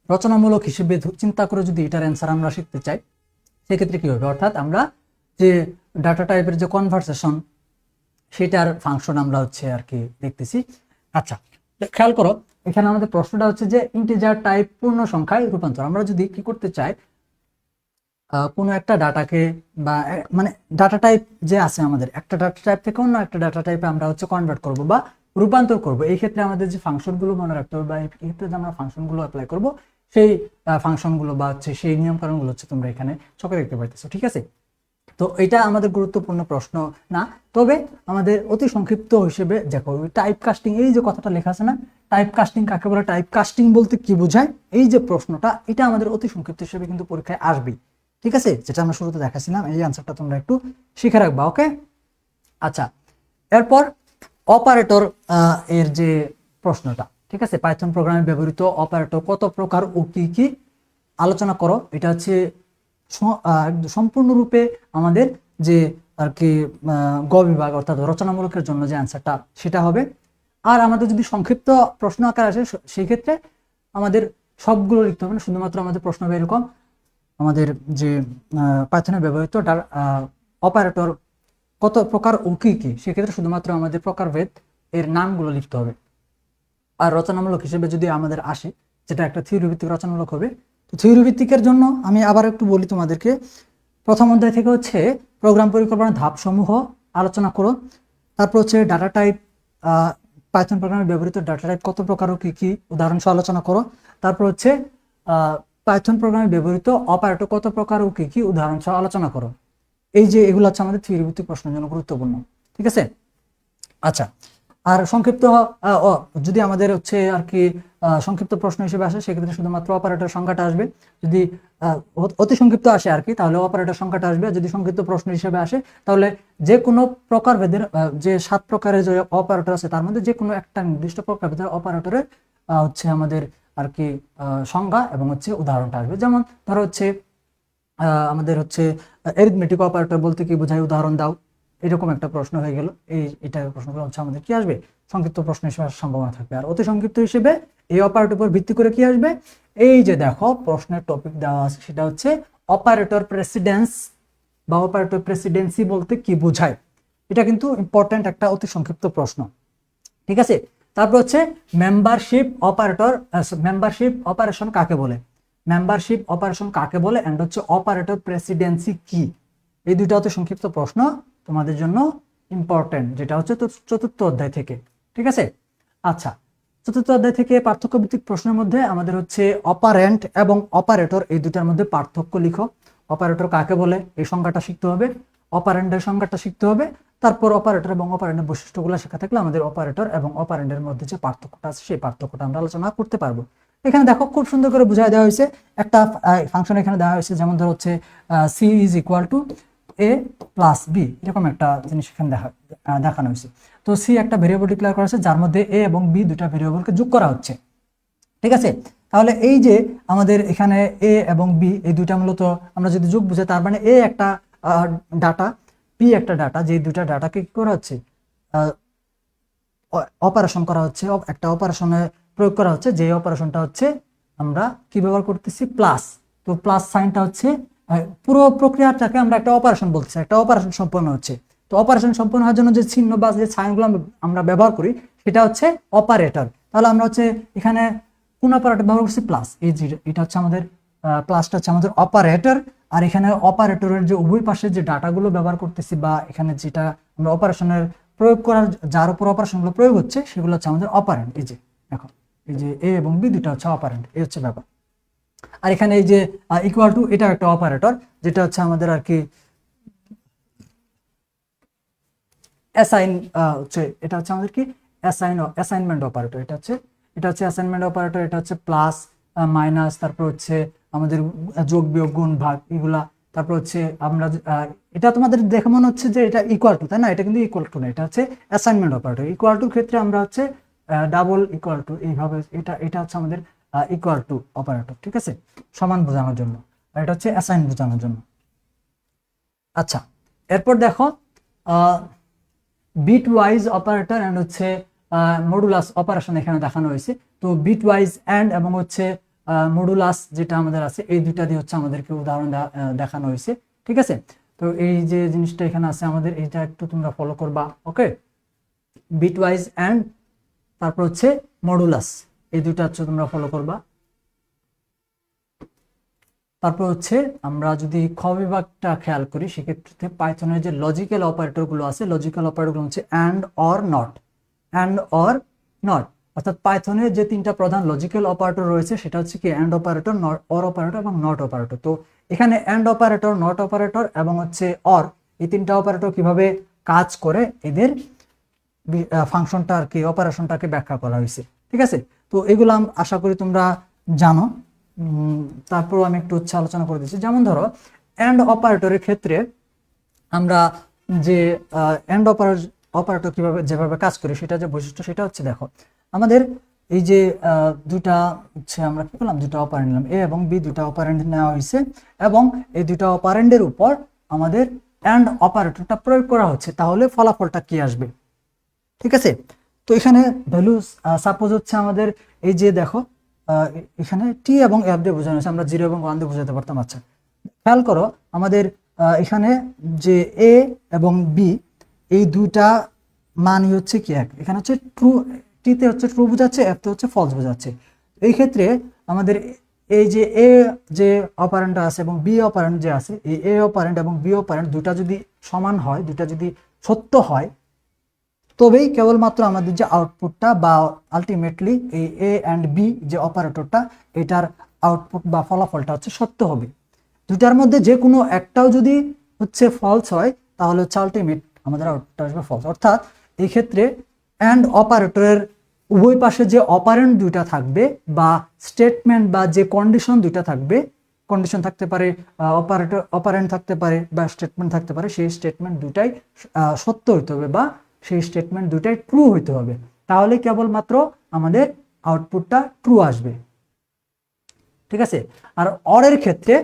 রচনামূলক হিসেবে চিন্তা করে যদি এটার অ্যান্সার আমরা শিখতে চাই, সেক্ষেত্রে কি হবে, অর্থাৎ আমরা যে ডাটা টাইপের যে কনভারসেশন, সেটার ফাংশন আমরা হচ্ছে আর কি দেখতেছি। আচ্ছা, খেয়াল করো এখানে আমাদের প্রশ্নটা হচ্ছে যে ইন্টিজার টাইপ পূর্ণ সংখ্যায় রূপান্তর। আমরা যদি কি করতে চাই, কোনো একটা ডাটাকে বা মানে ডাটা টাইপ যে আছে আমাদের, একটা ডাটা টাইপ থেকে অন্য একটা ডাটা টাইপে আমরা হচ্ছে কনভার্ট করব বা রূপান্তর করব। এই ক্ষেত্রে আমাদের যে ফাংশনগুলো মনে রাখতে হবে বা এই ক্ষেত্রে যে আমরা ফাংশনগুলো অ্যাপ্লাই করব, সেই ফাংশনগুলো বা হচ্ছে সেই নিয়মকানুনগুলো হচ্ছে তোমরা এখানে চোখে দেখতে পাইতেছো। ঠিক আছে, তো এটা আমাদের গুরুত্বপূর্ণ প্রশ্ন না, তবে আমাদের অতি সংক্ষিপ্ত হিসেবে দেখো টাইপ কাস্টিং, এই যে কথাটা লেখা আছে না, টাইপ কাস্টিং কাকে বলে, টাইপ কাস্টিং বলতে কি বোঝায়, এই যে প্রশ্নটা, এটা আমাদের অতি সংক্ষিপ্ত হিসেবে কিন্তু পরীক্ষায় আসবেই। ঠিক আছে, যেটা আমরা শুরুতে দেখাছিলাম, এই আনসারটা তোমরা একটু শিখে রাখবা। ওকে, আচ্ছা, এরপর অপারেটর এর যে প্রশ্নটা, ঠিক আছে, পাইথন প্রোগ্রামে ব্যবহৃত অপারেটর কত প্রকার ও কি কি আলোচনা করো। এটা হচ্ছে সম্পূর্ণরূপে আমাদের যে আর কি গ বিভাগ অর্থাৎ রচনামূলকের জন্য যে অ্যান্সারটা সেটা হবে। আর আমাদের যদি সংক্ষিপ্ত প্রশ্ন আকার আসে, সেই ক্ষেত্রে আমাদের সবগুলো লিখতে হবে না, শুধুমাত্র আমাদের প্রশ্ন হবে এরকম, আমাদের যে পাইথনে ব্যবহৃত অপারেটর কত প্রকার ও কি কি, সেক্ষেত্রে শুধুমাত্র আমাদের প্রকারভেদ এর নামগুলো লিখতে হবে। আর রচনামূলক হিসেবে যদি আমাদের আসে, যেটা একটা থিওরি ভিত্তিক রচনামূলক হবে, তো থিওরি ভিত্তিকের জন্য আমি আবার একটু বলি তোমাদেরকে, প্রথম অধ্যায় থেকে হচ্ছে প্রোগ্রাম পরিকল্পনার ধাপসমূহ আলোচনা করো। তারপর হচ্ছে ডাটা টাইপ, পাইথন প্রোগ্রামে ব্যবহৃত ডাটা টাইপ কত প্রকার ও কি কি উদাহরণ সহ আলোচনা করো। তারপর হচ্ছে পাইথন প্রোগ্রামে ব্যবহৃত অপারেটর কত প্রকার ও কি কি উদাহরণ সহ আলোচনা করো। এই যে এগুলো হচ্ছে আমাদের থিওরি ভিত্তিক প্রশ্নের জন্য গুরুত্বপূর্ণ। ঠিক আছে, আচ্ছা, আর সংক্ষিপ্ত যদি আমাদের হচ্ছে আর কি সংক্ষিপ্ত প্রশ্ন হিসেবে আসে, সেক্ষেত্রে শুধুমাত্র অপারেটর সংখ্যাটা আসবে। যদি অতি সংক্ষিপ্ত আসে আর কি, তাহলে অপারেটর সংখ্যাটা আসবে। যদি সংক্ষিপ্ত প্রশ্ন হিসেবে আসে, তাহলে যে কোনো প্রকারভেদের যে 7 প্রকারের যে অপারেটর আছে, তার মধ্যে যে কোনো একটা নির্দিষ্ট প্রকারভেদের অপারেটরের হচ্ছে আমাদের আর কি সংজ্ঞা এবং হচ্ছে উদাহরণটা আসবে। যেমন ধরো হচ্ছে আমাদের হচ্ছে অ্যারিথমেটিক অপারেটর বলতে কি বোঝায়, উদাহরণ দাও, এরকম একটা প্রশ্ন হয়ে গেল। এটা প্রশ্নগুলো হচ্ছে আমাদের কি আসবে, সংক্ষিপ্ত প্রশ্ন হিসেবে আসার সম্ভাবনা থাকবে। আর অতি সংক্ষিপ্ত হিসেবে এই অপারেটর উপর ভিত্তি করে কি আসবে, এই যে দেখো প্রশ্নের টপিক দেওয়া আছে, সেটা হচ্ছে অপারেটর প্রেসিডেন্স বা অপারেটর প্রেসিডেন্সি বলতে কি বোঝায়। এটা কিন্তু ইম্পর্টেন্ট একটা অতি সংক্ষিপ্ত প্রশ্ন। ঠিক আছে, তারপর হচ্ছে মেম্বারশিপ অপারেশন কাকে বলে, মেম্বারশিপ অপারেশন কাকে বলে, এন্ড হচ্ছে অপারেটর প্রেসিডেন্সি কি। এই দুইটা হচ্ছে সংক্ষিপ্ত প্রশ্ন তোমাদের জন্য ইম্পর্টেন্ট, যেটা হচ্ছে চতুর্থ অধ্যায় থেকে। ঠিক আছে, আচ্ছা, চতুর্থ অধ্যায় থেকে পার্থক্য ভিত্তিক প্রশ্নের মধ্যে আমাদের হচ্ছে অপারেন্ট এবং অপারেটর, এই দুটার মধ্যে পার্থক্য লিখো। অপারেটর কাকে বলে এই সংজ্ঞাটা শিখতে হবে, অপারেন্টের সংজ্ঞাটা শিখতে হবে, তারপর অপারেটর এবং অপারেন্ডের বৈশিষ্ট্যগুলো শেখা থাকলে আমাদের অপারেটর এবং অপারেন্ডের মধ্যে যে পার্থক্যটা আছে সেই পার্থক্যটা আমরা আলোচনা করতে পারবো। এখানে দেখো খুব সুন্দর করে বুঝাই দেওয়া হয়েছে, একটা ফাংশন এখানে দেওয়া হয়েছে, যেমন ধরো হচ্ছে c is equal to a plus b, এরকম একটা জিনিস এখানে দেখানো হয়েছে। তো সি একটা ভেরিয়েবল ডিক্লেয়ার করা হয়েছে যার মধ্যে এ এবং বি দুটা ভেরিয়েবলকে যোগ করা হচ্ছে, ঠিক আছে। তাহলে এই যে আমাদের এখানে এ এবং বি এই দুইটা মূলত আমরা যদি যোগ বুঝাই, তার মানে এ একটা ডাটা, বি একটা ডাটা, যে দুইটা ডাটাকে কি করা হচ্ছে, অপারেশন করা হচ্ছে, একটা অপারেশনে প্রয়োগ করা হচ্ছে, যে অপারেশনটা হচ্ছে আমরা কি ব্যবহার করতেছি, প্লাস। তো প্লাস সাইনটা হচ্ছে পুরো প্রক্রিয়াটাকে আমরা একটা অপারেশন বলতেছি, একটা অপারেশন সম্পন্ন হচ্ছে। তো অপারেশন সম্পন্ন হওয়ার জন্য যে চিহ্ন বা যে সাইনগুলো আমরা ব্যবহার করি সেটা হচ্ছে অপারেটর। তাহলে আমরা হচ্ছে এখানে কোন অপারেটর ব্যবহার করছি, প্লাস। এই যে এটা হচ্ছে আমাদের প্লাসটা হচ্ছে আমাদের অপারেটর, আর এখানে অপারেটরের যে উভয় পাশে যে ডাটাগুলো ব্যবহার করতেছি বা এখানে যেটা আমরা অপারেশনের প্রয়োগ করার, যার উপর অপারেশনগুলো প্রয়োগ হচ্ছে সেগুলো হচ্ছে আমাদের অপারেন্ট। এই যে দেখো, এই যে এ এবং বি দুটা হচ্ছে অপারেন্ট, এই হচ্ছে ব্যাপার। আর এখানে এই যে ইকুয়াল টু, এটা একটা অপারেটর, যেটা হচ্ছে আমাদের আর কি অ্যাসাইন হচ্ছে, এটা হচ্ছে আমাদের কি অ্যাসাইনমেন্ট অপারেটর। এটা হচ্ছে অ্যাসাইনমেন্ট অপারেটর। এটা হচ্ছে প্লাস মাইনাস, তারপর হচ্ছে আমাদের যোগ বিয়োগ গুণ ভাগ এগুলা। তারপর হচ্ছে আমরা এটা তোমাদের দেখে মনে হচ্ছে যে এটা ইকুয়াল টু, তাই না? এটা কিন্তু ইকুয়াল টু না, এটা হচ্ছে অ্যাসাইনমেন্ট অপারেটর। ইকুয়াল টুর ক্ষেত্রে আমরা হচ্ছে ডাবল ইকুয়াল টু এইভাবে, এটা হচ্ছে আমাদের ইকুয়াল টু অপারেটর, ঠিক আছে, সমান বোঝানোর জন্য। আর এটা হচ্ছে অ্যাসাইন বোঝানোর জন্য। আচ্ছা, এরপর দেখো বিট ওয়াইজ অপারেটর এন্ড হচ্ছে মডুলাস অপারেশন এখানে দেখানো হয়েছে। তো বিট ওয়াইজ এন্ড এবং হচ্ছে মডুলাস যেটা আমাদের আছে, এই দুইটা দিয়ে হচ্ছে আমাদেরকে উদাহরণ দেখানো হয়েছে, ঠিক আছে। তো এই যে জিনিসটা এখানে আছে আমাদের, এইটা একটু তোমরা ফলো করবা, ওকে। বিট ওয়াইজ এন্ড তারপর হচ্ছে মডুলাস, এই দুইটা হচ্ছে তোমরা ফলো করবা। তারপর হচ্ছে আমরা যদি খ বিভাগটা খেয়াল করি, সেক্ষেত্রে পাইথনের যে লজিক্যাল অপারেটর গুলো আছে, লজিক্যাল অপারেটর গুলো হচ্ছে and or not, and or not. অর্থাৎ পাইথনের যে তিনটা প্রধান লজিক্যাল অপারেটর রয়েছে সেটা হচ্ছে কি অ্যান্ড অপারেটর, অর অপারেটর এবং নট অপারেটর। তো এখানে অ্যান্ড অপারেটর, নট অপারেটর এবং হচ্ছে অর, এই তিনটা অপারেটর কিভাবে কাজ করে এদের ফাংশনটা আর কি, অপারেশনটাকে ব্যাখ্যা করা হয়েছে, ঠিক আছে। তো এগুলো আশা করি তোমরা জানো। তারপর আমি একটু হচ্ছে আলোচনা করে দিচ্ছি। যেমন ধরো এন্ড অপারেটরের ক্ষেত্রে আমরা যে এন্ড অপারেটর কিভাবে যেভাবে কাজ করি, সেটা যে বৈশিষ্ট্য সেটা হচ্ছে, দেখো আমাদের এই যে দুটা হচ্ছে আমরা কি করলাম, দুটা অপারেন্ড নিলাম, এ এবং বি দুটা অপারেন্ড নেওয়া হয়েছে, এবং এই দুটা অপারেন্ডের উপর আমাদের এন্ড অপারেটরটা প্রয়োগ করা হচ্ছে, তাহলে ফলাফলটা কি আসবে, ঠিক আছে। তো এখানে ভ্যালু সাপোজ হচ্ছে আমাদের এই যে দেখো এখানে টি এবং এফ দিয়ে বোঝানো হয়েছে, আমরা 0 এবং 1 দিয়ে বোঝাতে পারতাম। আচ্ছা, খেয়াল করো আমাদের এখানে যে এ এবং বি এই দুইটা মানই হচ্ছে কি এক, এখানে হচ্ছে ট্রু, টিতে হচ্ছে ট্রু বোঝাচ্ছে, এফতে হচ্ছে ফলস বোঝাচ্ছে। এই ক্ষেত্রে আমাদের এই যে এ যে অপারেন্ট আছে এবং বি অপারেন্ট যে আছে, এই এ অপারেন্ট এবং বি অপারেন্ট দুটা যদি সমান হয়, দুটা যদি সত্য হয়, তবেই কেবলমাত্র আমাদের যে আউটপুটটা বা আলটিমেটলি এই এ অ্যান্ড বি যে অপারেটরটা, এটার আউটপুট বা ফলাফলটা হচ্ছে সত্য হবে। দুটার মধ্যে যে কোনো একটাও যদি হচ্ছে ফলস হয়, তাহলে হচ্ছে আলটিমেট আমাদের আউটপুট আসবে ফলস। অর্থাৎ এই ক্ষেত্রে অ্যান্ড অপারেটরের উভয় পাশে যে অপারেন্ট দুইটা থাকবে বা স্টেটমেন্ট বা যে কন্ডিশন দুইটা থাকবে, কন্ডিশন থাকতে পারে, অপারেন্ট থাকতে পারে বা স্টেটমেন্ট থাকতে পারে, সেই স্টেটমেন্ট দুটাই সত্য হইতে হবে বা সেই স্টেটমেন্ট দুটাই ট্রু হইতে হবে, তাহলে কেবলমাত্র আমাদের আউটপুটটা ট্রু আসবে, ঠিক আছে। আর অরের ক্ষেত্রে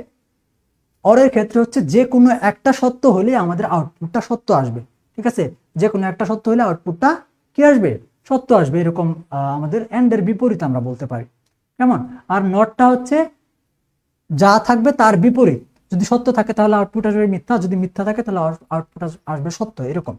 হচ্ছে যে কোনো একটা সত্য হলে আমাদের আউটপুটটা সত্য আসবে, ঠিক আছে। যে কোনো একটা সত্য হলে আউটপুটটা কি আসবে, সত্য আসবে। এরকম আমাদের এন্ডের বিপরীত আমরা বলতে পারি, কেমন। আর নটটা হচ্ছে যা থাকবে তার বিপরীত, যদি সত্য থাকে তাহলে আউটপুট আসবে মিথ্যা, যদি মিথ্যা থাকে তাহলে আউটপুট আসবে সত্য, এরকম।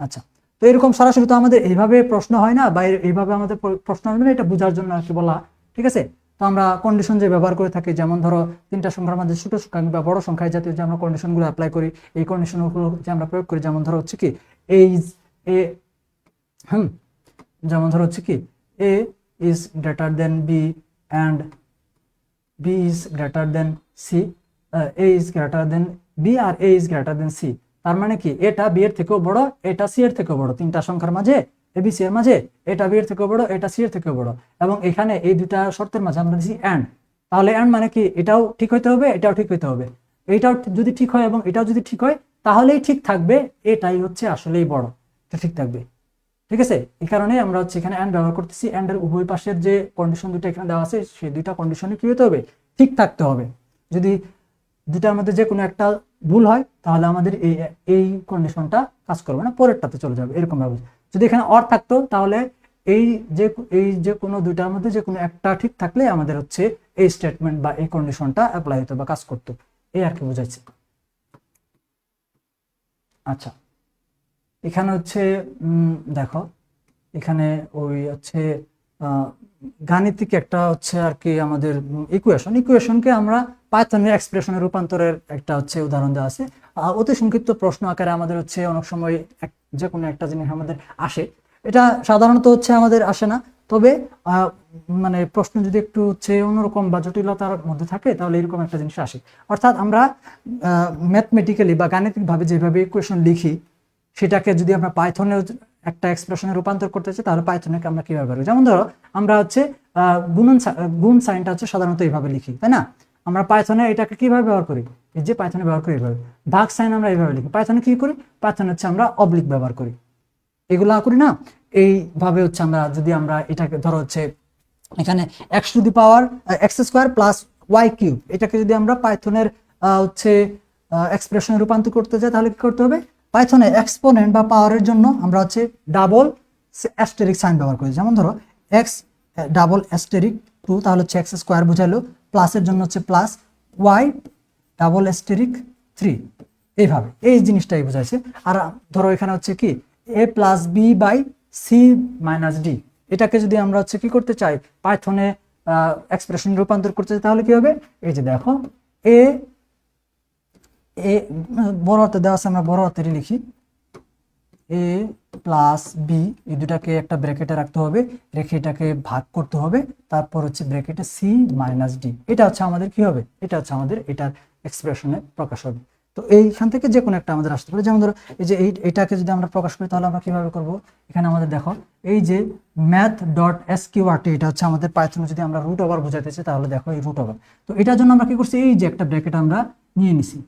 আচ্ছা, তো এরকম সরাসরি তো আমাদের এইভাবে প্রশ্ন হয় না, বা এইভাবে আমাদের প্রশ্ন আসবে না, এটা বোঝার জন্য আর কি বলা, ঠিক আছে। তো আমরা কন্ডিশন যে ব্যবহার করে থাকি, যেমন ধরো তিনটা সংখ্যার মধ্যে ছোট সংখ্যা কিংবা বড় সংখ্যায় জাতীয় যে আমরা কন্ডিশনগুলো অ্যাপ্লাই করি, এই কন্ডিশনগুলো যে আমরা প্রয়োগ করি, যেমন ধরো হচ্ছে কি এইজ এ, যেমন ধরো হচ্ছে কি A is greater than B and B is greater than C, A is greater than B আর A is greater than C, তার মানে কি এটা বি এর থেকেও বড়, এটা সি এর থেকেও বড়, তিনটা সংখ্যার মাঝে এবিসি এর মাঝে এটা বি এর থেকেও বড়, এটা সি এর থেকেও বড়, এবং এখানে এই দুটা শর্তের মাঝে আমরা দিচ্ছি এন্ড। তাহলে এন্ড মানে কি এটাও ঠিক হইতে হবে, এটাও ঠিক হইতে হবে। এইটাও যদি ঠিক হয় এবং এটাও যদি ঠিক হয় তাহলেই ঠিক থাকবে, এটাই হচ্ছে আসলেই বড়, এটা ঠিক থাকবে। ঠিক আছে, এই কারণে আমরা হচ্ছে এখানে এন্ড ব্যবহার করতেছি। এন্ড এর উভয় পাশের যে কন্ডিশন দুটো এখানে দেওয়া আছে সেই দুইটা কন্ডিশনে কি হতে হবে, ঠিক থাকতে হবে। যদি দুটার মধ্যে যে কোনো একটা ভুল হয় তাহলে আমাদের এই কন্ডিশনটা কাজ করবে না, পরেরটাতে চলে যাবে, এরকম ভাবে। যদি এখানে অর থাকতো তাহলে এই যে কোনো দুইটার মধ্যে যে কোনো একটা ঠিক থাকলে আমাদের হচ্ছে এই স্টেটমেন্ট বা এই কন্ডিশনটা অ্যাপ্লাই হতো বা কাজ করতো, এই আর কি বোঝাইছে। আচ্ছা, এখানে হচ্ছে দেখো এখানে ওই হচ্ছে গাণিতিক একটা হচ্ছে আর কি আমাদের ইকুয়েশনকে আমরা পাইথনের এক্সপ্রেশনে রূপান্তরের একটা হচ্ছে উদাহরণ দেওয়া আছে। অতি সংক্ষিপ্ত প্রশ্ন আকারে আমাদের হচ্ছে অনেক সময় যে কোনো একটা জিনিস আমাদের আসে, এটা সাধারণত হচ্ছে আমাদের আসে না, তবে মানে প্রশ্ন যদি একটু হচ্ছে অন্যরকম বা জটিলতার মধ্যে থাকে তাহলে এরকম একটা জিনিস আসে। অর্থাৎ আমরা ম্যাথমেটিক্যালি বা গাণিতিকভাবে যেভাবে ইকুয়েশন লিখি সেটাকে যদি আমরা পাইথনে একটা এক্সপ্রেশনে রূপান্তর করতে চাই তাহলে পাইথনে আমরা কিভাবে ব্যবহার করি। যেমন ধরো আমরা হচ্ছে গুণ সাইনটা হচ্ছে সাধারণত এইভাবে লিখি, তাই না? আমরা পাইথনে এটাকে কিভাবে ব্যবহার করি, এই যে পাইথনে ব্যবহার করি এইভাবে। ভাগ সাইন আমরা এইভাবে লিখি, পাইথনে কি করি, পাইথনে হচ্ছে আমরা অবলিক ব্যবহার করি, এগুলা করি না। এইভাবে হচ্ছে আমরা যদি আমরা এটাকে ধরো হচ্ছে এখানে x to the power x square plus y cube, এটাকে যদি আমরা পাইথনের হচ্ছে এক্সপ্রেশনে রূপান্তর করতে চাই তাহলে কি করতে হবে, পাইথনে এক্সপোনেন্ট বা পাওয়ারের জন্য আমরা হচ্ছে ডাবল অ্যাস্টেরিক সাইন ব্যবহার করি। যেমন ধরো এক্স ডাবল অ্যাস্টেরিক 2 তাহলে হচ্ছে এক্স স্কোয়ার বুঝাইলো, প্লাসের জন্য হচ্ছে প্লাস ওয়াই ডাবল অ্যাস্টেরিক 3, এইভাবে এই জিনিসটাই বোঝাইছে। আর ধরো এখানে হচ্ছে কি A plus B by C minus D, এটাকে যদি আমরা হচ্ছে কি করতে চাই পাইথনে এক্সপ্রেশন রূপান্তর করতে চাই তাহলে কি হবে, এই যে দেখো এ বড় হাতে দেওয়া আছে, আমরা বড় হাতেরই লিখি, এ প্লাস বি, এই দুটাকে একটা ব্র্যাকেটে রাখতে হবে, রেখে এটাকে ভাগ করতে হবে, তারপর হচ্ছে ব্র্যাকেটে সি মাইনাস ডি, এটা হচ্ছে আমাদের কি হবে, এটা হচ্ছে আমাদের এটার এক্সপ্রেশনে প্রকাশ হবে। তো এইখান থেকে যে কোনো একটা আমাদের আসতে পারে। যেমন ধরো এই যে এইটাকে যদি আমরা প্রকাশ করি তাহলে আমরা কিভাবে করব, এখানে আমাদের দেখো এই যে ম্যাথ ডট এসকিউআরটি, এটা হচ্ছে আমাদের পাইথনে যদি আমরা রুট ওভার বোঝাতে চাই তাহলে দেখো এই রুট ওভার। তো এটার জন্য আমরা কি করছি, এই যে একটা ব্র্যাকেট আমরা নিয়ে নিছি,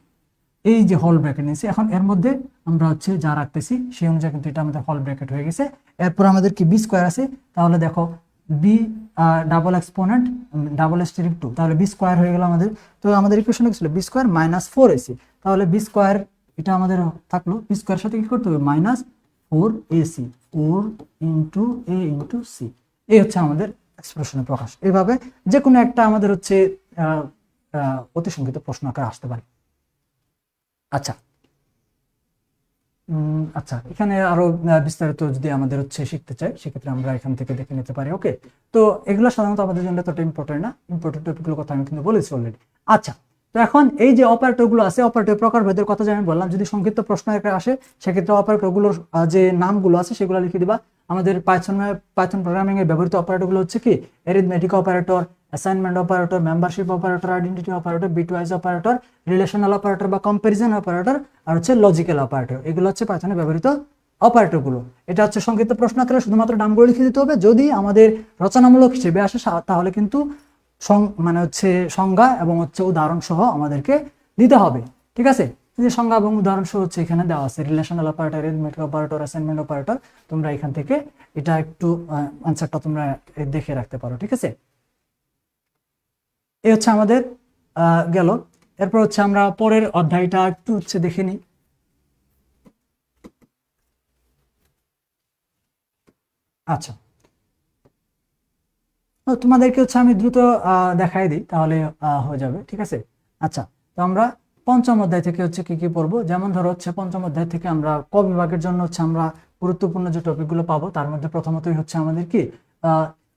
এই যে হল ব্র্যাকেট নিয়েছি, এখন এর মধ্যে আমরা হচ্ছে যা রাখতেছি সেই অনুযায়ী কিন্তু এটা আমাদের হল ব্র্যাকেট হয়ে গেছে। এরপর আমাদের কি বি স্কোয়ার আছে, তাহলে দেখো b double exponent double asterisk 2, তাহলে বি স্কোয়ার হয়ে গেল আমাদের। তো আমাদের ইকুয়েশন ছিল বি স্কোয়ার মাইনাস 4 এসি, তাহলে বি স্কোয়ার এটা আমাদের থাকলো, বি স্কোয়ার সাথে কি করতে হবে মাইনাস 4 এসি, 4 ইন্টু এ ইন্টু সি, এই হচ্ছে আমাদের এক্সপ্রেশনের প্রকাশ। এইভাবে যে কোনো একটা আমাদের হচ্ছে অতি সংক্ষিপ্ত প্রশ্ন আকারে আসতে পারে। আচ্ছা, আচ্ছা এখানে আরো বিস্তারিত যদি আমাদের হচ্ছে শিখতে চাই সেক্ষেত্রে আমরা এখান থেকে দেখে নিতে পারি। ওকে, তো এগুলো সাধারণত আমাদের জন্য ততটা ইম্পর্টেন্ট না, ইম্পর্টেন্ট টপিকগুলোর কথা আমি কিন্তু বলেছি অলরেডি। আচ্ছা, তো এখন এই যে অপারেটরগুলো আছে, অপারেটর প্রকারভেদের কথা যে আমি বললাম, যদি সংক্ষিপ্ত প্রশ্ন আকারে আসে সেক্ষেত্রে অপারেটরগুলোর যে নামগুলো আছে সেগুলো লিখে দিবা। আমাদের পাইথন প্রোগ্রামিং এ ব্যবহৃত অপারেটরগুলো হচ্ছে কি arithmetic operator, assignment operator, membership operator, identity operator, bitwise operator, relational operator বা কম্প্যারিজন অপারেটর, আর হচ্ছে লজিক্যাল অপারেটর। এগুলো হচ্ছে পাইথনে ব্যবহৃত অপারেটরগুলো। এটা হচ্ছে সংক্ষিপ্ত প্রশ্ন আকারে শুধুমাত্র নামগুলো লিখে দিতে হবে। যদি আমাদের রচনামূলক হিসেবে আসে তাহলে কিন্তু মানে হচ্ছে সংজ্ঞা এবং হচ্ছে উদাহরণ সহ আমাদেরকে দিতে হবে। ঠিক আছে, যে সংজ্ঞা এবং উদাহরণ সহ হচ্ছে এখানে দেওয়া আছে, relational operator, arithmetic operator, assignment operator. তোমরা এখান থেকে এটা একটু অ্যান্সারটা তোমরা দেখে রাখতে পারো। ঠিক আছে, এই হচ্ছে আমাদের গেল। এরপর হচ্ছে আমরা পরের অধ্যায়টা একটু হচ্ছে দেখে নিই। আচ্ছা, তোমাদেরকে হচ্ছে আমি দ্রুত দেখাই দিই তাহলে হয়ে যাবে। ঠিক আছে, আচ্ছা, তো আমরা পঞ্চম অধ্যায় থেকে হচ্ছে কি কি পড়বো। যেমন ধরো হচ্ছে পঞ্চম অধ্যায় থেকে আমরা ক বিভাগের জন্য হচ্ছে আমরা গুরুত্বপূর্ণ যে টপিকগুলো পাবো তার মধ্যে প্রথমতই হচ্ছে আমাদের কি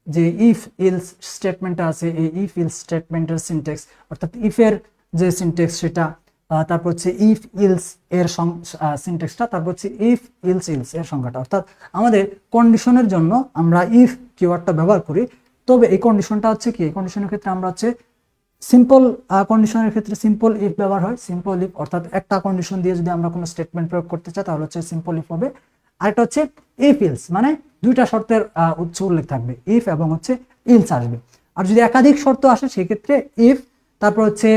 যে ইফ ইলস স্টেটমেন্টটা আছে, এই ইফ ইলস স্টেটমেন্টের সিনট্যাক্স, অর্থাৎ ইফের যে সিনট্যাক্স সেটা, তারপর হচ্ছে ইফ ইলস এর সিনট্যাক্সটা, তারপর হচ্ছে ইফ ইলস ইলস এর সংখ্যাটা। অর্থাৎ আমাদের কন্ডিশনের জন্য আমরা ইফ কিওয়ার্ডটা ব্যবহার করি, তবে এই কন্ডিশনটা হচ্ছে কি, এই কন্ডিশনের ক্ষেত্রে আমরা হচ্ছে সিম্পল কন্ডিশনের ক্ষেত্রে সিম্পল ইফ ব্যবহার হয়। সিম্পল ইফ অর্থাৎ একটা কন্ডিশন দিয়ে যদি আমরা কোনো স্টেটমেন্ট প্রয়োগ করতে চাই তাহলে হচ্ছে সিম্পল ইফ হবে। আরেকটা হচ্ছে ইফ ইলস, মানে দুইটা শর্তের উৎস উল্লেখ থাকবে, ইফ এবং হচ্ছে ইলস আসবে। আর যদি একাধিক শর্ত আসে সেক্ষেত্রে ইফ, তারপর হচ্ছে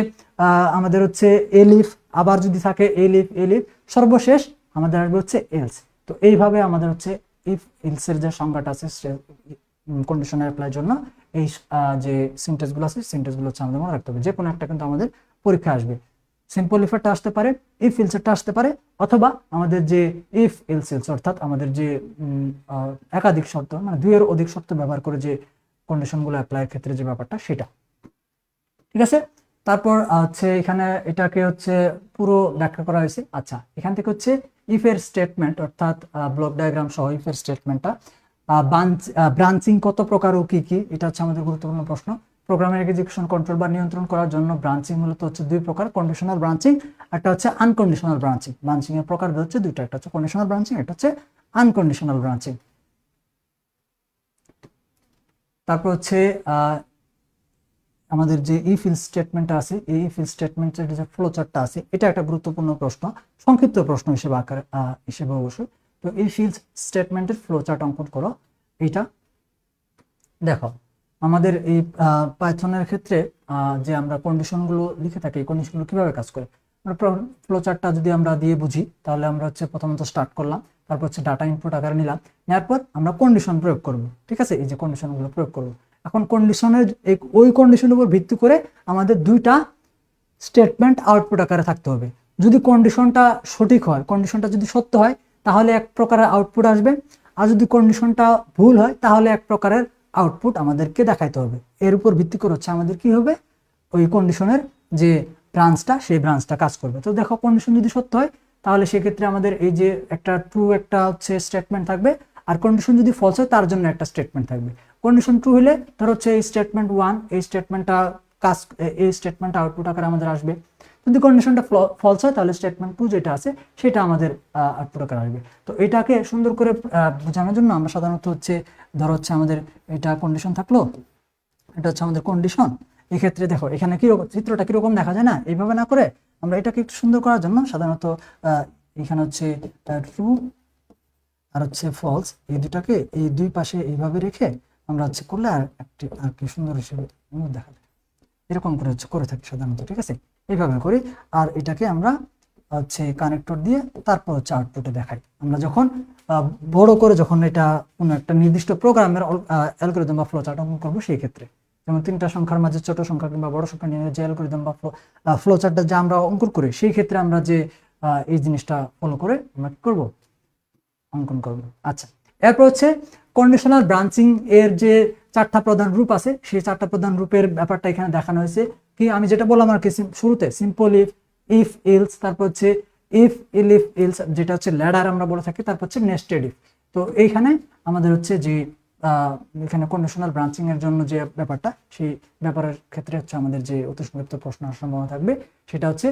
আমাদের হচ্ছে এলিফ, আবার যদি থাকে এলিফ এলিফ, সর্বশেষ আমাদের আসবে হচ্ছে এলস। তো এইভাবে আমাদের হচ্ছে ইফ ইলসের যে সংজ্ঞাটা আছে কন্ডিশনাল অ্যাপ্লাইয়ের জন্য এই যে সিনট্যাক্সগুলো আছে সিনট্যাক্সগুলো হচ্ছে আমাদের মনে রাখতে হবে। যে কোনো একটা কিন্তু আমাদের পরীক্ষা আসবে, সিম্পল ইফেরটা আসতে পারে, ইফ ইলসেরটা আসতে পারে, অথবা আমাদের যে ইফ ইলস ইলস অর্থাৎ আমাদের যে একাধিক শর্ত মানে দুইয়ের অধিক শর্ত ব্যবহার করে যে কন্ডিশনগুলো অ্যাপ্লাইয়ের ক্ষেত্রে যে ব্যাপারটা সেটা। ঠিক আছে, তারপর হচ্ছে এখানে এটাকে হচ্ছে পুরো ব্যাখ্যা করা হয়েছে। আচ্ছা, এখান থেকে হচ্ছে ইফ এর স্টেটমেন্ট অর্থাৎ ব্লক ডায়াগ্রাম সহ ইফ এর স্টেটমেন্টটা, ব্রাঞ্চিং কত প্রকার ও কি কি, এটা হচ্ছে আমাদের গুরুত্বপূর্ণ প্রশ্ন। প্রোগ্রামের এক্সিকিউশন কন্ট্রোল বা নিয়ন্ত্রণ করার জন্য ব্রাঞ্চিং মূলত হচ্ছে দুই প্রকার, কন্ডিশনাল ব্রাঞ্চিং, একটা হচ্ছে আনকন্ডিশনাল ব্রাঞ্চিং। ব্রাঞ্চিং এর প্রকার হচ্ছে দুইটা, একটা হচ্ছে কন্ডিশনাল ব্রাঞ্চিং, একটা হচ্ছে আনকন্ডিশনাল ব্রাঞ্চিং। তারপর হচ্ছে আমাদের যে ইফ ইলস স্টেটমেন্টটা আছে, এই ইফ ইলস স্টেটমেন্টের যে ফ্লো চার্টটা আছে, এটা একটা গুরুত্বপূর্ণ প্রশ্ন, সংক্ষিপ্ত প্রশ্ন হিসেবে আকার হিসেবে অবশ্যই। তো ইফ ইলস স্টেটমেন্টের ফ্লো চার্ট অঙ্কন করো। এইটা দেখো, আমাদের এই পাইথনের ক্ষেত্রে যে আমরা কন্ডিশনগুলো লিখে থাকি, এই কন্ডিশনগুলো কিভাবে কাজ করে, আমরা ফ্লো চার্টটা যদি আমরা দিয়ে বুঝি তাহলে আমরা হচ্ছে প্রথমত স্টার্ট করলাম, তারপর হচ্ছে ডাটা ইনপুট আকারে নিলাম, নেওয়ার পর আমরা কন্ডিশন প্রয়োগ করব। ঠিক আছে, এই যে কন্ডিশনগুলো প্রয়োগ করব, এখন কন্ডিশনের ওই কন্ডিশনের উপর ভিত্তি করে আমাদের দুইটা স্টেটমেন্ট আউটপুট আকারে থাকতে হবে। যদি কন্ডিশনটা সঠিক হয়, কন্ডিশনটা যদি সত্য হয় তাহলে এক প্রকারের আউটপুট আসবে, আর যদি কন্ডিশনটা ভুল হয় তাহলে এক প্রকারের আউটপুট আমাদেরকে দেখাইতে হবে। এর উপর ভিত্তি করে হচ্ছে আমাদের কি হবে, ওই কন্ডিশনের যে ব্রাঞ্চটা সেই ব্রাঞ্চটা কাজ করবে। তো দেখো, কন্ডিশন যদি সত্য হয় তাহলে সেক্ষেত্রে আমাদের এই যে একটা ট্রু একটা হচ্ছে স্টেটমেন্ট থাকবে, আর কন্ডিশন যদি ফলস হয় তার জন্য একটা স্টেটমেন্ট থাকবে। কন্ডিশন ট্রু হলে ধর হচ্ছে এই স্টেটমেন্ট 1, এই স্টেটমেন্টটা কাজ, এই স্টেটমেন্টটা আউটপুট আকারে আমাদের আসবে। যদি কন্ডিশনটা ফলস হয় তাহলে স্টেটমেন্ট 2 যেটা আছে সেটা আমাদের আউটপুট আকারে আসবে। তো এটাকে সুন্দর করে বোঝানোর জন্য আমরা সাধারণত হচ্ছে ধর হচ্ছে আমাদের এটা কন্ডিশন থাকলো, এটা হচ্ছে আমাদের কন্ডিশন। এক্ষেত্রে দেখো এখানে কিরকম চিত্রটা কিরকম দেখা যায় না, এইভাবে না করে আমরা এটাকে একটু সুন্দর করার জন্য সাধারণত এখানে হচ্ছে ট্রু আর হচ্ছে ফলস, এই দুটাকে এই দুই পাশে এইভাবে রেখে আমরা হচ্ছে করলে আর একটি আর কি সুন্দর হিসেবে দেখা যায়, এরকম করে হচ্ছে করে থাকি সাধারণত। ঠিক আছে, এইভাবে করি, আর এটাকে আমরা হচ্ছে কানেক্টর দিয়ে তারপর হচ্ছে আউটপুটে দেখাই। আমরা যখন বড় করে যখন এটা কোনো একটা নির্দিষ্ট প্রোগ্রামের অ্যালগরিদম বা ফ্লো চার্ট অঙ্কন করবো সেই ক্ষেত্রে, যেমন তিনটা সংখ্যার মাঝে ছোট সংখ্যা কিংবা বড় সংখ্যা নিয়ে যে অ্যালগরিদম বা ফ্লো চার্টটা যা আমরা অঙ্কন করি সেই ক্ষেত্রে আমরা যে এই জিনিসটা ফলো করে আমরা কি করবো, অঙ্কন করব। আচ্ছা, এরপর হচ্ছে কন্ডিশনাল ব্রাঞ্চিং এর যে চারটা প্রধান রূপ আছে সেই চারটা প্রধান রূপের ব্যাপারটা এখানে দেখানো হয়েছে। কি আমি যেটা বললাম আর কি শুরুতে, সিম্পল ইফ, ইফ ইলস, তারপর হচ্ছে ইফ ইলিফ ইলস যেটা হচ্ছে ল্যাডার আমরা বলে থাকি, তারপর হচ্ছে নেস্টেড ইফ। তো এইখানে আমাদের হচ্ছে যে এখানে কন্ডিশনাল ব্রাঞ্চিং এর জন্য যে ব্যাপারটা, সেই ব্যাপারের ক্ষেত্রে হচ্ছে আমাদের যে অতি সংক্ষিপ্ত প্রশ্ন আসার সম্ভাবনা থাকবে সেটা হচ্ছে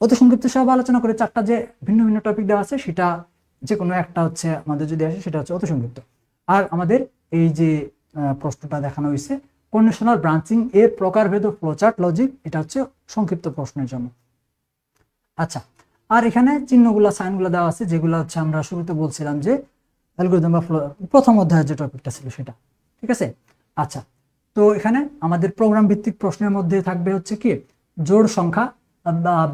অতি সংক্ষিপ্ত সব আলোচনা করে চারটা যে ভিন্ন ভিন্ন টপিক দেওয়া আছে সেটা যে কোনো একটা হচ্ছে আমাদের যদি আসে সেটা হচ্ছে অতি সংক্ষিপ্ত। আর আমাদের এই যে প্রশ্নটা দেখানো হয়েছে কন্ডিশনাল ব্রাঞ্চিং এর প্রকারভেদ ফ্লোচার্ট লজিক, এটা হচ্ছে সংক্ষিপ্ত প্রশ্নের জন্য। আচ্ছা, আর এখানে চিহ্নগুলো সাইনগুলো দেওয়া আছে যেগুলো হচ্ছে আমরা শুরুতে বলছিলাম যে অ্যালগরিদম বা ফ্লো প্রথম অধ্যায়ের যে টপিকটা ছিল সেটা। ঠিক আছে, আচ্ছা, তো এখানে আমাদের প্রোগ্রাম ভিত্তিক প্রশ্নের মধ্যে থাকবে হচ্ছে কি জোড় সংখ্যা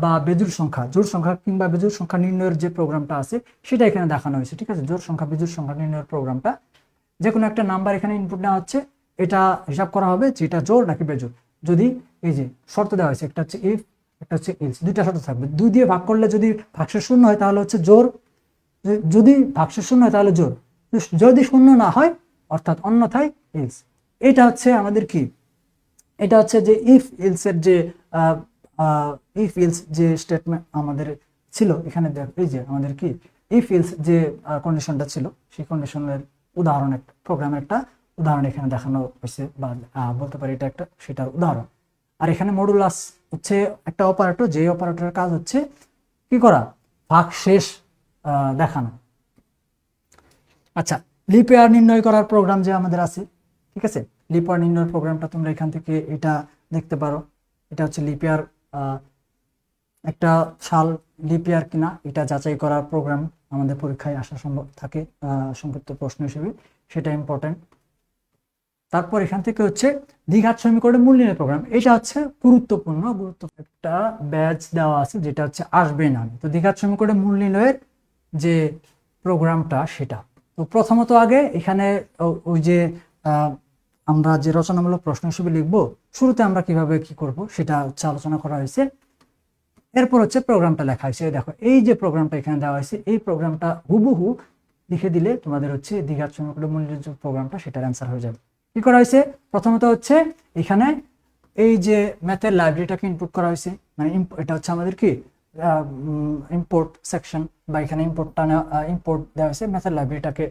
বা বেজোড় সংখ্যা, জোড় সংখ্যা কিংবা বেজোড় সংখ্যা নির্ণয়ের যে প্রোগ্রামটা আছে সেটা এখানে দেখানো হয়েছে। ঠিক আছে, জোড় সংখ্যা বেজোড় সংখ্যা নির্ণয়ের প্রোগ্রামটা, যে কোনো একটা নাম্বার এখানে ইনপুট নেওয়া হচ্ছে, এটা হিসাব করা হবে যে এটা জোড় নাকি বেজোড়। যদি এই যে শর্ত দেওয়া হয়েছে, একটা হচ্ছে ইফ, একটা হচ্ছে ইলস, দুইটা শর্ত থাকবে। 2 দিয়ে ভাগ করলে যদি ভাগশেষ শূন্য হয় তাহলে হচ্ছে জোড়, যদি ভাগশেষ শূন্য হয় তাহলে জোড়, যদি শূন্য না হয় অর্থাৎ অন্যথায় ইলস। এটা হচ্ছে আমাদের কি, এটা হচ্ছে যে ইফ ইলস এর যে ইফ ইলস যে স্টেটমেন্ট আমাদের ছিল এখানে, এই যে আমাদের কি ইফ ইলস যে কন্ডিশনটা ছিল সেই কন্ডিশনের উদাহরণ, একটা প্রোগ্রামের একটা উদাহরণ এখানে দেখানো হয়েছে, বা বলতে পারি এটা একটা সেটার উদাহরণ। আর এখানে মডুলাস হচ্ছে একটা অপারেটর, যে অপারেটরের কাজ হচ্ছে কি করা, ভাগশেষ দেখানো। আচ্ছা, লিপ ইয়ার নির্ণয় করার প্রোগ্রাম যে আমাদের আছে, ঠিক আছে, লিপ ইয়ার নির্ণয়ের প্রোগ্রামটা তোমরা এখান থেকে এটা দেখতে পারো। এটা হচ্ছে লিপ ইয়ার, একটা সাল লিপ ইয়ার কিনা এটা যাচাই করার প্রোগ্রাম আমাদের পরীক্ষায় আসা সম্ভব থাকে সংক্ষিপ্ত প্রশ্ন হিসেবে, সেটা ইম্পর্টেন্ট। তারপর এখান থেকে হচ্ছে দ্বিঘাত সমীকরণের মূল নির্ণয় প্রোগ্রাম, এটা হচ্ছে গুরুত্বপূর্ণ একটা ব্যাচ দেওয়া আছে যেটা হচ্ছে আসবে না। তো দ্বিঘাত সমীকরণের মূল নির্ণয়ের যে প্রোগ্রামটা সেটা, তো প্রথমত আগে এখানে ওই যে আমরা যে রচনামূলক প্রশ্ন হিসেবে লিখবো, শুরুতে আমরা কিভাবে কি করব সেটা হচ্ছে আলোচনা করা হয়েছে। এরপর হচ্ছে প্রোগ্রামটা লেখা হয়েছে। দেখো এই যে প্রোগ্রামটা এখানে দেওয়া হয়েছে, এই প্রোগ্রামটা হুবহু লিখে দিলে তোমাদের হচ্ছে দ্বিঘাত সমীকরণের মূল নির্ণয় যে প্রোগ্রামটা সেটার অ্যান্সার হয়ে যাবে। কি করা হয়েছে, প্রথমত হচ্ছে এখানে এই যে ম্যাথের লাইব্রেরিটাকে ইনপুট করা হয়েছে, মানে এটা হচ্ছে আমাদের কি ইম্পোর্ট সেকশন, বা এখানে ইম্পোর্ট দেওয়া হয়েছে ম্যাথের লাইব্রেরিটাকে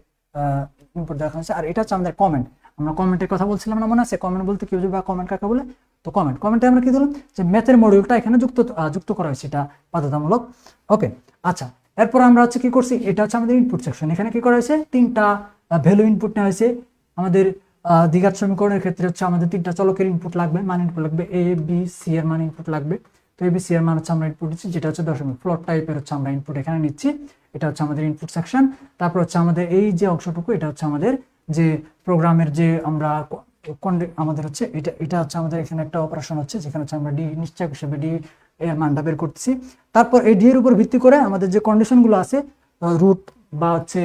ইম্পোর্ট দেওয়া হয়েছে। আর এটা হচ্ছে আমাদের কমেন্ট, আমরা কমেন্টের কথা বলছিলাম না, মনে আছে? কমেন্ট বলতে কি বুঝবে বা কমেন্ট কাকে বলে? তো কমেন্টে আমরা কি দিলাম যে ম্যাথের মডিউলটা এখানে যুক্ত করা হয়েছে, এটা বাধ্যতামূলক। ওকে, আচ্ছা, এরপর আমরা হচ্ছে কি করছি, এটা হচ্ছে আমাদের ইনপুট সেকশন। এখানে কি করা হয়েছে, 3টা ভ্যালু ইনপুট নেওয়া হয়েছে। আমাদের দ্বিঘাত সমীকরণের ক্ষেত্রে হচ্ছে আমাদের 3টা চলকের ইনপুট লাগবে, মান ইনপুট লাগবে, এ বি সি এর মান ইনপুট লাগবে। তো এ বি সি এর মান হচ্ছে আমরা ইনপুট দিচ্ছি, যেটা হচ্ছে দশমিক ফ্লোট টাইপের হচ্ছে আমরা ইনপুট এখানে নিচ্ছি। এটা হচ্ছে আমাদের ইনপুট সেকশন। তারপর হচ্ছে আমাদের এই যে অংশটুকু, এটা হচ্ছে আমাদের যে প্রোগ্রামের যে আমরা আমাদের হচ্ছে এটা হচ্ছে আমাদের এখানে একটা অপারেশন হচ্ছে, যেখানে হচ্ছে আমরা ডি নিশ্চয়ক হিসেবে ডি এর মানটা বের করতেছি। তারপর এই ডি এর উপর ভিত্তি করে আমাদের যে কন্ডিশনগুলো আছে, রুট বা হচ্ছে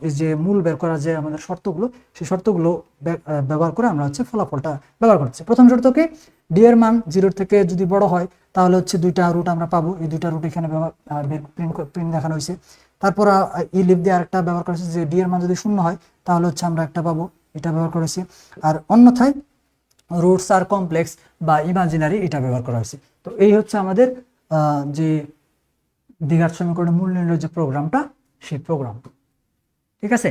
এই যে মূল বের করা যে আমাদের শর্তগুলো, সেই শর্তগুলো ব্যবহার করে আমরা হচ্ছে ফলাফলটা ব্যবহার করছি। প্রথম শর্ত কি, ডি এর মান 0 থেকে যদি বড় হয় তাহলে হচ্ছে 2টা রুট আমরা পাবো। এই 2টা রুট এখানে প্রিন্ট দেখানো হয়েছে। তারপর ই লিভ দিয়ে আরেকটা ব্যবহার করেছে, যে ডি এর মান যদি 0 হয় তাহলে হচ্ছে আমরা একটা পাবো, এটা ব্যবহার করেছি। আর অন্যথায় রুটস আর কমপ্লেক্স বা ইমাজিনারি, এটা ব্যবহার করা হয়েছে। তো এই হচ্ছে আমাদের যে দ্বিঘাত সমীকরণের মূল নির্ণয়ের যে প্রোগ্রামটা, সেই প্রোগ্রাম। ঠিক আছে,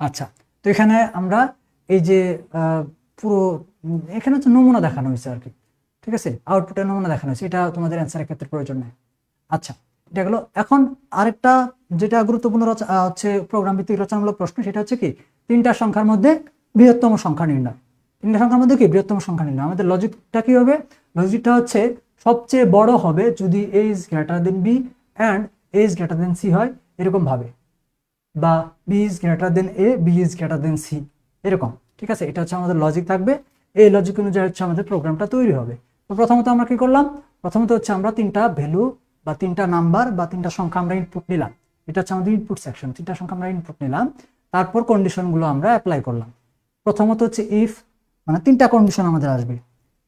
আচ্ছা, তো এখানে আমরা এই যে পুরো এখানে হচ্ছে নমুনা দেখানো হয়েছে আর কি। ঠিক আছে, আউটপুটের নমুনা দেখানো হয়েছে, এটা তোমাদের অ্যান্সারের ক্ষেত্রে প্রয়োজন নেই। আচ্ছা, এটা গেলো। এখন আরেকটা যেটা গুরুত্বপূর্ণ হচ্ছে প্রোগ্রাম ভিত্তিক রচনামূলক প্রশ্ন, সেটা হচ্ছে কি 3টা সংখ্যার মধ্যে বৃহত্তম সংখ্যা নির্ণয়। 3টা সংখ্যার মধ্যে কি বৃহত্তম সংখ্যা নির্ণয়, আমাদের লজিকটা কি হবে? লজিকটা হচ্ছে সবচেয়ে বড় হবে যদি a is greater than b and a is greater than c হয়, এরকম ভাবে, বা b is greater than a, b is greater than c, এরকম। ঠিক আছে, এটা হচ্ছে আমাদের লজিক থাকবে। এই লজিক অনুযায়ী হচ্ছে আমাদের প্রোগ্রামটা তৈরি হবে। তো প্রথমত আমরা কি করলাম, প্রথমত হচ্ছে আমরা 3টা ভ্যালু বা 3টা নাম্বার বা 3টা সংখ্যা আমরা ইনপুট নিলাম। এটা হচ্ছে আমাদের ইনপুট সেকশন, 3টা সংখ্যা আমরা ইনপুট নিলাম। তারপর কন্ডিশনগুলো আমরা অ্যাপ্লাই করলাম। প্রথমত হচ্ছে ইফ, মানে 3টা কন্ডিশন আমাদের আসবে,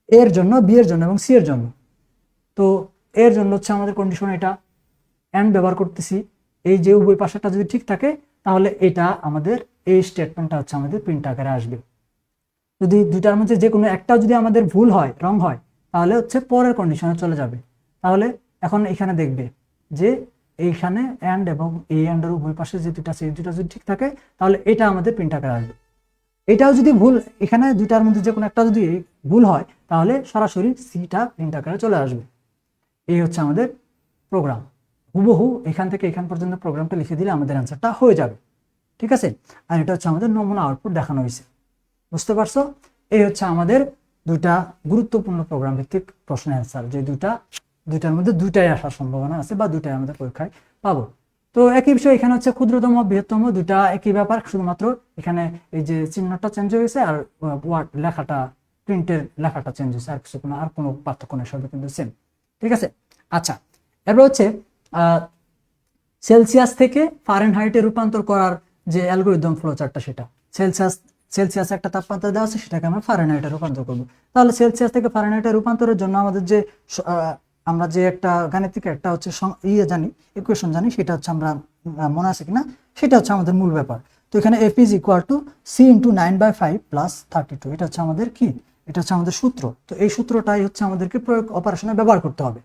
এর জন্য, বি এর জন্য এবং সি এর জন্য। তো এর জন্য হচ্ছে আমাদের কন্ডিশন এটা, এন্ড ব্যবহার করতেছি। এই যে উভয় পাশেরটা যদি ঠিক থাকে তাহলে এটা আমাদের এই স্টেটমেন্টটা হচ্ছে আমাদের প্রিন্ট আকারে আসবে। যদি দুটার মধ্যে যে কোনো একটা যদি আমাদের ভুল হয়, রং হয়, তাহলে হচ্ছে পরের কন্ডিশনে চলে যাবে। তাহলে এখন এখানে দেখবে যে এইখানে এন্ড এবং এই এন্ডের উভয় পাশে যে দুটা, সেই দুটা যদি ঠিক থাকে তাহলে এটা আমাদের প্রিন্ট আকারে আসবে। এটাও যদি ভুল, এখানে দুটার মধ্যে যে কোনো একটা যদি ভুল হয় তাহলে সরাসরি সিটা প্রিন্ট আকারে চলে আসবে। এই হচ্ছে আমাদের প্রোগ্রাম। হুবহু এখান থেকে এখান পর্যন্ত প্রোগ্রামটা লিখে দিলে আমাদের অ্যান্সারটা হয়ে যাবে। ঠিক আছে, আর এটা হচ্ছে আমাদের নমুনা আউটপুট দেখানো হয়েছে। বুঝতে পারছো? এই হচ্ছে আমাদের 2টা গুরুত্বপূর্ণ প্রোগ্রাম ভিত্তিক প্রশ্নের অ্যান্সার, যে দুইটার মধ্যে 2টাই আসার সম্ভাবনা আছে বা 2টাই আমাদের পরীক্ষায় পাবো। তো একই বিষয় এখানে হচ্ছে ক্ষুদ্রতম বৃহত্তম, 2টা একই ব্যাপার, শুধুমাত্র এখানে এই যে চিহ্নটা চেঞ্জ হয়েছে আর ওয়ার্ড লেখাটা, প্রিন্টের লেখাটা চেঞ্জ হয়েছে, আর কোনো পার্থক্য নেই, সবই কিন্তু সেম। ঠিক আছে, আচ্ছা, এরপর হচ্ছে সেলসিয়াস থেকে ফারেনহাইটে রূপান্তর করার যে অ্যালগরিদম ফ্লোচার্টটা, সেটা সেলসিয়াস একটা তাপমাত্রা দেওয়া আছে, সেটাকে আমরা ফারেনহাইটে রূপান্তর করব। তাহলে সেলসিয়াস থেকে ফারেনহাইটে রূপান্তরের জন্য আমাদের যে আমরা যে একটা গাণিতিক একটা হচ্ছে জানি, ইকুয়েশন জানি, সেটা হচ্ছে আমরা মনে আছে কিনা, সেটা হচ্ছে আমাদের মূল ব্যাপার। তো এখানে F is equal to C into 9/5 plus 32, এটা হচ্ছে আমাদের কি, এটা হচ্ছে আমাদের সূত্র। তো এই সূত্রটাই হচ্ছে আমাদেরকে প্রয়োগ অপারেশনে ব্যবহার করতে হবে।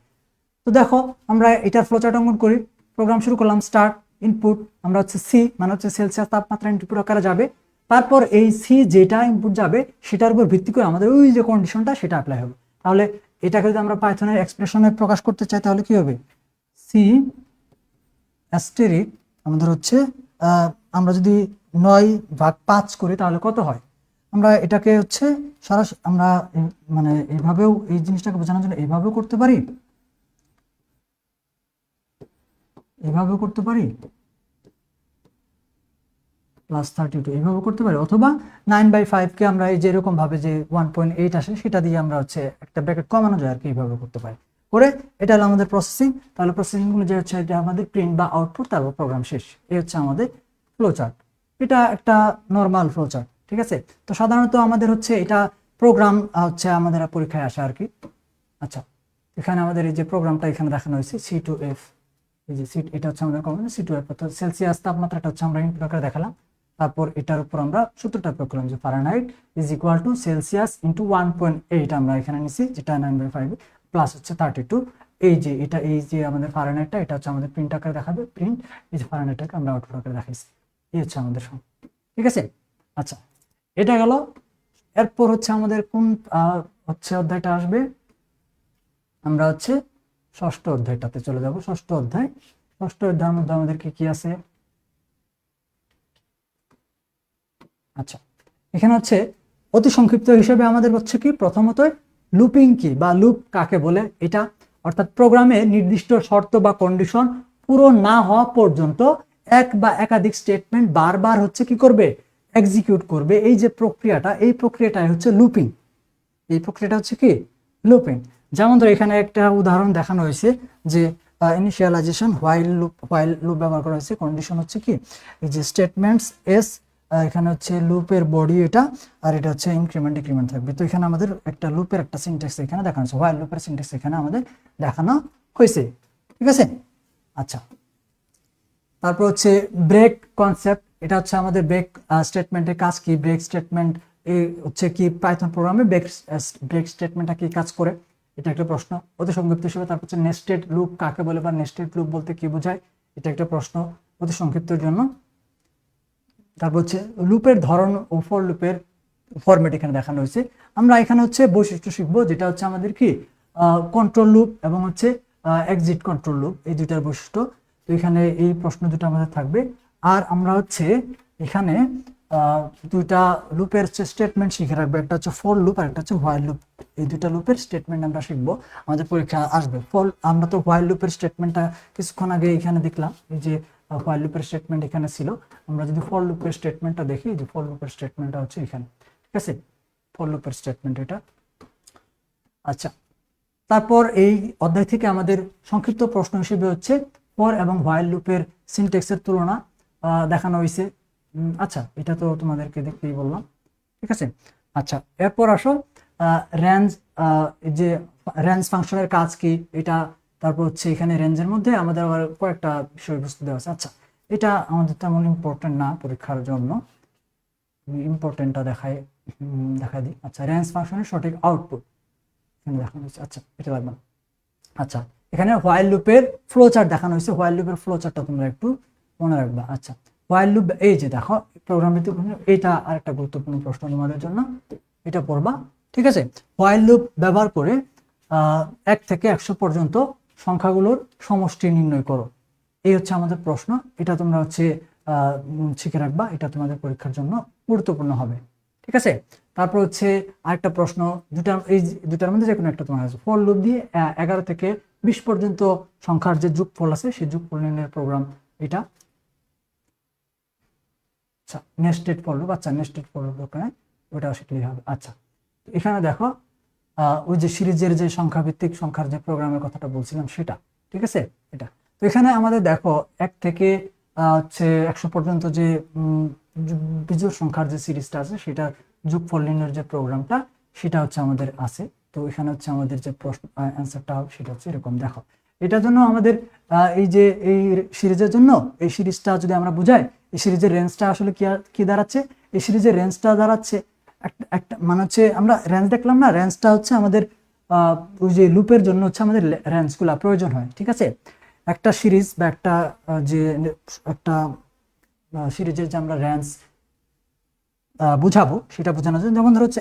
তো দেখো আমরা এটার ফ্লোচার্ট অঙ্কন করি। প্রোগ্রাম শুরু করলাম, স্টার্ট, ইনপুট, আমরা হচ্ছে সি মানে হচ্ছে সেলসিয়াস তাপমাত্রা ইনপুট আকারে যাবে। তারপর এই সি যেটা ইনপুট যাবে সেটার উপর ভিত্তি করে আমাদের ওই যে কন্ডিশনটা সেটা অ্যাপ্লাই হবে। তাহলে এটাকে যদি আমরা পাইথনের এক্সপ্রেশনে প্রকাশ করতে চাই তাহলে কি হবে, সি অ্যাস্টেরিক আমাদের হচ্ছে আমরা যদি 9/5 করি তাহলে কত হয়, আমরা এটাকে হচ্ছে সরাসরি আমরা মানে এইভাবেও এই জিনিসটাকে বোঝানোর জন্য এইভাবেও করতে পারি, এইভাবেও করতে পারি, +32 এইভাবে করতে পারি, অথবা 9/5 কে আমরা এই যে এরকম ভাবে যে 1.8 আসে সেটা দিয়ে আমরা হচ্ছে একটা ব্র্যাকেট কমানো যায় আর কি, এইভাবে করতে পারি করে। এটা হলো আমাদের প্রসেসিং। তাহলে প্রসেসিং অনুযায়ী হচ্ছে এটা আমাদের প্রিন্ট বা আউটপুট, তারপর প্রোগ্রাম শেষ। এই হচ্ছে আমাদের ফ্লো চার্ট। এটা একটা নর্মাল ফ্লো চার্ট, ঠিক আছে। তো সাধারণত আমাদের হচ্ছে এটা প্রোগ্রাম হচ্ছে আমাদের পরীক্ষায় আসে আর কি। আচ্ছা, এখানে আমাদের এই যে প্রোগ্রামটা এখানে দেখানো হয়েছে C2F, এই যে সিট, এটা হচ্ছে আমাদের কমন C2F, অর্থাৎ সেলসিয়াস তাপমাত্রাটা হচ্ছে আমরা ইনপুট আকারে দেখালাম। তারপর এটার উপর আমরা সূত্রটা প্রয়োগ করলাম যে Fahrenheit is equal two Celsius into 1.8 আমরা এখানে নিছি, যেটা 9/5 প্লাস হচ্ছে 32। এই যে এটা, এই যে আমাদের ফারেনহাইটটা, এটা হচ্ছে আমাদের প্রিন্ট আকারে দেখাবে, প্রিন্ট এই যে ফারেনহাইটটাকে আমরা আউটপুট আকারে দেখাইছি। এই হচ্ছে আমাদের সব, ঠিক আছে। আচ্ছা, এটা গেল। এরপর হচ্ছে আমাদের কোন হচ্ছে অধ্যায়টা আসবে, আমরা হচ্ছে ষষ্ঠ অধ্যায়টাতে চলে যাব। ষষ্ঠ অধ্যায়, ষষ্ঠ অধ্যায়ের মধ্যে আমাদের কি আছে? আচ্ছা, এখানে হচ্ছে অতি সংক্ষিপ্ত হিসেবে আমাদের হচ্ছে কি, প্রথমত লুপিং কি বা লুপ কাকে বলে, এটা অর্থাৎ প্রোগ্রামে নির্দিষ্ট শর্ত বা কন্ডিশন পূরণ না হওয়া পর্যন্ত এক বা একাধিক স্টেটমেন্ট বারবার হচ্ছে কি করবে, এক্সিকিউট করবে। এই যে প্রক্রিয়াটা, এই প্রক্রিয়াটাই হচ্ছে লুপিং। এই প্রক্রিয়াটা হচ্ছে কি লুপিং। যেমন ধর এখানে একটা উদাহরণ দেখানো হয়েছে যে ইনিশিয়ালাইজেশন হোয়াইল লুপ ব্যবহার করা হয়েছে। কন্ডিশন হচ্ছে কি, এই যে স্টেটমেন্টস এস, এখানে হচ্ছে লুপের বডি এটা, আর এটা হচ্ছে ইনক্রিমেন্ট ডিক্রিমেন্ট থাকবে। তো এখানে আমাদের একটা লুপের একটা সিনট্যাক্স এখানে দেখানো হয়েছে, হোয়াইল লুপের সিনট্যাক্স এখানে আমাদের দেখানো হয়েছে, ঠিক আছে। আচ্ছা, তারপর হচ্ছে ব্রেক কনসেপ্ট। এটা হচ্ছে আমাদের ব্রেক স্টেটমেন্টের কাজ কি, ব্রেক স্টেটমেন্ট এই হচ্ছে কি পাইথন প্রোগ্রামে ব্রেক স্টেটমেন্টটা কি কাজ করে, এটা একটা প্রশ্ন অতি সংক্ষিপ্ত হিসেবে। তারপর হচ্ছে নেস্টেড লুপ কাকে বলে বা নেস্টেড লুপ বলতে কি বোঝায়, এটা একটা প্রশ্ন অতি সংক্ষিপ্তের জন্য। তারপর হচ্ছে লুপের ধরন ও ফর লুপের ফরম্যাট এখানে দেখানো হয়েছে। আমরা এখানে হচ্ছে বৈশিষ্ট্য শিখবো, যেটা হচ্ছে আমাদের কি কন্ট্রোল লুপ এবং হচ্ছে এক্সিট কন্ট্রোল লুপ, এই দুইটার বৈশিষ্ট্য। তো এখানে এই প্রশ্ন দুটো আমাদের থাকবে। আর আমরা হচ্ছে এখানে দুইটা লুপের স্টেটমেন্ট শিখে রাখবো, একটা হচ্ছে ফর লুপ আর একটা হচ্ছে হোয়াইল লুপ। এই দুইটা লুপের স্টেটমেন্ট আমরা শিখবো, আমাদের পরীক্ষা আসবে। আমরা তো হোয়াইল লুপের স্টেটমেন্টটা কিছুক্ষণ আগে এখানে দেখলাম, এই যে হোয়াইল লুপের স্টেটমেন্ট এখানে ছিল। আমরা যদি ফর লুপের স্টেটমেন্টটা দেখি, যে ফর লুপের স্টেটমেন্টটা হচ্ছে এখানে, ঠিক আছে, ফর লুপের স্টেটমেন্ট এটা। আচ্ছা, তারপর এই অধ্যায় থেকে আমাদের সংক্ষিপ্ত প্রশ্ন হিসেবে হচ্ছে ফর এবং হোয়াইল লুপের সিনট্যাক্সের তুলনা দেখানো হয়েছে। আচ্ছা, এটা তো তোমাদেরকে দেখতেই বললাম, ঠিক আছে। আচ্ছা, এরপর আসো রেঞ্জ, যে রেঞ্জ ফাংশনের কাজ কি এটা। তারপর হচ্ছে এখানে রেঞ্জের মধ্যে আমাদের আবার কয়েকটা বিষয়বস্তু দেওয়া আছে। আচ্ছা, এটা আমাদের তেমন ইম্পর্টেন্ট না পরীক্ষার জন্য, ইম্পর্টেন্টটা দেখাই দিই। আচ্ছা, রেঞ্জ ফাংশনের সঠিক আউটপুট এখানে দেখানো হয়েছে। আচ্ছা, এটা লাগবে না। আচ্ছা, এখানে হোয়াইল লুপের ফ্লো চার্ট দেখানো হয়েছে। হোয়াইল লুপের ফ্লো চার্টটা তোমরা একটু মনে রাখবা। আচ্ছা, হোয়াইল লুপ, এই যে দেখো প্রোগ্রাম ভিত্তিক, এটা আরেকটা গুরুত্বপূর্ণ প্রশ্ন তোমাদের জন্য, এটা পড়বা, ঠিক আছে। হোয়াইল লুপ ব্যবহার করে 1 থেকে 100 পর্যন্ত সংখ্যাগুলোর সমষ্টি নির্ণয় করো। এই হচ্ছে আমাদের প্রশ্ন। এটা তোমরা হচ্ছে শিখে রাখবা, এটা তোমাদের পরীক্ষার জন্য গুরুত্বপূর্ণ হবে, ঠিক আছে। তারপর হচ্ছে আরেকটা প্রশ্ন, এই দুটার মধ্যে যে কোনো একটা তোমার আছে। ফর লুপ দিয়ে 11 থেকে 20 পর্যন্ত সংখ্যার যে যোগফল আছে সেই যোগফল নির্ণয়ের প্রোগ্রাম এটা। আচ্ছা, নেস্টেড ফর লুপ, আচ্ছা নেস্টেড ফর লুপ ওখানে ওটা শিখলেই হবে। আচ্ছা, এখানে দেখো ওই যে সিরিজের যে সংখ্যা ভিত্তিক সংখ্যার যে প্রোগ্রামের কথাটা বলছিলাম সেটা, ঠিক আছে, এটা। তো এখানে আমাদের দেখো 1 থেকে হচ্ছে 100 পর্যন্ত যে বিজোড় সংখ্যার যে সিরিজটা আছে সেটার যোগফল নির্ণয়ের যে প্রোগ্রামটা সেটা হচ্ছে আমাদের আছে। তো এখানে হচ্ছে আমাদের যে প্রশ্ন অ্যান্সারটা হবে সেটা হচ্ছে এরকম। দেখো, এটার জন্য আমাদের এই যে এই সিরিজের জন্য, এই সিরিজটা যদি আমরা বুঝাই, এই সিরিজের রেঞ্জটা আসলে কি দাঁড়াচ্ছে, এই সিরিজের রেঞ্জটা দাঁড়াচ্ছে একটা মানে হচ্ছে আমরা রেঞ্জ দেখলাম না, রেঞ্জটা হচ্ছে আমাদের ওই যে লুপের জন্য হচ্ছে আমাদের রেঞ্জগুলো প্রয়োজন হয়, ঠিক আছে। একটা সিরিজ বা একটা যে একটা সিরিজের যে আমরা রেঞ্জ বুঝাবো সেটা বোঝানোর জন্য, যেমন ধরো হচ্ছে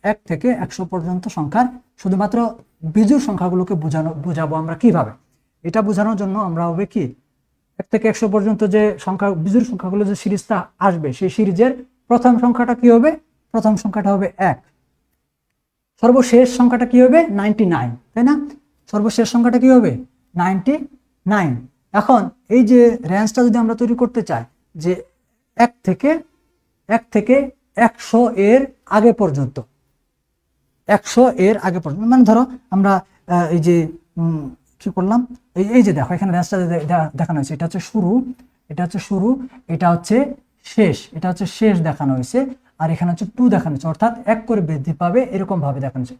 1 থেকে 100 পর্যন্ত সংখ্যার শুধুমাত্র বিজোড় সংখ্যাগুলোকে বুঝাবো আমরা কিভাবে। এটা বোঝানোর জন্য আমরা হবে কি, 1 থেকে 100 পর্যন্ত যে সংখ্যা বিজোড় সংখ্যাগুলো যে সিরিজটা আসবে সেই সিরিজের প্রথম সংখ্যাটা কি হবে, প্রথম সংখ্যাটা হবে 1, সর্বশেষ সংখ্যাটা কি হবে 99, তাই না? সর্বশেষ সংখ্যাটা কি হবে 99। এখন এই যে রেঞ্জটা যদি আমরা তৈরি করতে চাই যে 1 থেকে 100 এর আগে পর্যন্ত, 100 এর আগে পর্যন্ত, মানে ধরো আমরা এই যে কি করলাম, এই যে দেখো এখানে রেঞ্জটা দেখানো হয়েছে, এটা হচ্ছে শুরু, এটা হচ্ছে শুরু, এটা হচ্ছে শেষ, এটা হচ্ছে শেষ দেখানো হয়েছে, আর এখানে হচ্ছে 2 দেখানো হয়েছে, অর্থাৎ 1 করে বৃদ্ধি পাবে এরকম ভাবে দেখানো হয়েছে,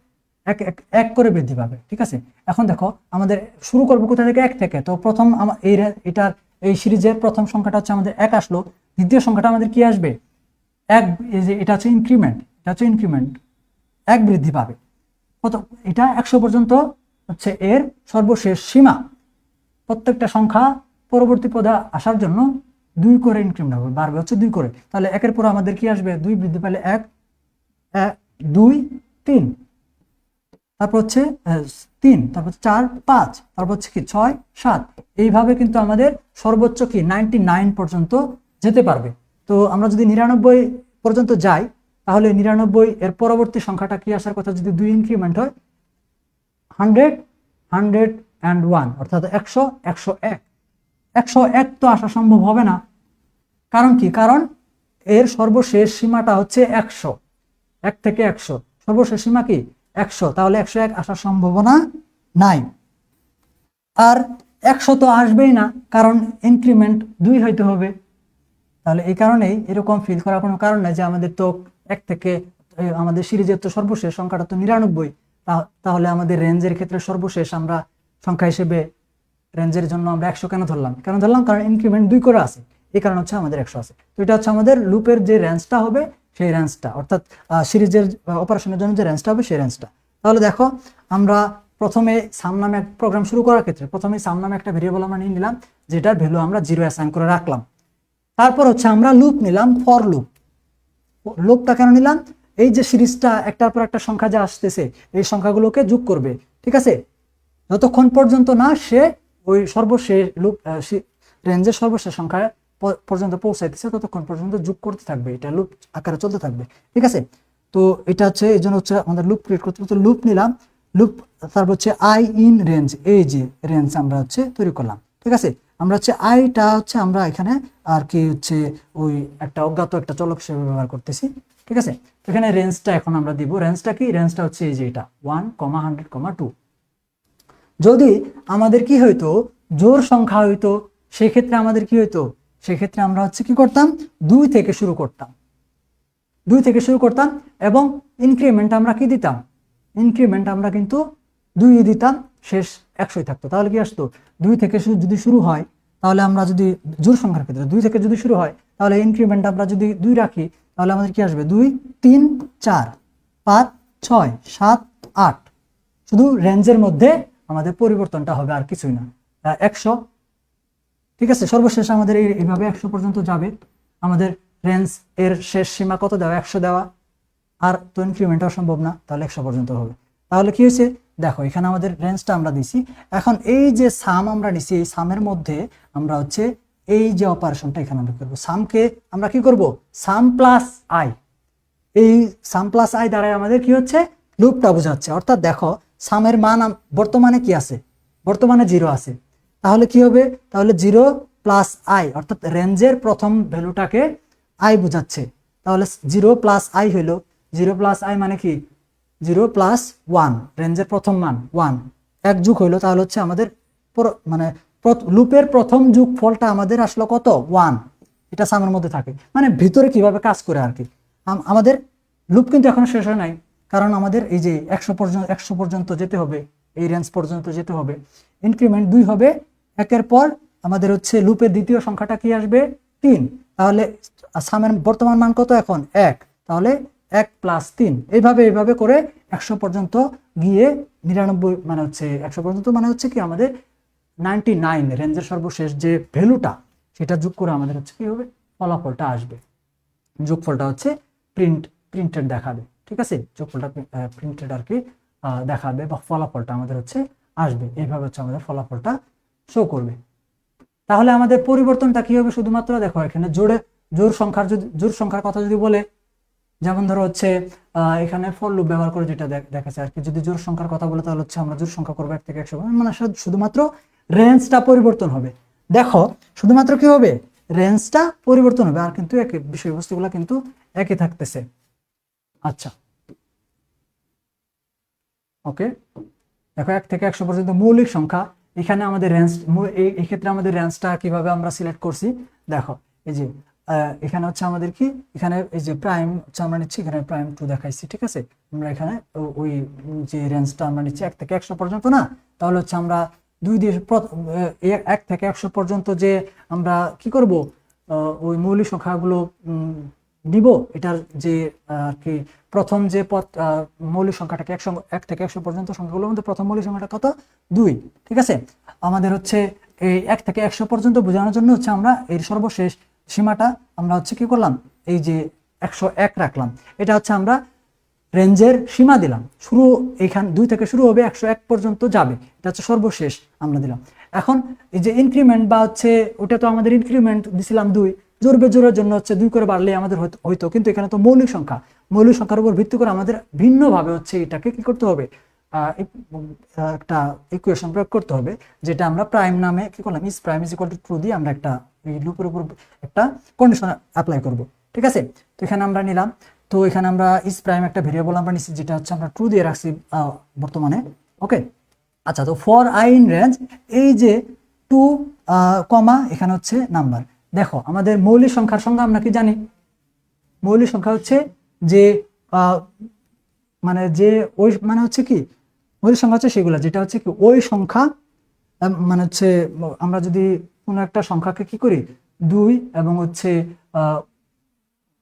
এক করে বৃদ্ধি পাবে, ঠিক আছে? এখন দেখো আমাদের শুরু করবো কোথা থেকে, 1 থেকে। তো প্রথম এটার এই সিরিজের প্রথম সংখ্যাটা হচ্ছে আমাদের 1 আসলো, দ্বিতীয় সংখ্যাটা আমাদের কি আসবে 1, এই যে এটা হচ্ছে ইনক্রিমেন্ট, এটা হচ্ছে ইনক্রিমেন্ট, 1 বৃদ্ধি পাবে কত, এটা 100 পর্যন্ত হচ্ছে এর সর্বশেষ সীমা। প্রত্যেকটা সংখ্যা পরবর্তী পদে আসার জন্য 2 করে ইনক্রিমেন্ট হবে, বাড়বে হচ্ছে 2 করে। তাহলে 1 পর আমাদের কি আসবে 2 বৃদ্ধি পেলে 1, 2, 3, তারপর হচ্ছে 3, তারপর 4, 5, তারপর হচ্ছে কি 6, 7, এইভাবে কিন্তু আমাদের সর্বোচ্চ কি 99 পর্যন্ত যেতে পারবে। তো আমরা যদি 99 পর্যন্ত যাই তাহলে 99 এর পরবর্তী সংখ্যাটা কি আসার কথা, যদি 2 ইনক্রিমেন্ট হয় 100, 101, অর্থাৎ 100, 101। 101 তো আসা সম্ভব হবে না, কারণ কি, কারণ এর সর্বশেষ সীমাটা হচ্ছে 100, 1 থেকে 100 সর্বশেষ সীমা কি 100, তাহলে 101 আসার সম্ভাবনা নাই। আর 100 তো আসবেই না, কারণ ইনক্রিমেন্ট 2 হইতে হবে। তাহলে এই কারণেই এরকম ফিল করার কোনো কারণ নাই যে আমাদের তো 1 থেকে আমাদের সিরিজের তো সর্বশেষ সংখ্যাটা তো 99, তাহলে আমাদের রেঞ্জের ক্ষেত্রে সর্বশেষ আমরা সংখ্যা হিসেবে রেঞ্জের জন্য আমরা 100 কেন ধরলাম, কারণ ইনক্রিমেন্ট 2 করে আছে, এই কারণে হচ্ছে আমাদের 100 আছে। তো এটা হচ্ছে আমাদের লুপের যে রেঞ্জটা হবে সেই রেঞ্জটা, অর্থাৎ সিরিজের অপারেশনের জন্য যে রেঞ্জটা হবে সেই রেঞ্জটা। তাহলে দেখো আমরা প্রথমে সাম নামে এক প্রোগ্রাম শুরু করার ক্ষেত্রে প্রথমে সাম নামে একটা ভেরিয়েবল আমরা নিয়ে নিলাম, যেটার ভ্যালু আমরা 0 অ্যাসাইন করে রাখলাম। তারপর হচ্ছে আমরা লুপ নিলাম, ফর লুপ। লুপটা কেন নিলাম, এই যে সিরিজটা একটার পর একটা সংখ্যা যা আসতেছে এই সংখ্যাগুলোকে যোগ করবে, ঠিক আছে? যতক্ষণ পর্যন্ত না সে ওই সর্বশেষ লুপ রেঞ্জের সর্বশেষ সংখ্যা পর্যন্ত পৌঁছাইতেছে ততক্ষণ পর্যন্ত যোগ করতে থাকবে, এটা লুপ আকারে চলতে থাকবে, ঠিক আছে? তো এটা হচ্ছে এই জন্য হচ্ছে আমাদের লুপ ক্রিয়েট করতে হবে। তো লুপ নিলাম, লুপ, তারপর হচ্ছে আই ইন রেঞ্জ, এই যে রেঞ্জ আমরা হচ্ছে তৈরি করলাম, ঠিক আছে? আমরা হচ্ছে আইটা হচ্ছে আমরা এখানে আর কি হচ্ছে ওই একটা অজ্ঞাত একটা চলক হিসেবে ব্যবহার করতেছি, ঠিক আছে? এখানে রেঞ্জটা এখন আমরা দিব, রেঞ্জটা কি, রেঞ্জটা হচ্ছে এই যে এটা 1, 100, 2। যদি আমাদের কি হইতো জোড় সংখ্যা হইতো সেক্ষেত্রে আমাদের কি হইতো, সেক্ষেত্রে আমরা হচ্ছে কি করতাম 2 থেকে শুরু করতাম, 2 থেকে শুরু করতাম এবং ইনক্রিমেন্ট আমরা কি দিতাম, ইনক্রিমেন্ট আমরা কিন্তু 2 দিতাম, শেষ 100 থাকতো। তাহলে কি আসতো 2 থেকে যদি শুরু হয়, তাহলে আমরা যদি জোড় সংখ্যার ক্ষেত্রে 2 থেকে যদি শুরু হয় তাহলে ইনক্রিমেন্ট আমরা যদি 2 রাখি তাহলে আমাদের কি আসবে 2, 3, 4, 5, 6, 7, 8। শুধু রেঞ্জের মধ্যে আমাদের পরিবর্তনটা হবে, আর কিছুই না। 100, ঠিক আছে? সর্বশেষ আমাদের এইভাবে 100 পর্যন্ত যাবে। আমাদের রেঞ্জ এর শেষ সীমা কত দেওয়া, 100 দেওয়া, আর তো ইনক্রিমেন্ট সম্ভব না, তাহলে 100 পর্যন্ত হবে। তাহলে কি হয়েছে দেখো, এখানে আমাদের রেঞ্জটা আমরা দিছি। এখন এই যে সাম আমরা নিছি, এই সামের মধ্যে আমরা হচ্ছে এই যে অপারেশনটা এখানে আমরা করবো, সামকে আমরা কি করব, সাম প্লাস আই, এই সাম প্লাস আই দ্বারা আমাদের কি হচ্ছে লুপটা বোঝাচ্ছে। অর্থাৎ দেখো সামের মান বর্তমানে কি আছে, বর্তমানে 0 আছে, তাহলে কি হবে, তাহলে 0 প্লাস আই, অর্থাৎ রেঞ্জের প্রথম ভ্যালুটাকে আই বোঝাচ্ছে। তাহলে 0 প্লাস আই হইল, 0 প্লাস আই মানে কি 0 প্লাস 1, রেঞ্জের প্রথম মান 1, এক যুগ হইলো, তাহলে হচ্ছে আমাদের মানে লুপের প্রথম যুগ ফলটা আমাদের আসলো কত 1, এটা সামের মধ্যে থাকে, মানে ভিতরে কিভাবে কাজ করে আর কি। আমাদের লুপ কিন্তু এখনো শেষ হয় নাই, কারণ আমাদের এই যে 100 পর্যন্ত যেতে হবে, এই রেঞ্জ পর্যন্ত যেতে হবে। ইনক্রিমেন্ট 2 হবে, একের পর আমাদের হচ্ছে লুপের দ্বিতীয় সংখ্যাটা কি আসবে 3, তাহলে সামের বর্তমান মান কত এখন 1, তাহলে 1 প্লাস 3, এইভাবে করে 100 পর্যন্ত গিয়ে 99 মানে হচ্ছে 100 পর্যন্ত মানে হচ্ছে কি আমাদের 99 রেঞ্জের সর্বশেষ যে ভ্যালুটা সেটা যোগ করে আমাদের হচ্ছে কি হবে ফলাফলটা আসবে। যোগফলটা হচ্ছে প্রিন্টেড দেখাবে, ঠিক আছে? যোগফলটা প্রিন্টেড আর কি দেখাবে, বা ফলাফলটা আমাদের হচ্ছে আসবে, এইভাবে হচ্ছে আমাদের ফলাফলটা শো করবে। তাহলে আমাদের পরিবর্তনটা কি হবে, শুধুমাত্র দেখো এখানে জোড় সংখ্যার কথা যদি বলে, যেমন ধরো হচ্ছে এখানে ফর লুপ ব্যবহার করে যেটা দেখাচ্ছে আর কি, যদি জোড় সংখ্যার কথা বলে তাহলে হচ্ছে আমরা জোড় সংখ্যা করবো 1 থেকে 100, মানে শুধুমাত্র রেঞ্জটা পরিবর্তন হবে। দেখো শুধুমাত্র কি হবে, রেঞ্জটা পরিবর্তন হবে, আর কিন্তু একই বিষয়বস্তুগুলো কিন্তু একই থাকতেছে। আচ্ছা ওকে, দেখো 1 থেকে 100 পর্যন্ত মৌলিক সংখ্যা। এখানে আমাদের রেঞ্জ, এই ক্ষেত্রে আমাদের রেঞ্জটা কিভাবে আমরা সিলেক্ট করছি, দেখো এই যে এখানে হচ্ছে আমাদের কি, এখানে এই যে প্রাইম হচ্ছে আমরা নিচ্ছি, এখানে প্রাইম 2 দেখাইছি, ঠিক আছে। আমরা এখানে ওই যে রেঞ্জটা আমরা নিচ্ছি 1 থেকে 100 পর্যন্ত না, তাহলে হচ্ছে আমরা 2 দিয়ে 1 থেকে 100 পর্যন্ত যে আমরা কি করব, ওই মৌলিক সংখ্যাগুলো দিব। এটার যে আর কি প্রথম যে পদ মৌলিক সংখ্যাটাকে 1 থেকে 100 পর্যন্ত সংখ্যাগুলোর মধ্যে প্রথম মৌলিক সংখ্যাটা কত, 2, ঠিক আছে। আমাদের হচ্ছে এই 1 থেকে 100 পর্যন্ত বোঝানোর জন্য হচ্ছে আমরা এর সর্বশেষ সীমাটা আমরা হচ্ছে কি করলাম, এই যে 101 রাখলাম। এটা হচ্ছে আমরা রেঞ্জের সীমা দিলাম, শুরু এখান 2 থেকে শুরু হবে 101 পর্যন্ত যাবে, এটা হচ্ছে সর্বশেষ আমরা দিলাম। এখন এই যে ইনক্রিমেন্ট বা হচ্ছে ওটা তো আমাদের ইনক্রিমেন্ট দিছিলাম 2, জোরের জন্য হচ্ছে 2 করে বাড়লে আমাদের হয়তো, কিন্তু এখানে তো মৌলিক সংখ্যা, মৌলিক সংখ্যার উপর ভিত্তি করে আমাদের ভিন্নভাবে হচ্ছে এটাকে কি করতে হবে, একটা ইকুয়েশন প্রয়োগ করতে হবে, যেটা আমরা প্রাইম নামে কি করলাম, is prime is equal two true দিয়ে আমরা একটা এই লুপের উপর একটা কন্ডিশন অ্যাপ্লাই করব, ঠিক আছে। তো এখানে আমরা নিলাম, তো এখানে আমরা ইজ প্রাইম একটা ভেরিয়েবল আমরা নিচ্ছি, যেটা হচ্ছে আমরা ট্রু দিয়ে রাখছি বর্তমানে, ওকে। আচ্ছা, তো ফর আই ইন রেঞ্জ, এই যে 2 কমা এখানে হচ্ছে নাম্বার। দেখো আমাদের মৌলিক সংখ্যার সংজ্ঞা আমরা কি জানি, মৌলিক সংখ্যা হচ্ছে যে মানে যে ওই মানে হচ্ছে কি মৌলিক সংখ্যা হচ্ছে সেগুলো, যেটা হচ্ছে কি ওই সংখ্যা মানে হচ্ছে আমরা যদি কোনো একটা সংখ্যাকে কি করি 2 এবং হচ্ছে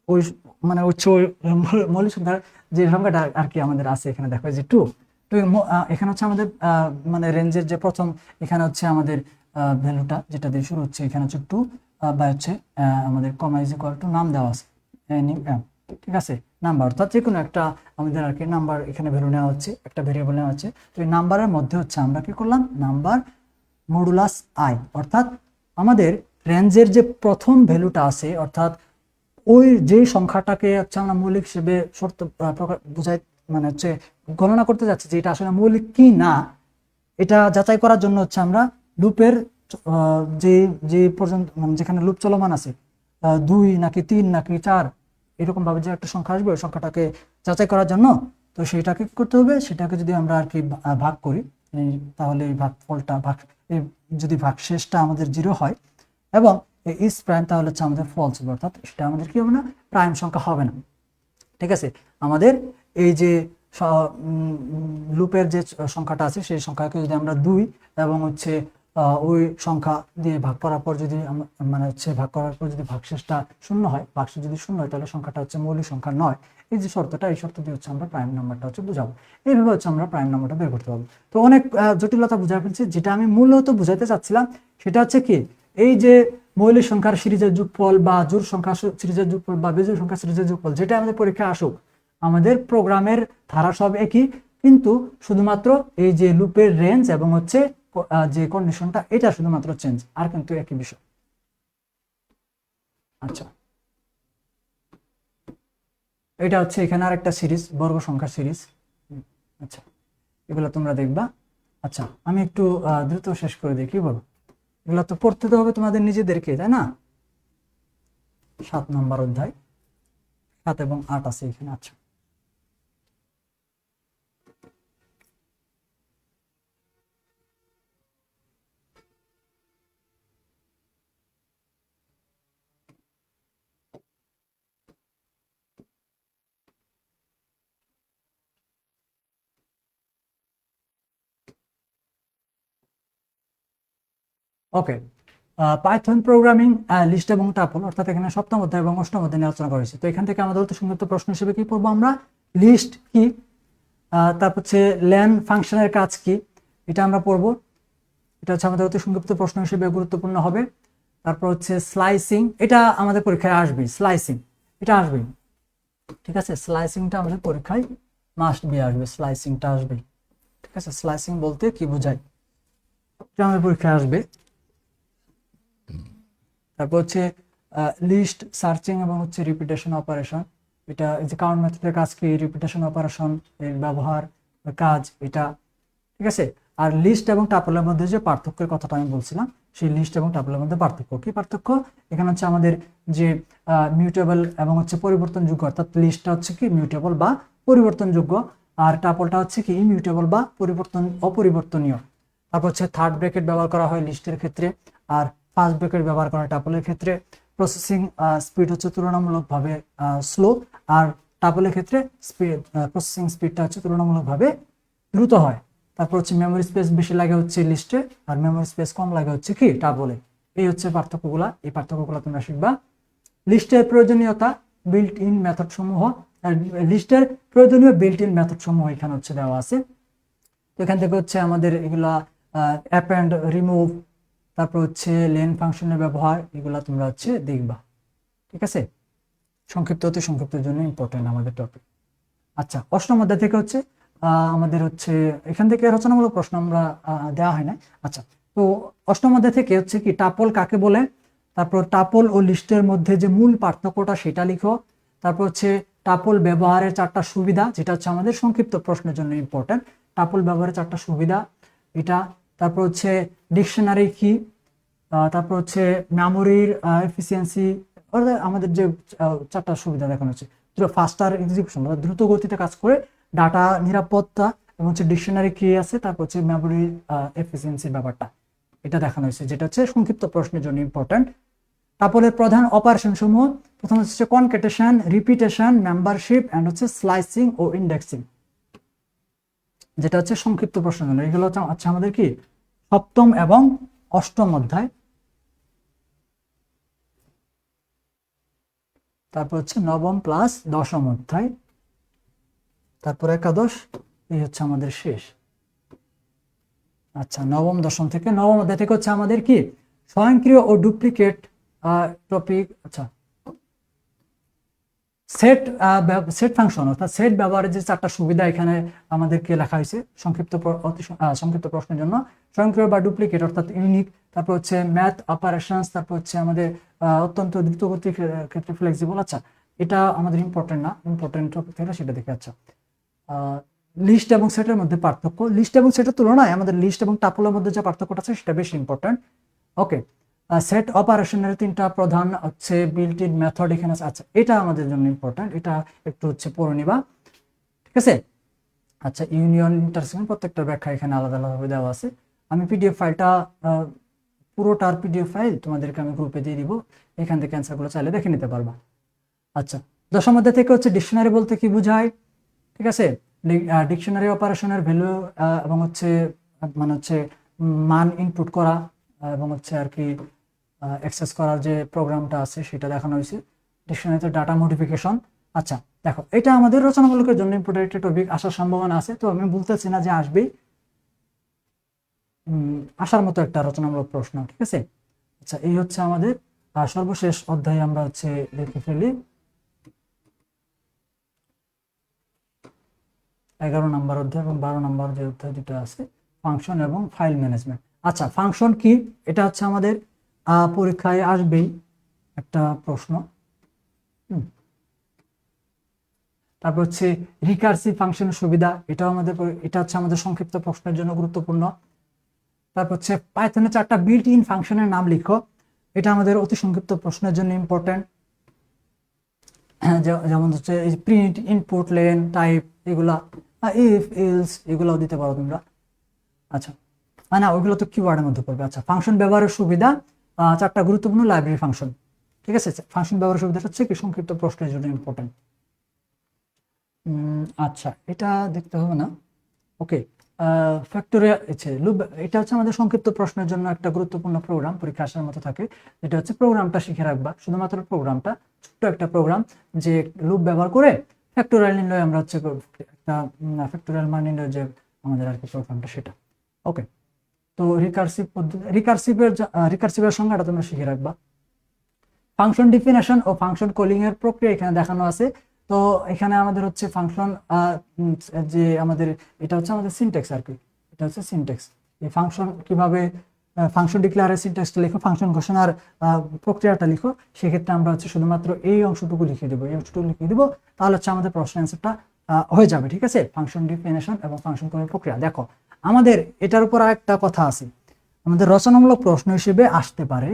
ওই মানে হচ্ছে ওই মৌলিক সংখ্যার যে সংখ্যাটা আর কি আমাদের আছে এখানে, দেখো যে 2, তো এখানে হচ্ছে আমাদের মানে রেঞ্জের যে প্রথম এখানে হচ্ছে আমাদের ভ্যালুটা যেটা দিয়ে শুরু হচ্ছে, এখানে হচ্ছে 2 বা হচ্ছে আমাদের কমা ইজ ইকুয়াল টু নাম দেওয়া আছে এম, ঠিক আছে, নাম্বার, অর্থাৎ যে কোনো একটা আমাদের আর কি নাম্বার এখানে ভ্যালু নেওয়া হচ্ছে, একটা ভেরিয়েবল নেওয়া হচ্ছে। তো এই নাম্বারের মধ্যে হচ্ছে আমরা কি করলাম, নাম্বার মডুলাস আই, অর্থাৎ আমাদের রেঞ্জের যে প্রথম ভ্যালুটা আছে, অর্থাৎ ওই যে সংখ্যাটাকে হচ্ছে আমরা মৌলিক হিসেবে শর্ত বোঝাই, মানে হচ্ছে গণনা করতে যাচ্ছি যে এটা আসলে মৌলিক কি না, এটা যাচাই করার জন্য হচ্ছে আমরা লুপের যে যে পর্যন্ত মানে যেখানে লুপ চলমান আছে 2 নাকি 3 নাকি 4 এরকম ভাবে যে একটা সংখ্যা আসবে, ওই সংখ্যাটাকে যাচাই করার জন্য, তো সেটাকে কি করতে হবে, সেটাকে যদি আমরা আর কি ভাগ করি, তাহলে এই ভাগফলটা যদি ভাগশেষটা আমাদের 0 হয় এবং ইজ প্রাইম, তাহলে হচ্ছে আমাদের ফলস হবে, অর্থাৎ সেটা আমাদের কি হবে না, প্রাইম সংখ্যা হবে না, ঠিক আছে। আমাদের এই যে লুপের যে সংখ্যাটা আছে সেই সংখ্যাকে যদি আমরা 2 এবং হচ্ছে ওই সংখ্যা দিয়ে ভাগ করার পর যদি মানে হচ্ছে ভাগ করার পর যদি ভাগশেষটা 0 হয়, ভাগশেষ যদি 0 হয়, তাহলে সংখ্যাটা হচ্ছে মৌলিক সংখ্যা নয়। এই যে শর্তটা, এই শর্ত দিয়ে হচ্ছে আমরা প্রাইম নাম্বারটা হচ্ছে বুঝাবো, এইভাবে হচ্ছে আমরা প্রাইম নাম্বারটা বের করতে পারবো। তো অনেক জটিলতা বুঝা ফেলছি, যেটা আমি মূলত বুঝাইতে চাচ্ছিলাম সেটা হচ্ছে কি, এই যে মৌলিক সংখ্যার সিরিজের যোগফল বা জোড় সংখ্যা সিরিজের যোগফল বা বেজোড় সংখ্যা সিরিজের যোগফল, যেটা আমাদের পরীক্ষায় আসুক, আমাদের প্রোগ্রামের ধারা সব একই, কিন্তু শুধুমাত্র এই যে লুপের রেঞ্জ এবং হচ্ছে যে কন্ডিশনটা, এটা শুধুমাত্র চেঞ্জ, আর কিন্তু একই বিষয়। আচ্ছা, এটা হচ্ছে এখানে আর একটা সিরিজ, বর্গ সংখ্যা সিরিজ। আচ্ছা, এগুলো তোমরা দেখবা। আচ্ছা, আমি একটু দ্রুত শেষ করে দিই, কি বলো? এগুলো তো পড়তে তো হবে তোমাদের নিজেদেরকে, তাই না? 7 নম্বর অধ্যায়, 7 এবং 8 আছে এখানে। আচ্ছা, ওকে। পাইথন প্রোগ্রামিং লিস্ট এবং টাপল, অর্থাৎ এখানে সপ্তম অধ্যায় এবং অষ্টম অধ্যায় নিয়ে আলোচনা করা হয়েছে। তো এখান থেকে আমাদের অতি সংক্ষিপ্ত প্রশ্ন হিসেবে কি পড়বো আমরা, লিস্ট কি, তারপর হচ্ছে লেন ফাংশনের কাজ কি, এটা আমরা পড়বো। এটা হচ্ছে আমাদের অতি সংক্ষিপ্ত প্রশ্ন হিসেবে গুরুত্বপূর্ণ হবে। তারপর হচ্ছে স্লাইসিং, এটা আমাদের পরীক্ষায় আসবে, স্লাইসিং এটা আসবে, ঠিক আছে। স্লাইসিংটা আমাদের পরীক্ষায় মাস্ট বি আসবে, স্লাইসিংটা আসবে, ঠিক আছে। স্লাইসিং বলতে কি বোঝায়, এটা আমাদের পরীক্ষায় আসবে। তারপর হচ্ছে লিস্ট, সার্চিং এবং হচ্ছে রিপিটেশন অপারেশন, এটা এই যে কাউন্ট মেথডের কাজ কি, রিপিটেশন অপারেশন এর ব্যবহার কাজ এটা, ঠিক আছে। আর লিস্ট এবং টাপলের মধ্যে যে পার্থক্যের কথাটা আমি বলছিলাম, সেই লিস্ট এবং টাপলের মধ্যে পার্থক্য কি পার্থক্য, এখানে হচ্ছে আমাদের যে মিউটেবল এবং হচ্ছে পরিবর্তনযোগ্য, অর্থাৎ লিস্টটা হচ্ছে কি মিউটেবল বা পরিবর্তনযোগ্য, আর টাপলটা হচ্ছে কি ইমিউটেবল বা অপরিবর্তনীয়। তারপর হচ্ছে থার্ড ব্র্যাকেট ব্যবহার করা হয় লিস্টের ক্ষেত্রে, আর ফার্স্ট ব্র্যাকেট ব্যবহার করা হয় টাপলের ক্ষেত্রে। প্রসেসিং স্পিড হচ্ছে তুলনামূলকভাবে স্লো, আর টাপলের ক্ষেত্রে স্পিড প্রসেসিং স্পিডটা হচ্ছে তুলনামূলকভাবে দ্রুত হয়। তারপর হচ্ছে মেমোরি স্পেস বেশি লাগে হচ্ছে লিস্টে, আর মেমোরি স্পেস কম লাগে হচ্ছে কি টাপলে। এই হচ্ছে পার্থক্যগুলা, এই পার্থক্যগুলো তোমরা শিখবা। লিস্টের প্রয়োজনীয়তা, বিল্ট ইন মেথড সমূহ, লিস্টের প্রয়োজনীয় বিল্ট ইন মেথড সমূহ এখানে হচ্ছে দেওয়া আছে। তো এখান থেকে হচ্ছে আমাদের এগুলা অ্যাপেন্ড, রিমুভ, তারপর হচ্ছে লেন ফাংশনের ব্যবহার, এগুলা তোমরা হচ্ছে দেখবা, ঠিক আছে। সংক্ষিপ্ত অতি সংক্ষিপ্তের জন্য ইম্পর্টেন্ট আমাদের টপিক। আচ্ছা, অষ্টম অধ্যায় থেকে হচ্ছে আমাদের হচ্ছে এখান থেকে রচনামূলক প্রশ্ন আমরা দেওয়া হয় না। আচ্ছা, তো অষ্টম অধ্যায় থেকে হচ্ছে কি টাপল কাকে বলে, তারপর টাপল ও লিস্টের মধ্যে যে মূল পার্থক্যটা সেটা লিখো। তারপর হচ্ছে টাপল ব্যবহারের 4টা সুবিধা, যেটা হচ্ছে আমাদের সংক্ষিপ্ত প্রশ্নের জন্য ইম্পর্টেন্ট। টাপল ব্যবহারের 4টা সুবিধা এটা। তারপর হচ্ছে ডিকশনারি কি, তারপর হচ্ছে মেমোরির এফিসিয়েন্সি, আমাদের যে 4টা সুবিধা দেখানো হচ্ছে, ফাস্টার এক্সিকিউশন, দ্রুত গতিতে কাজ করে, ডাটা নিরাপত্তা, এবং হচ্ছে ডিকশনারি কি আছে, তারপর হচ্ছে মেমোরি এফিসিয়েন্সির ব্যাপারটা এটা দেখানো হয়েছে, যেটা হচ্ছে সংক্ষিপ্ত প্রশ্নের জন্য ইম্পর্টেন্ট। তারপরে প্রধান অপারেশন সমূহ, প্রথম হচ্ছে কনক্যাটেশন, রিপিটেশন, মেম্বারশিপ এন্ড হচ্ছে স্লাইসিং ও ইন্ডেক্সিং, যেটা হচ্ছে সংক্ষিপ্ত প্রশ্নের জন্য। এগুলো হচ্ছে আমাদের কি সপ্তম এবং অষ্টম অধ্যায়। তারপর হচ্ছে নবম প্লাস দশম অধ্যায়, তারপর একাদশ, এই হচ্ছে আমাদের শেষ। আচ্ছা, নবম দশম থেকে নবম অধ্যায় থেকে হচ্ছে আমাদের কি স্বয়ংক্রিয় ও ডুপ্লিকেট টপিক। আচ্ছা, সেট সেট ফাংশন, অর্থাৎ সেট ব্যবহারের যে 4টা সুবিধা এখানে আমাদেরকে লেখা হয়েছে সংক্ষিপ্ত প্রশ্নের জন্য। স্বয়ংক্রিয় বা ডুপ্লিকেট অর্থাৎ ইউনিক, তারপর হচ্ছে ম্যাথ অপারেশনস, তারপর হচ্ছে আমাদের অত্যন্ত দ্রুতগতির ক্ষেত্রে ফ্লেক্সিবল। আচ্ছা, এটা আমাদের ইম্পর্টেন্ট না, ইম্পর্টেন্ট টপিক থেকে সেটা দেখে। আচ্ছা, লিস্ট এবং সেটের মধ্যে পার্থক্য, লিস্ট এবং সেটের তুলনায় আমাদের লিস্ট এবং টাপলের মধ্যে যে পার্থক্যটা আছে সেটা বেশি ইম্পর্টেন্ট। ওকে, সেট অপারেশনের 3টা প্রধান হচ্ছে বিল্ট ইন মেথড এখানে আছে। আচ্ছা, এটা আমাদের জন্য ইম্পর্টেন্ট, এটা একটু হচ্ছে পড়ে নিবা, ঠিক আছে। আচ্ছা, ইউনিয়ন, ইন্টারসেকশন, প্রত্যেকটা ব্যাখ্যা এখানে আলাদা আলাদাভাবে দেওয়া আছে। আমি পিডিএফ ফাইলটা পুরোটার পিডিএফ ফাইল তোমাদেরকে আমি গ্রুপে দিয়ে দিব, এখান থেকে অ্যান্সারগুলো চাইলে দেখে নিতে পারবা। আচ্ছা, দশম অধ্যায় থেকে হচ্ছে ডিকশনারি বলতে কি বোঝায়, ঠিক আছে। ডিকশনারি অপারেশনের ভ্যালু এবং হচ্ছে মানে হচ্ছে মান ইনপুট করা এবং হচ্ছে আর কি অ্যাক্সেস করার যে প্রোগ্রামটা আছে সেটা দেখানো হয়েছে। ডিকশনারিতে ডাটা মডিফিকেশন। আচ্ছা, দেখো এটা আমাদের রচনামূলকের জন্য ইম্পর্টেন্ট একটা টপিক, আসার সম্ভাবনা আছে, তো আমি বলতেছি না যে আসবেই, আসার মতো একটা রচনামূলক প্রশ্ন, ঠিক আছে। আচ্ছা, এই হচ্ছে আমাদের সর্বশেষ অধ্যায় আমরা হচ্ছে দেখে ফেলি, 11 নম্বর অধ্যায় এবং 12 নম্বর যে অধ্যায় দুটো আছে, ফাংশন এবং ফাইল ম্যানেজমেন্ট। আচ্ছা, ফাংশন কি, এটা হচ্ছে আমাদের পরীক্ষায় আসবেই একটা প্রশ্ন। তারপর হচ্ছে রিকার্সিভ ফাংশনের সুবিধা, এটা হচ্ছে আমাদের সংক্ষিপ্ত প্রশ্নের জন্য গুরুত্বপূর্ণ। তারপর হচ্ছে পাইথনের 4টা বিল্ট ইন ফাংশনের নাম লিখো, এটা আমাদের অতি সংক্ষিপ্ত প্রশ্নের জন্য ইম্পর্টেন্ট। যেমন হচ্ছে প্রিন্ট, ইনপুট, লেন, টাইপ, এগুলা, ইফ, এলস, এগুলাও দিতে পারো তোমরা। আচ্ছা, না ওইগুলো তো কিওয়ার্ডের মধ্যে পড়বে। আচ্ছা, ফাংশন ব্যবহারের সুবিধা, 4টা গুরুত্বপূর্ণ লাইব্রেরি ফাংশন, ঠিক আছে। ফাংশন ব্যবহারের সুবিধা হচ্ছে কি সংক্ষিপ্ত প্রশ্নের জন্য ইম্পর্টেন্ট। আচ্ছা, এটা দেখতে হবে না। ওকে, ফ্যাক্টোরিয়াল, এটা হচ্ছে আমাদের সংক্ষিপ্ত প্রশ্নের জন্য একটা গুরুত্বপূর্ণ প্রোগ্রাম, পরীক্ষা আসার মতো থাকে। এটা হচ্ছে প্রোগ্রামটা শিখে রাখবা, শুধুমাত্র প্রোগ্রামটা, ছোট্ট একটা প্রোগ্রাম যে লুপ ব্যবহার করে ফ্যাক্টোরিয়াল নির্ণয় আমরা হচ্ছে একটা ফ্যাক্টোরিয়াল মান নির্ণয় যে আমাদের আর কি প্রোগ্রামটা সেটা। ওকে, তো রিকার্সিভের সংজ্ঞাটা তোমরা শিখে রাখবা। ফাংশন ডিফিনেশন ও ফাংশন কলিং এর প্রক্রিয়া এখানে দেখানো আছে। তো এখানে আমাদের হচ্ছে ফাংশন যে আমাদের এটা হচ্ছে আমাদের সিনট্যাক্স আর কি, এটা হচ্ছে সিনট্যাক্স, এই ফাংশন কিভাবে ফাংশন ডিক্লেয়ারের সিনট্যাক্সটা লিখো, ফাংশন ঘোষণার প্রক্রিয়াটা লিখো, সেক্ষেত্রে আমরা হচ্ছে শুধুমাত্র এই অংশটুকু লিখে দেবো, এই অংশটুকু লিখে দেবো, তাহলে হচ্ছে আমাদের প্রশ্ন অ্যান্সারটা হয়ে যাবে। ঠিক আছে, ফাংশন ডিফিনেশন এবং ফাংশন কলের প্রক্রিয়া। দেখো আমাদের এটার উপর একটা কথা আছে, আমাদের রচনামূলক প্রশ্ন হিসেবে আসতে পারে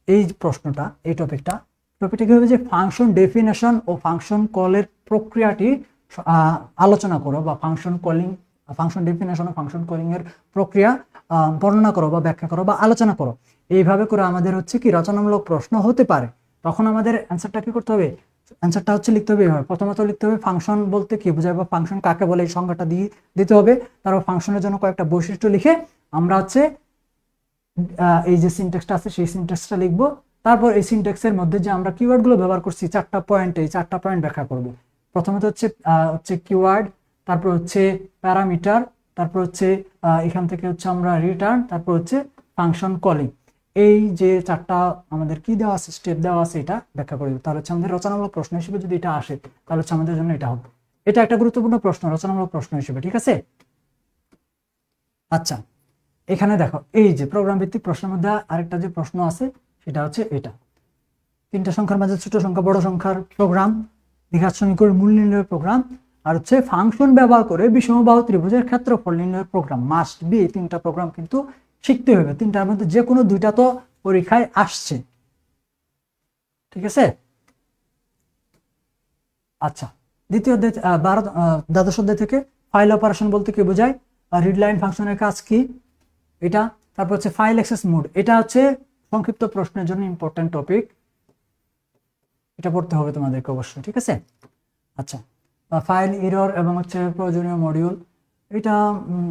এই প্রশ্নটা, এই টপিকটা কি হবে যে ফাংশন ডেফিনেশন ও ফাংশন কলের প্রক্রিয়াটি আলোচনা করো, বা ফাংশন কলিং, ফাংশন ডেফিনেশন ও ফাংশন কলিং এর প্রক্রিয়া বর্ণনা করো বা ব্যাখ্যা করো বা আলোচনা করো। এইভাবে করে আমাদের হচ্ছে কি রচনামূলক প্রশ্ন হতে পারে। তখন আমাদের অ্যান্সারটা কি করতে হবে, অ্যান্সারটা হচ্ছে লিখতে হবে এইভাবে। প্রথমত লিখতে হবে ফাংশন বলতে কি বোঝায় বা ফাংশন কাকে বলে, এই সংজ্ঞাটা দিয়ে দিতে হবে। তারপর ফাংশনের জন্য কয়েকটা বৈশিষ্ট্য লিখে আমরা হচ্ছে এই যে সিনট্যাক্সটা আছে সেই সিনট্যাক্সটা লিখবো। তারপর এই সিনট্যাক্সের মধ্যে যে আমরা কিওয়ার্ডগুলো ব্যবহার করছি 4টা পয়েন্টে, এই 4টা পয়েন্ট ব্যাখ্যা করব। প্রথমত হচ্ছে কিওয়ার্ড, তারপর হচ্ছে প্যারামিটার, তারপর হচ্ছে এখান থেকে হচ্ছে আমরা রিটার্ন, তারপর হচ্ছে ফাংশন কলিং। এই যে 4টা আমাদের কি দেওয়া আছে, স্টেপ দেওয়া আছে, এটা ব্যাখ্যা করে দেবো। তাহলে হচ্ছে আমাদের রচনামূলক প্রশ্ন হিসেবে যদি এটা আসে তাহলে হচ্ছে আমাদের জন্য এটা হবে। এটা একটা গুরুত্বপূর্ণ প্রশ্ন রচনামূলক প্রশ্ন হিসেবে। ঠিক আছে, আচ্ছা এখানে দেখো এই যে প্রোগ্রাম ভিত্তিক প্রশ্নের মধ্যে আরেকটা যে প্রশ্ন আছে সেটা হচ্ছে এটা, 3টা সংখ্যার মাঝে ছোট সংখ্যা বড় সংখ্যার প্রোগ্রাম, দ্বিঘাত সমীকরণ মূল নির্ণয়ের প্রোগ্রাম, আর হচ্ছে ফাংশন ব্যবহার করে বিষমবাহু ত্রিভুজের ক্ষেত্রফল নির্ণয়ের প্রোগ্রাম। মাস্ট বি, 3টা প্রোগ্রাম কিন্তু শিখতে হবে। 3টার মধ্যে যে কোনো 2টা তো পরীক্ষায় আসছে। ঠিক আছে, আচ্ছা দ্বিতীয় দ্বাদশ অধ্যায় থেকে ফাইল অপারেশন বলতে কি বোঝায়, রিড লাইন ফাংশনের কাজ কি এটা, তারপর হচ্ছে ফাইল অ্যাক্সেস মোড, এটা হচ্ছে সংক্ষিপ্ত প্রশ্নের জন্য ইম্পর্টেন্ট টপিক, এটা পড়তে হবে তোমাদেরকে অবশ্যই। ঠিক আছে, আচ্ছা ফাইল এরর এবং হচ্ছে প্রয়োজনীয় মডিউল, এটা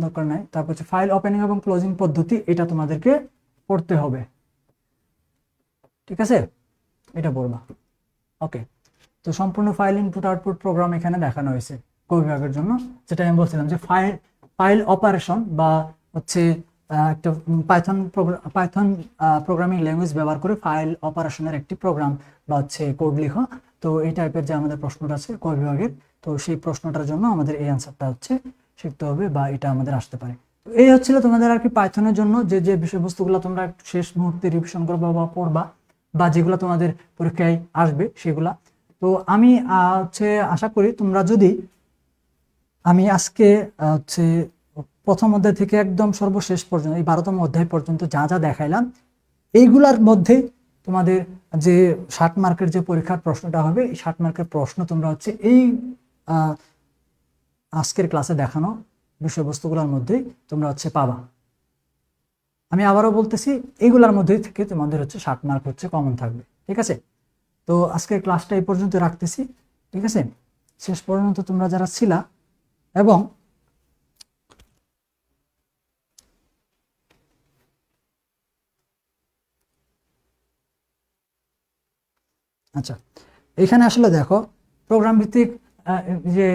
দরকার নাই। তারপর হচ্ছে ফাইল ওপেনিং এবং ক্লোজিং পদ্ধতি, এটা তোমাদেরকে পড়তে হবে। ঠিক আছে, এটা পড়বা। ওকে, তো সম্পূর্ণ ফাইল ইনপুট আউটপুট প্রোগ্রাম এখানে দেখানো হয়েছে কো বিভাগের জন্য, যেটা আমি বলছিলাম যে ফাইল অপারেশন বা হচ্ছে একটা পাইথন প্রোগ্রামিং ল্যাঙ্গুয়েজ ব্যবহার করে ফাইল অপারেশনের একটি প্রোগ্রাম বা হচ্ছে কোড লিখো। তো এই টাইপের যে আমাদের প্রশ্নটা আছে ক বিভাগের, তো সেই প্রশ্নটার জন্য আমাদের এই অ্যান্সারটা হচ্ছে শিখতে হবে বা এটা আমাদের আসতে পারে। তো এই হচ্ছিল তোমাদের আর কি পাইথনের জন্য যে যে বিষয়বস্তুগুলো তোমরা একটু শেষ মুহূর্তে রিভিশন করবা বা পড়বা, বা যেগুলো তোমাদের পরীক্ষায় আসবে সেগুলা। তো আমি হচ্ছে আশা করি তোমরা যদি, আমি আজকে হচ্ছে প্রথম অধ্যায় থেকে একদম সর্বশেষ পর্যন্ত এই 12তম অধ্যায় পর্যন্ত যা যা দেখাইলাম, এইগুলার মধ্যে তোমাদের যে 60 মার্কের যে পরীক্ষার প্রশ্নটা হবে, এই 60 মার্কের প্রশ্ন তোমরা হচ্ছে এই আজকের ক্লাসে দেখানো বিষয়বস্তুগুলোর মধ্যেই তোমরা হচ্ছে পাবা। আমি আবারও বলতেছি, এইগুলার মধ্যে থেকে তোমাদের হচ্ছে 60 মার্ক হচ্ছে কমন থাকবে। ঠিক আছে, তো আজকের ক্লাসটা এই পর্যন্ত রাখতেছি। ঠিক আছে, শেষ পর্যন্ত তোমরা যারা ছিলা, এবং আচ্ছা এখানে আসলে দেখো প্রোগ্রাম ভিত্তিক যে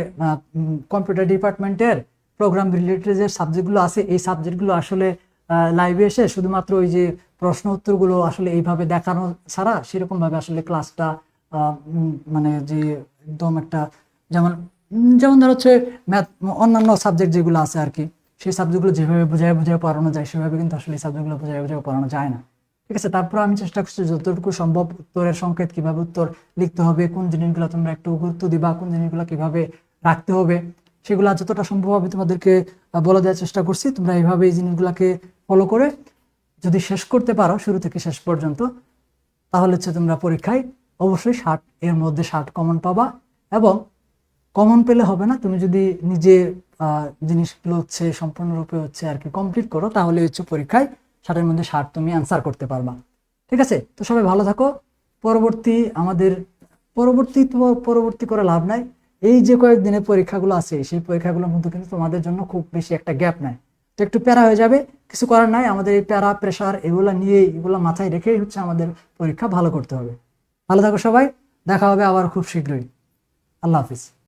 কম্পিউটার ডিপার্টমেন্টের প্রোগ্রাম রিলেটেড যে সাবজেক্টগুলো আছে, এই সাবজেক্টগুলো আসলে লাইভে এসে শুধুমাত্র ওই যে প্রশ্ন উত্তরগুলো আসলে এইভাবে দেখানো ছাড়া সেরকমভাবে আসলে ক্লাসটা মানে যে একদম একটা যেমন যেমন ধর হচ্ছে ম্যাথ, অন্যান্য সাবজেক্ট যেগুলো আছে আর কি, সেই সাবজেক্টগুলো যেভাবে বুঝায় পড়ানো যায় সেভাবে কিন্তু আসলে এই সাবজেক্টগুলো বুঝায় পড়ানো যায় না। ঠিক আছে, তারপর আমি চেষ্টা করছি যতটুকু সম্ভব উত্তরের সংকেত কিভাবে উত্তর লিখতে হবে, কোন জিনিসগুলো তোমরা একটু গুরুত্ব দিবা, কোন জিনিসগুলো কিভাবে রাখতে হবে, সেগুলো যতটা সম্ভব আমি তোমাদেরকে বলে দেওয়ার চেষ্টা করছি। তোমরা এইভাবে এই জিনিসগুলোকে ফলো করে যদি শেষ করতে পারো শুরু থেকে শেষ পর্যন্ত, তাহলে হচ্ছে তোমরা পরীক্ষায় অবশ্যই 60 এর মধ্যে 60 কমন পাবা। এবং কমন পেলে হবে না, তুমি যদি নিজে জিনিসগুলো হচ্ছে সম্পূর্ণরূপে হচ্ছে আর কি কমপ্লিট করো, তাহলে হচ্ছে পরীক্ষায় 60 এর মধ্যে 60 তুমি অ্যান্সার করতে পারবা। ঠিক আছে, তো সবাই ভালো থাকো। পরবর্তী করে লাভ নাই, এই যে কয়েকদিনের পরীক্ষাগুলো আছে সেই পরীক্ষাগুলোর মধ্যে কিন্তু তোমাদের জন্য খুব বেশি একটা গ্যাপ নাই, তো একটু প্যারা হয়ে যাবে, কিছু করার নাই। আমাদের এই প্যারা প্রেশার এগুলো নিয়ে, এগুলো মাথায় রেখেই হচ্ছে আমাদের পরীক্ষা ভালো করতে হবে। ভালো থাকো সবাই, দেখা হবে আবার খুব শীঘ্রই। আল্লাহ হাফিজ।